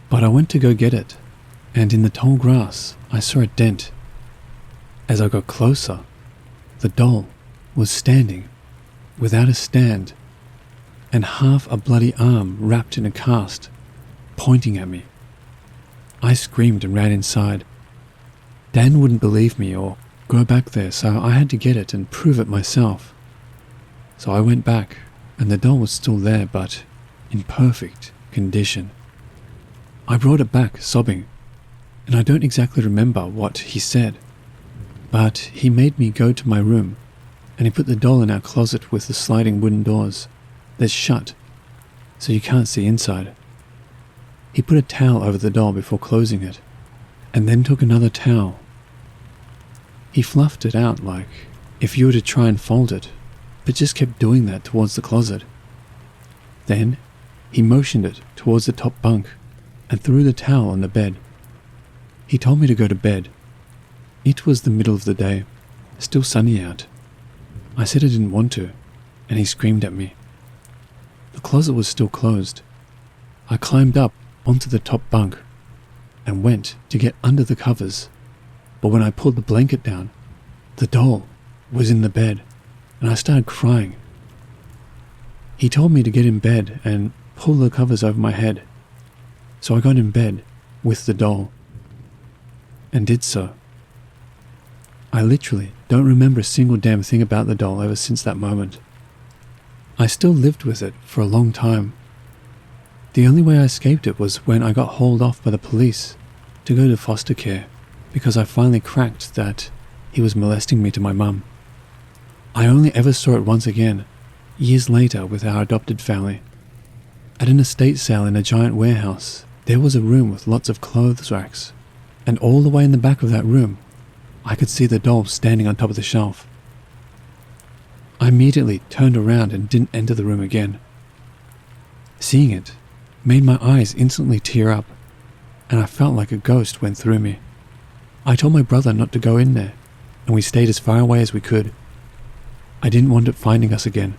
But I went to go get it, and in the tall grass I saw a dent. As I got closer, the doll was standing without a stand, and half a bloody arm wrapped in a cast, pointing at me. I screamed and ran inside. Dan wouldn't believe me or go back there, so I had to get it and prove it myself. So I went back, and the doll was still there, but in perfect condition. I brought it back, sobbing, and I don't exactly remember what he said, but he made me go to my room, and he put the doll in our closet with the sliding wooden doors that's shut, so you can't see inside. He put a towel over the doll before closing it, and then took another towel. He fluffed it out like if you were to try and fold it, but just kept doing that towards the closet. Then he motioned it towards the top bunk and threw the towel on the bed. He told me to go to bed. It was the middle of the day, still sunny out. I said I didn't want to, and he screamed at me. The closet was still closed. I climbed up onto the top bunk and went to get under the covers, but when I pulled the blanket down, the doll was in the bed, and I started crying. He told me to get in bed and pull the covers over my head, so I got in bed with the doll, and did so. I literally don't remember a single damn thing about the doll ever since that moment. I still lived with it for a long time. The only way I escaped it was when I got hauled off by the police to go to foster care, because I finally cracked that he was molesting me to my mum. I only ever saw it once again, years later with our adopted family. At an estate sale in a giant warehouse, there was a room with lots of clothes racks, and all the way in the back of that room, I could see the doll standing on top of the shelf. I immediately turned around and didn't enter the room again. Seeing it made my eyes instantly tear up, and I felt like a ghost went through me. I told my brother not to go in there, and we stayed as far away as we could. I didn't want it finding us again.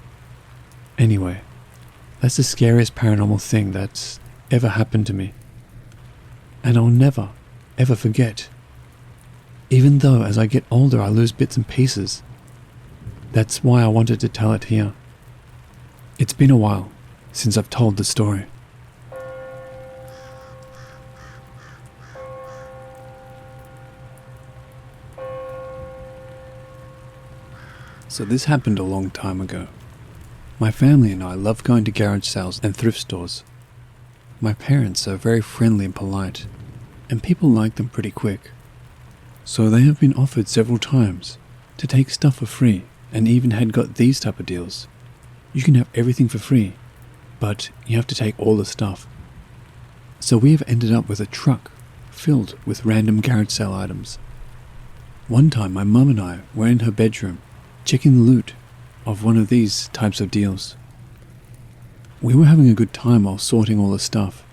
Anyway, that's the scariest paranormal thing that's ever happened to me. And I'll never, ever forget. Even though as I get older I lose bits and pieces. That's why I wanted to tell it here. It's been a while since I've told the story. So this happened a long time ago. My family and I love going to garage sales and thrift stores. My parents are very friendly and polite, and people like them pretty quick. So they have been offered several times to take stuff for free, and even had got these type of deals. You can have everything for free, but you have to take all the stuff. So we have ended up with a truck filled with random garage sale items. One time my mum and I were in her bedroom checking the loot of one of these types of deals. We were having a good time while sorting all the stuff.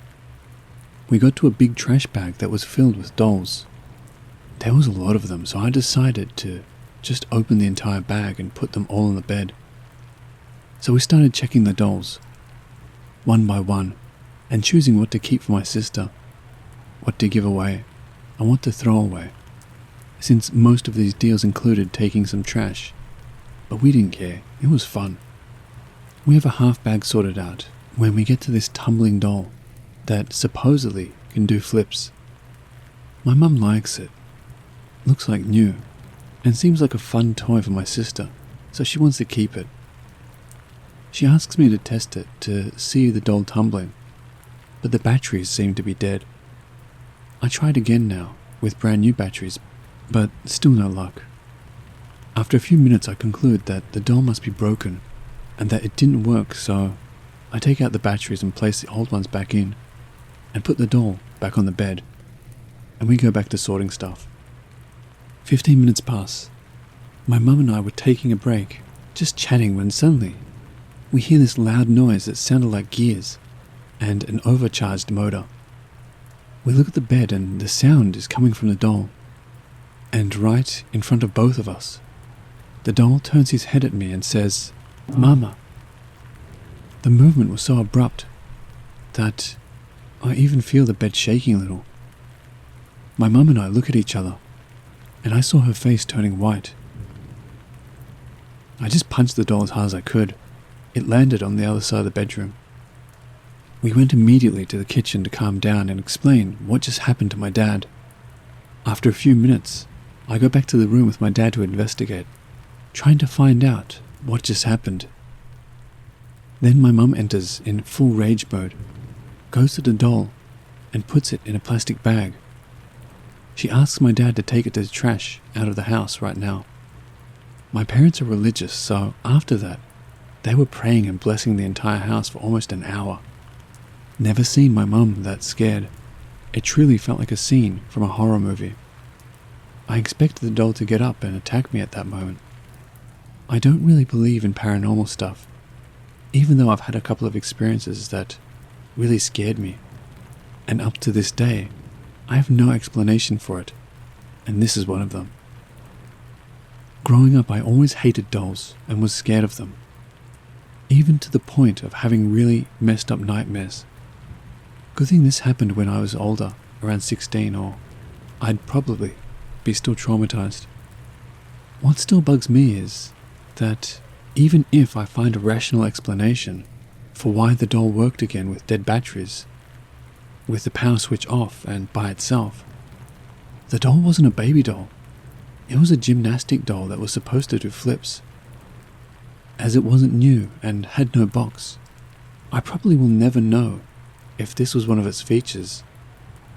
We got to a big trash bag that was filled with dolls. There was a lot of them, so I decided to just open the entire bag and put them all on the bed. So we started checking the dolls, one by one, and choosing what to keep for my sister, what to give away, and what to throw away, since most of these deals included taking some trash. But we didn't care, it was fun. We have a half bag sorted out when we get to this tumbling doll that supposedly can do flips. My mum likes it. Looks like new, and seems like a fun toy for my sister, so she wants to keep it. She asks me to test it to see the doll tumbling, but the batteries seem to be dead. I tried again now, with brand new batteries, but still no luck. After a few minutes I conclude that the doll must be broken, and that it didn't work, so I take out the batteries and place the old ones back in, and put the doll back on the bed, and we go back to sorting stuff. 15 minutes pass. My mum and I were taking a break, just chatting, when suddenly we hear this loud noise that sounded like gears and an overcharged motor. We look at the bed and the sound is coming from the doll, and right in front of both of us, the doll turns his head at me and says, "Mama." The movement was so abrupt that I even feel the bed shaking a little. My mum and I look at each other, and I saw her face turning white. I just punched the doll as hard as I could. It landed on the other side of the bedroom. We went immediately to the kitchen to calm down and explain what just happened to my dad. After a few minutes, I go back to the room with my dad to investigate, trying to find out what just happened. Then my mum enters in full rage mode, goes to the doll, and puts it in a plastic bag. She asks my dad to take it to the trash out of the house right now. My parents are religious, so after that, they were praying and blessing the entire house for almost an hour. Never seen my mum that scared. It truly felt like a scene from a horror movie. I expected the doll to get up and attack me at that moment. I don't really believe in paranormal stuff, even though I've had a couple of experiences that really scared me. And up to this day, I have no explanation for it, and this is one of them. Growing up, I always hated dolls and was scared of them, even to the point of having really messed up nightmares. Good thing this happened when I was older, around 16, or I'd probably be still traumatized. What still bugs me is that even if I find a rational explanation for why the doll worked again with dead batteries, with the power switch off and by itself, the doll wasn't a baby doll. It was a gymnastic doll that was supposed to do flips. As it wasn't new and had no box, I probably will never know if this was one of its features,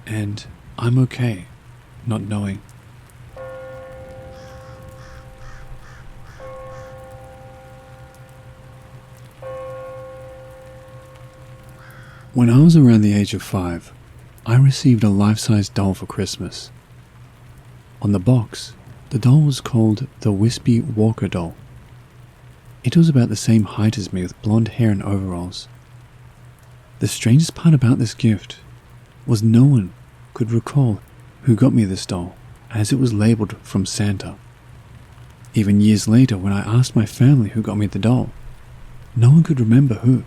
and I'm okay not knowing. When I was around the age of 5, I received a life-size doll for Christmas. On the box, the doll was called the Wispy Walker doll. It was about the same height as me with blonde hair and overalls. The strangest part about this gift was no one could recall who got me this doll, as it was labeled from Santa. Even years later, when I asked my family who got me the doll, no one could remember who.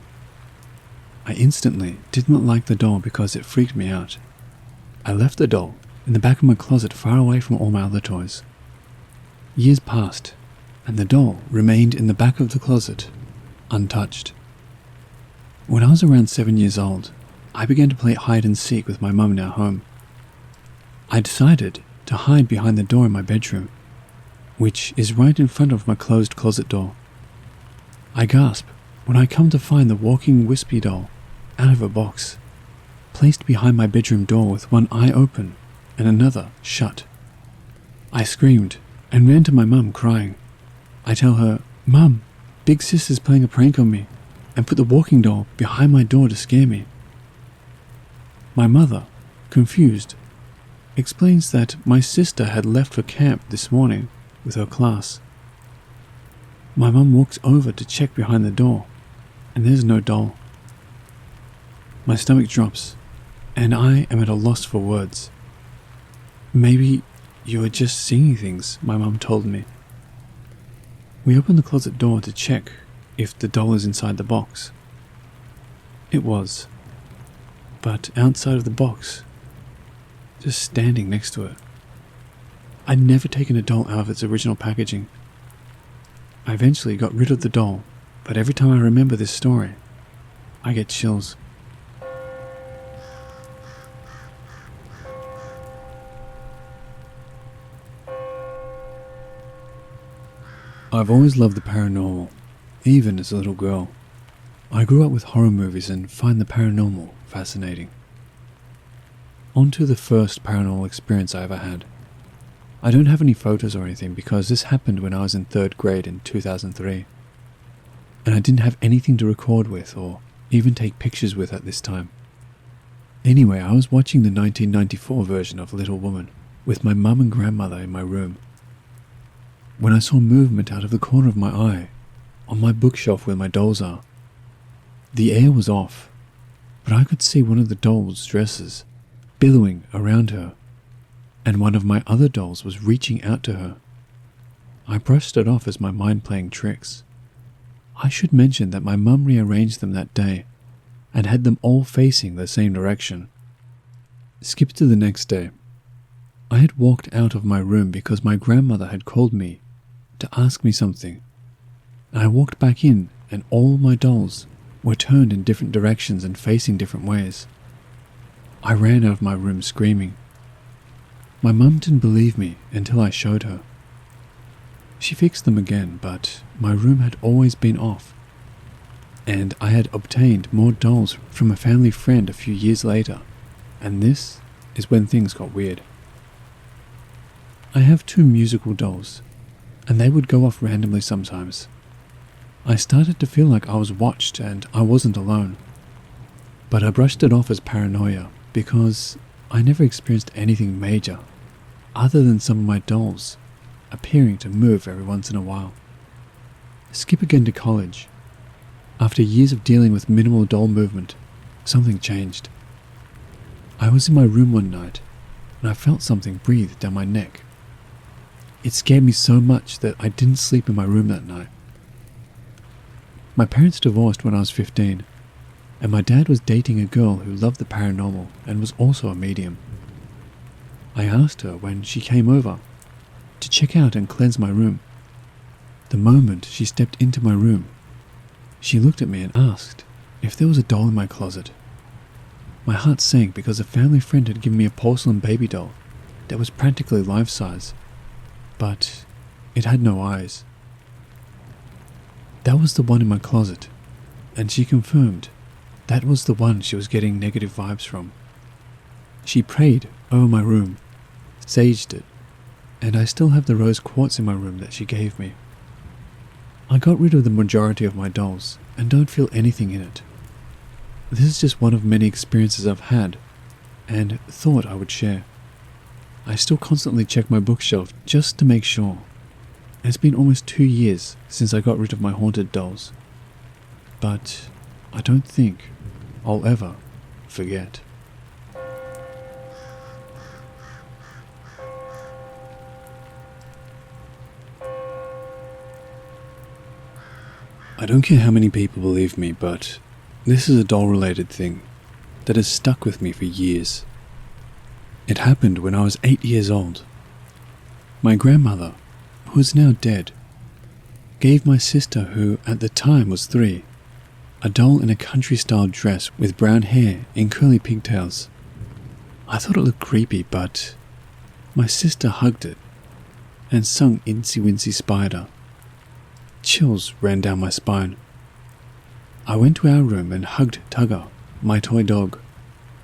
I instantly did not like the doll because it freaked me out. I left the doll in the back of my closet far away from all my other toys. Years passed, and the doll remained in the back of the closet, untouched. When I was around 7 years old, I began to play hide and seek with my mum in our home. I decided to hide behind the door in my bedroom, which is right in front of my closed closet door. I gasp when I come to find the walking wispy doll out of a box, placed behind my bedroom door with one eye open and another shut. I screamed and ran to my mum crying. I tell her, "Mum, big sis is playing a prank on me and put the walking doll behind my door to scare me." My mother, confused, explains that my sister had left for camp this morning with her class. My mum walks over to check behind the door, and there's no doll. My stomach drops, and I am at a loss for words. "Maybe you are just seeing things," my mum told me. We open the closet door to check if the doll is inside the box. It was, but outside of the box, just standing next to it. I'd never taken a doll out of its original packaging. I eventually got rid of the doll, but every time I remember this story, I get chills. I've always loved the paranormal, even as a little girl. I grew up with horror movies and find the paranormal fascinating. On to the first paranormal experience I ever had. I don't have any photos or anything because this happened when I was in 3rd grade in 2003. And I didn't have anything to record with or even take pictures with at this time. Anyway, I was watching the 1994 version of Little Woman with my mum and grandmother in my room, when I saw movement out of the corner of my eye on my bookshelf where my dolls are. The air was off, but I could see one of the dolls' dresses billowing around her, and one of my other dolls was reaching out to her. I brushed it off as my mind playing tricks. I should mention that my mum rearranged them that day and had them all facing the same direction. Skip to the next day. I had walked out of my room because my grandmother had called me to ask me something. And I walked back in and all my dolls were turned in different directions and facing different ways. I ran out of my room screaming. My mum didn't believe me until I showed her. She fixed them again, but my room had always been off, and I had obtained more dolls from a family friend a few years later, and this is when things got weird. I have 2 musical dolls, and they would go off randomly sometimes. I started to feel like I was watched and I wasn't alone, but I brushed it off as paranoia because I never experienced anything major other than some of my dolls appearing to move every once in a while. Skip again to college. After years of dealing with minimal doll movement, something changed. I was in my room one night and I felt something breathe down my neck. It scared me so much that I didn't sleep in my room that night. My parents divorced when I was 15, and my dad was dating a girl who loved the paranormal and was also a medium. I asked her when she came over to check out and cleanse my room. The moment she stepped into my room, she looked at me and asked if there was a doll in my closet. My heart sank because a family friend had given me a porcelain baby doll that was practically life-size, but it had no eyes. That was the one in my closet, and she confirmed that was the one she was getting negative vibes from. She prayed over my room, saged it, and I still have the rose quartz in my room that she gave me. I got rid of the majority of my dolls and don't feel anything in it. This is just one of many experiences I've had and thought I would share. I still constantly check my bookshelf just to make sure. It's been almost 2 years since I got rid of my haunted dolls, but I don't think I'll ever forget. I don't care how many people believe me, but this is a doll-related thing that has stuck with me for years. It happened when I was 8 years old. My grandmother, who is now dead, gave my sister, who at the time was 3, a doll in a country-style dress with brown hair and curly pigtails. I thought it looked creepy, but my sister hugged it and sung Incy Wincy Spider. Chills ran down my spine. I went to our room and hugged Tugger, my toy dog,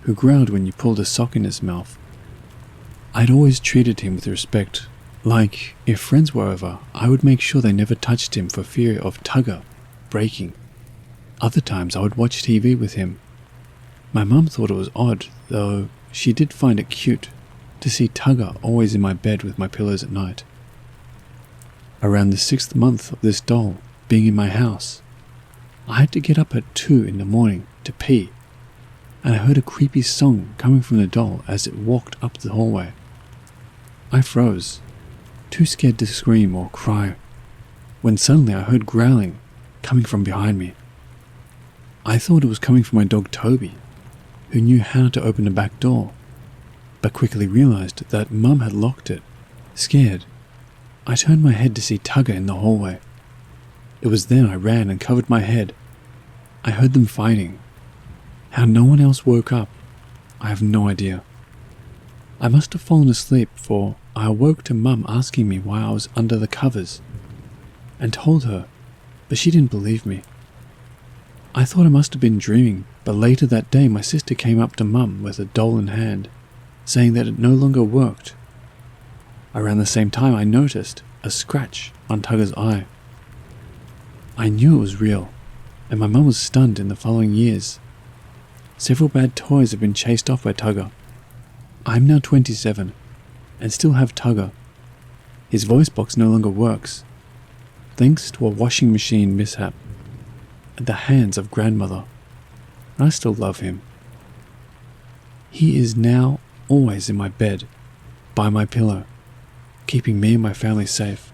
who growled when you pulled a sock in his mouth. I'd always treated him with respect, like if friends were over, I would make sure they never touched him for fear of Tugger breaking. Other times I would watch TV with him. My mum thought it was odd, though she did find it cute to see Tugger always in my bed with my pillows at night. Around the 6th month of this doll being in my house, I had to get up at 2 in the morning to pee, and I heard a creepy song coming from the doll as it walked up the hallway. I froze, too scared to scream or cry, when suddenly I heard growling coming from behind me. I thought it was coming from my dog Toby, who knew how to open the back door, but quickly realized that Mum had locked it. Scared, I turned my head to see Tugger in the hallway. It was then I ran and covered my head. I heard them fighting. How no one else woke up, I have no idea. I must have fallen asleep, for I awoke to Mum asking me why I was under the covers, and told her, but she didn't believe me. I thought I must have been dreaming, but later that day my sister came up to Mum with a doll in hand, saying that it no longer worked. Around the same time I noticed a scratch on Tugger's eye. I knew it was real, and my mum was stunned in the following years. Several bad toys have been chased off by Tugger. I am now 27, and still have Tugger. His voice box no longer works, thanks to a washing machine mishap at the hands of grandmother. I still love him. He is now always in my bed, by my pillow, keeping me and my family safe.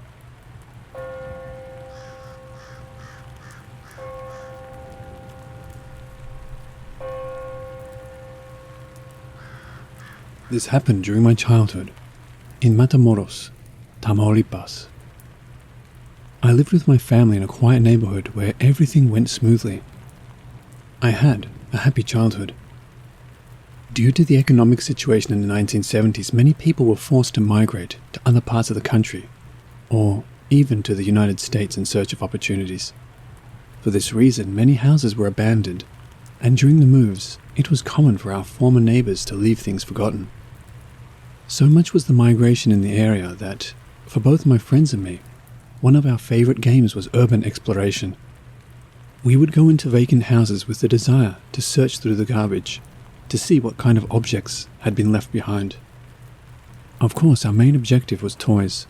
This happened during my childhood, in Matamoros, Tamaulipas. I lived with my family in a quiet neighborhood where everything went smoothly. I had a happy childhood. Due to the economic situation in the 1970s, many people were forced to migrate to other parts of the country, or even to the United States in search of opportunities. For this reason, many houses were abandoned, and during the moves, it was common for our former neighbors to leave things forgotten. So much was the migration in the area that, for both my friends and me, one of our favorite games was urban exploration. We would go into vacant houses with the desire to search through the garbage, to see what kind of objects had been left behind. Of course, our main objective was toys.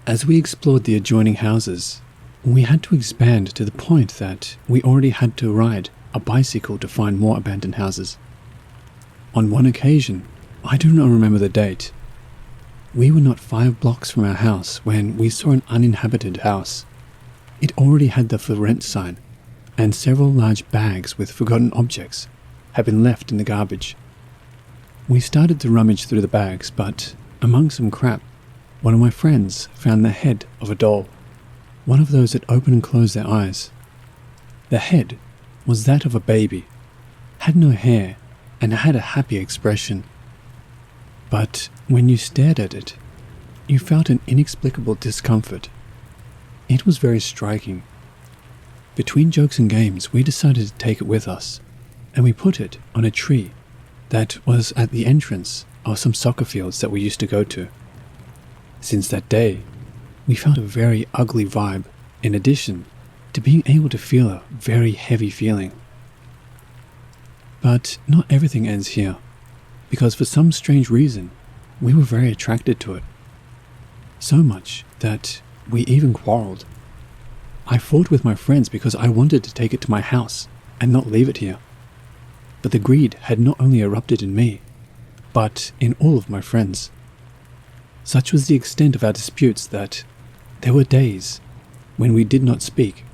As we explored the adjoining houses, we had to expand to the point that we already had to ride a bicycle to find more abandoned houses. On one occasion, I do not remember the date, we were not 5 blocks from our house when we saw an uninhabited house. It already had the for rent sign, and several large bags with forgotten objects had been left in the garbage. We started to rummage through the bags, but among some crap, one of my friends found the head of a doll, one of those that open and close their eyes. The head was that of a baby, had no hair, and had a happy expression. But when you stared at it, you felt an inexplicable discomfort. It was very striking. Between jokes and games, we decided to take it with us, and we put it on a tree that was at the entrance of some soccer fields that we used to go to. Since that day, we felt a very ugly vibe, in addition to being able to feel a very heavy feeling. But not everything ends here, because for some strange reason, we were very attracted to it. So much that we even quarreled. I fought with my friends because I wanted to take it to my house and not leave it here. But the greed had not only erupted in me, but in all of my friends. Such was the extent of our disputes that there were days when we did not speak.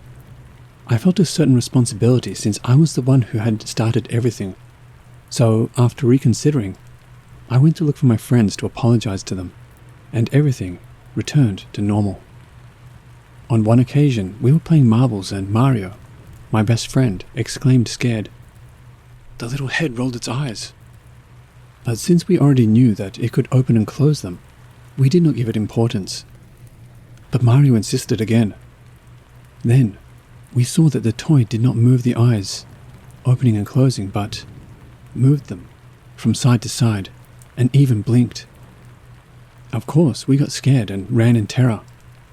I felt a certain responsibility since I was the one who had started everything. So, after reconsidering, I went to look for my friends to apologize to them, and everything returned to normal. On one occasion, we were playing marbles and Mario, my best friend, exclaimed scared, "The little head rolled its eyes." But since we already knew that it could open and close them, we did not give it importance. But Mario insisted again. Then, we saw that the toy did not move the eyes, opening and closing, but moved them from side to side, and even blinked. Of course, we got scared and ran in terror,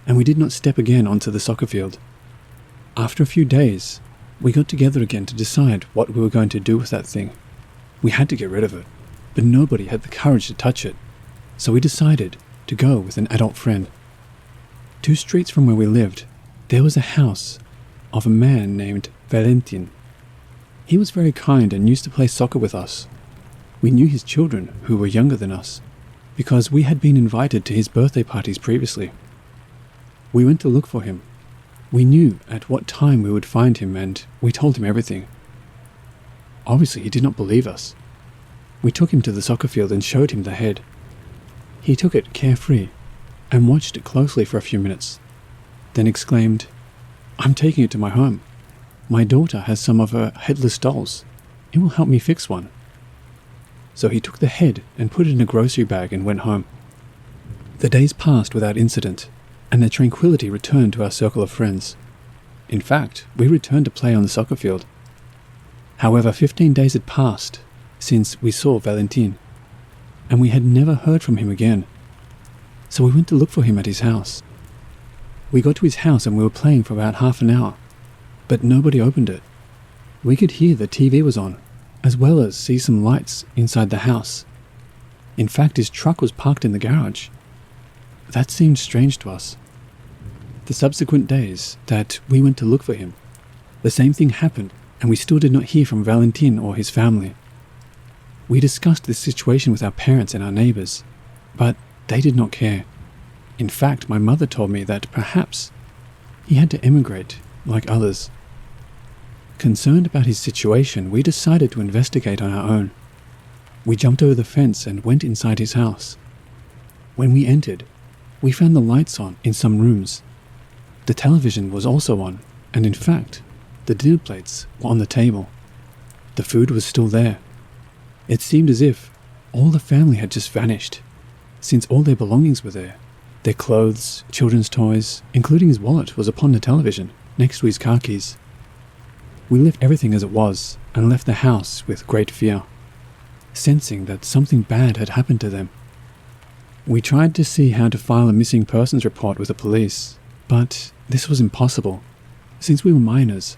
and we did not step again onto the soccer field. After a few days, we got together again to decide what we were going to do with that thing. We had to get rid of it, but nobody had the courage to touch it, so we decided to go with an adult friend. 2 streets from where we lived, there was a house of a man named Valentin. He was very kind and used to play soccer with us. We knew his children, who were younger than us, because we had been invited to his birthday parties previously. We went to look for him. We knew at what time we would find him, and we told him everything. Obviously, he did not believe us. We took him to the soccer field and showed him the head. He took it carefree and watched it closely for a few minutes, then exclaimed, "I'm taking it to my home. My daughter has some of her headless dolls. It will help me fix one." So he took the head and put it in a grocery bag and went home. The days passed without incident, and the tranquility returned to our circle of friends. In fact, we returned to play on the soccer field. However, 15 days had passed since we saw Valentin, and we had never heard from him again. So we went to look for him at his house. We got to his house and we were playing for about half an hour, but nobody opened it. We could hear the TV was on, as well as see some lights inside the house. In fact, his truck was parked in the garage. That seemed strange to us. The subsequent days that we went to look for him, the same thing happened, and we still did not hear from Valentin or his family. We discussed this situation with our parents and our neighbors, but they did not care. In fact, my mother told me that perhaps he had to emigrate like others. Concerned about his situation, we decided to investigate on our own. We jumped over the fence and went inside his house. When we entered, we found the lights on in some rooms. The television was also on, and in fact, the dinner plates were on the table. The food was still there. It seemed as if all the family had just vanished, since all their belongings were there. Their clothes, children's toys, including his wallet, was upon the television, next to his car keys. We left everything as it was, and left the house with great fear, sensing that something bad had happened to them. We tried to see how to file a missing persons report with the police, but this was impossible, since we were minors,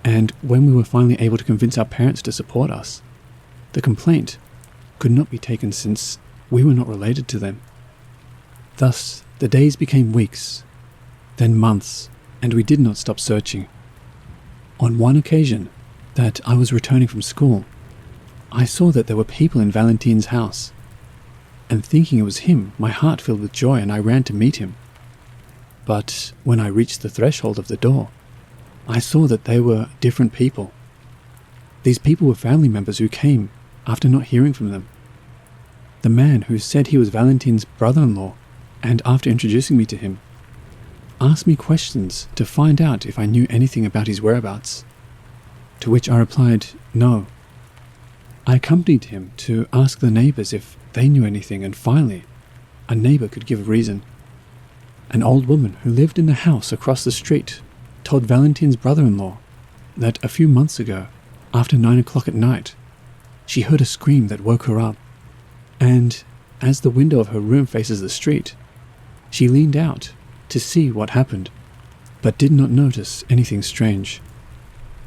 and when we were finally able to convince our parents to support us, the complaint could not be taken since we were not related to them. Thus, the days became weeks, then months, and we did not stop searching. On one occasion, that I was returning from school, I saw that there were people in Valentine's house, and thinking it was him, my heart filled with joy and I ran to meet him. But when I reached the threshold of the door, I saw that they were different people. These people were family members who came after not hearing from them. The man who said he was Valentine's brother-in-law, and after introducing me to him, asked me questions to find out if I knew anything about his whereabouts, to which I replied, no. I accompanied him to ask the neighbors if they knew anything, and finally, a neighbor could give a reason. An old woman who lived in the house across the street told Valentine's brother-in-law that a few months ago, after 9 o'clock at night, she heard a scream that woke her up, and as the window of her room faces the street, she leaned out to see what happened, but did not notice anything strange.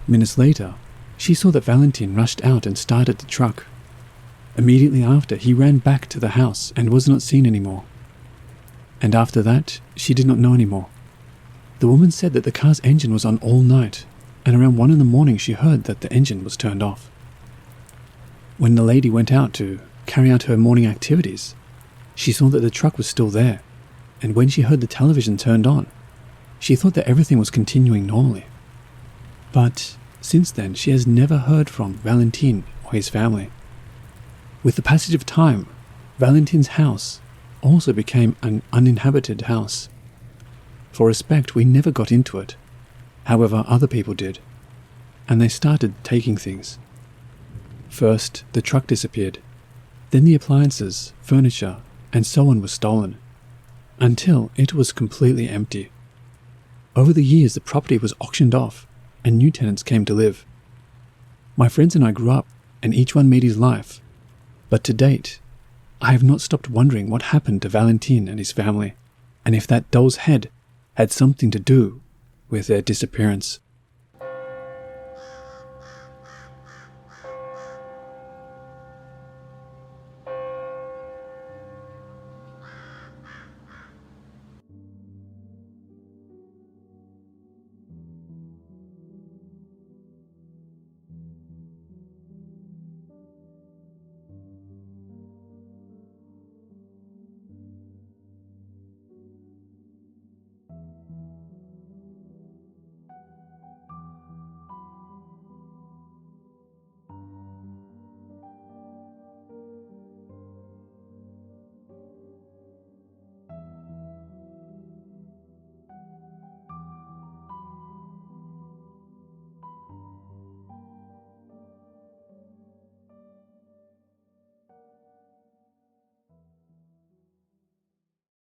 Minutes later, she saw that Valentine rushed out and started the truck. Immediately after, he ran back to the house and was not seen anymore. And after that, she did not know anymore. The woman said that the car's engine was on all night, and around 1 in the morning she heard that the engine was turned off. When the lady went out to carry out her morning activities, she saw that the truck was still there, and when she heard the television turned on, she thought that everything was continuing normally. But since then, she has never heard from Valentine or his family. With the passage of time, Valentine's house also became an uninhabited house. For respect, we never got into it. However, other people did, and they started taking things. First, the truck disappeared. Then the appliances, furniture, and so on were stolen, until it was completely empty. Over the years, the property was auctioned off, and new tenants came to live. My friends and I grew up, and each one made his life. But to date, I have not stopped wondering what happened to Valentine and his family, and if that doll's head had something to do with their disappearance.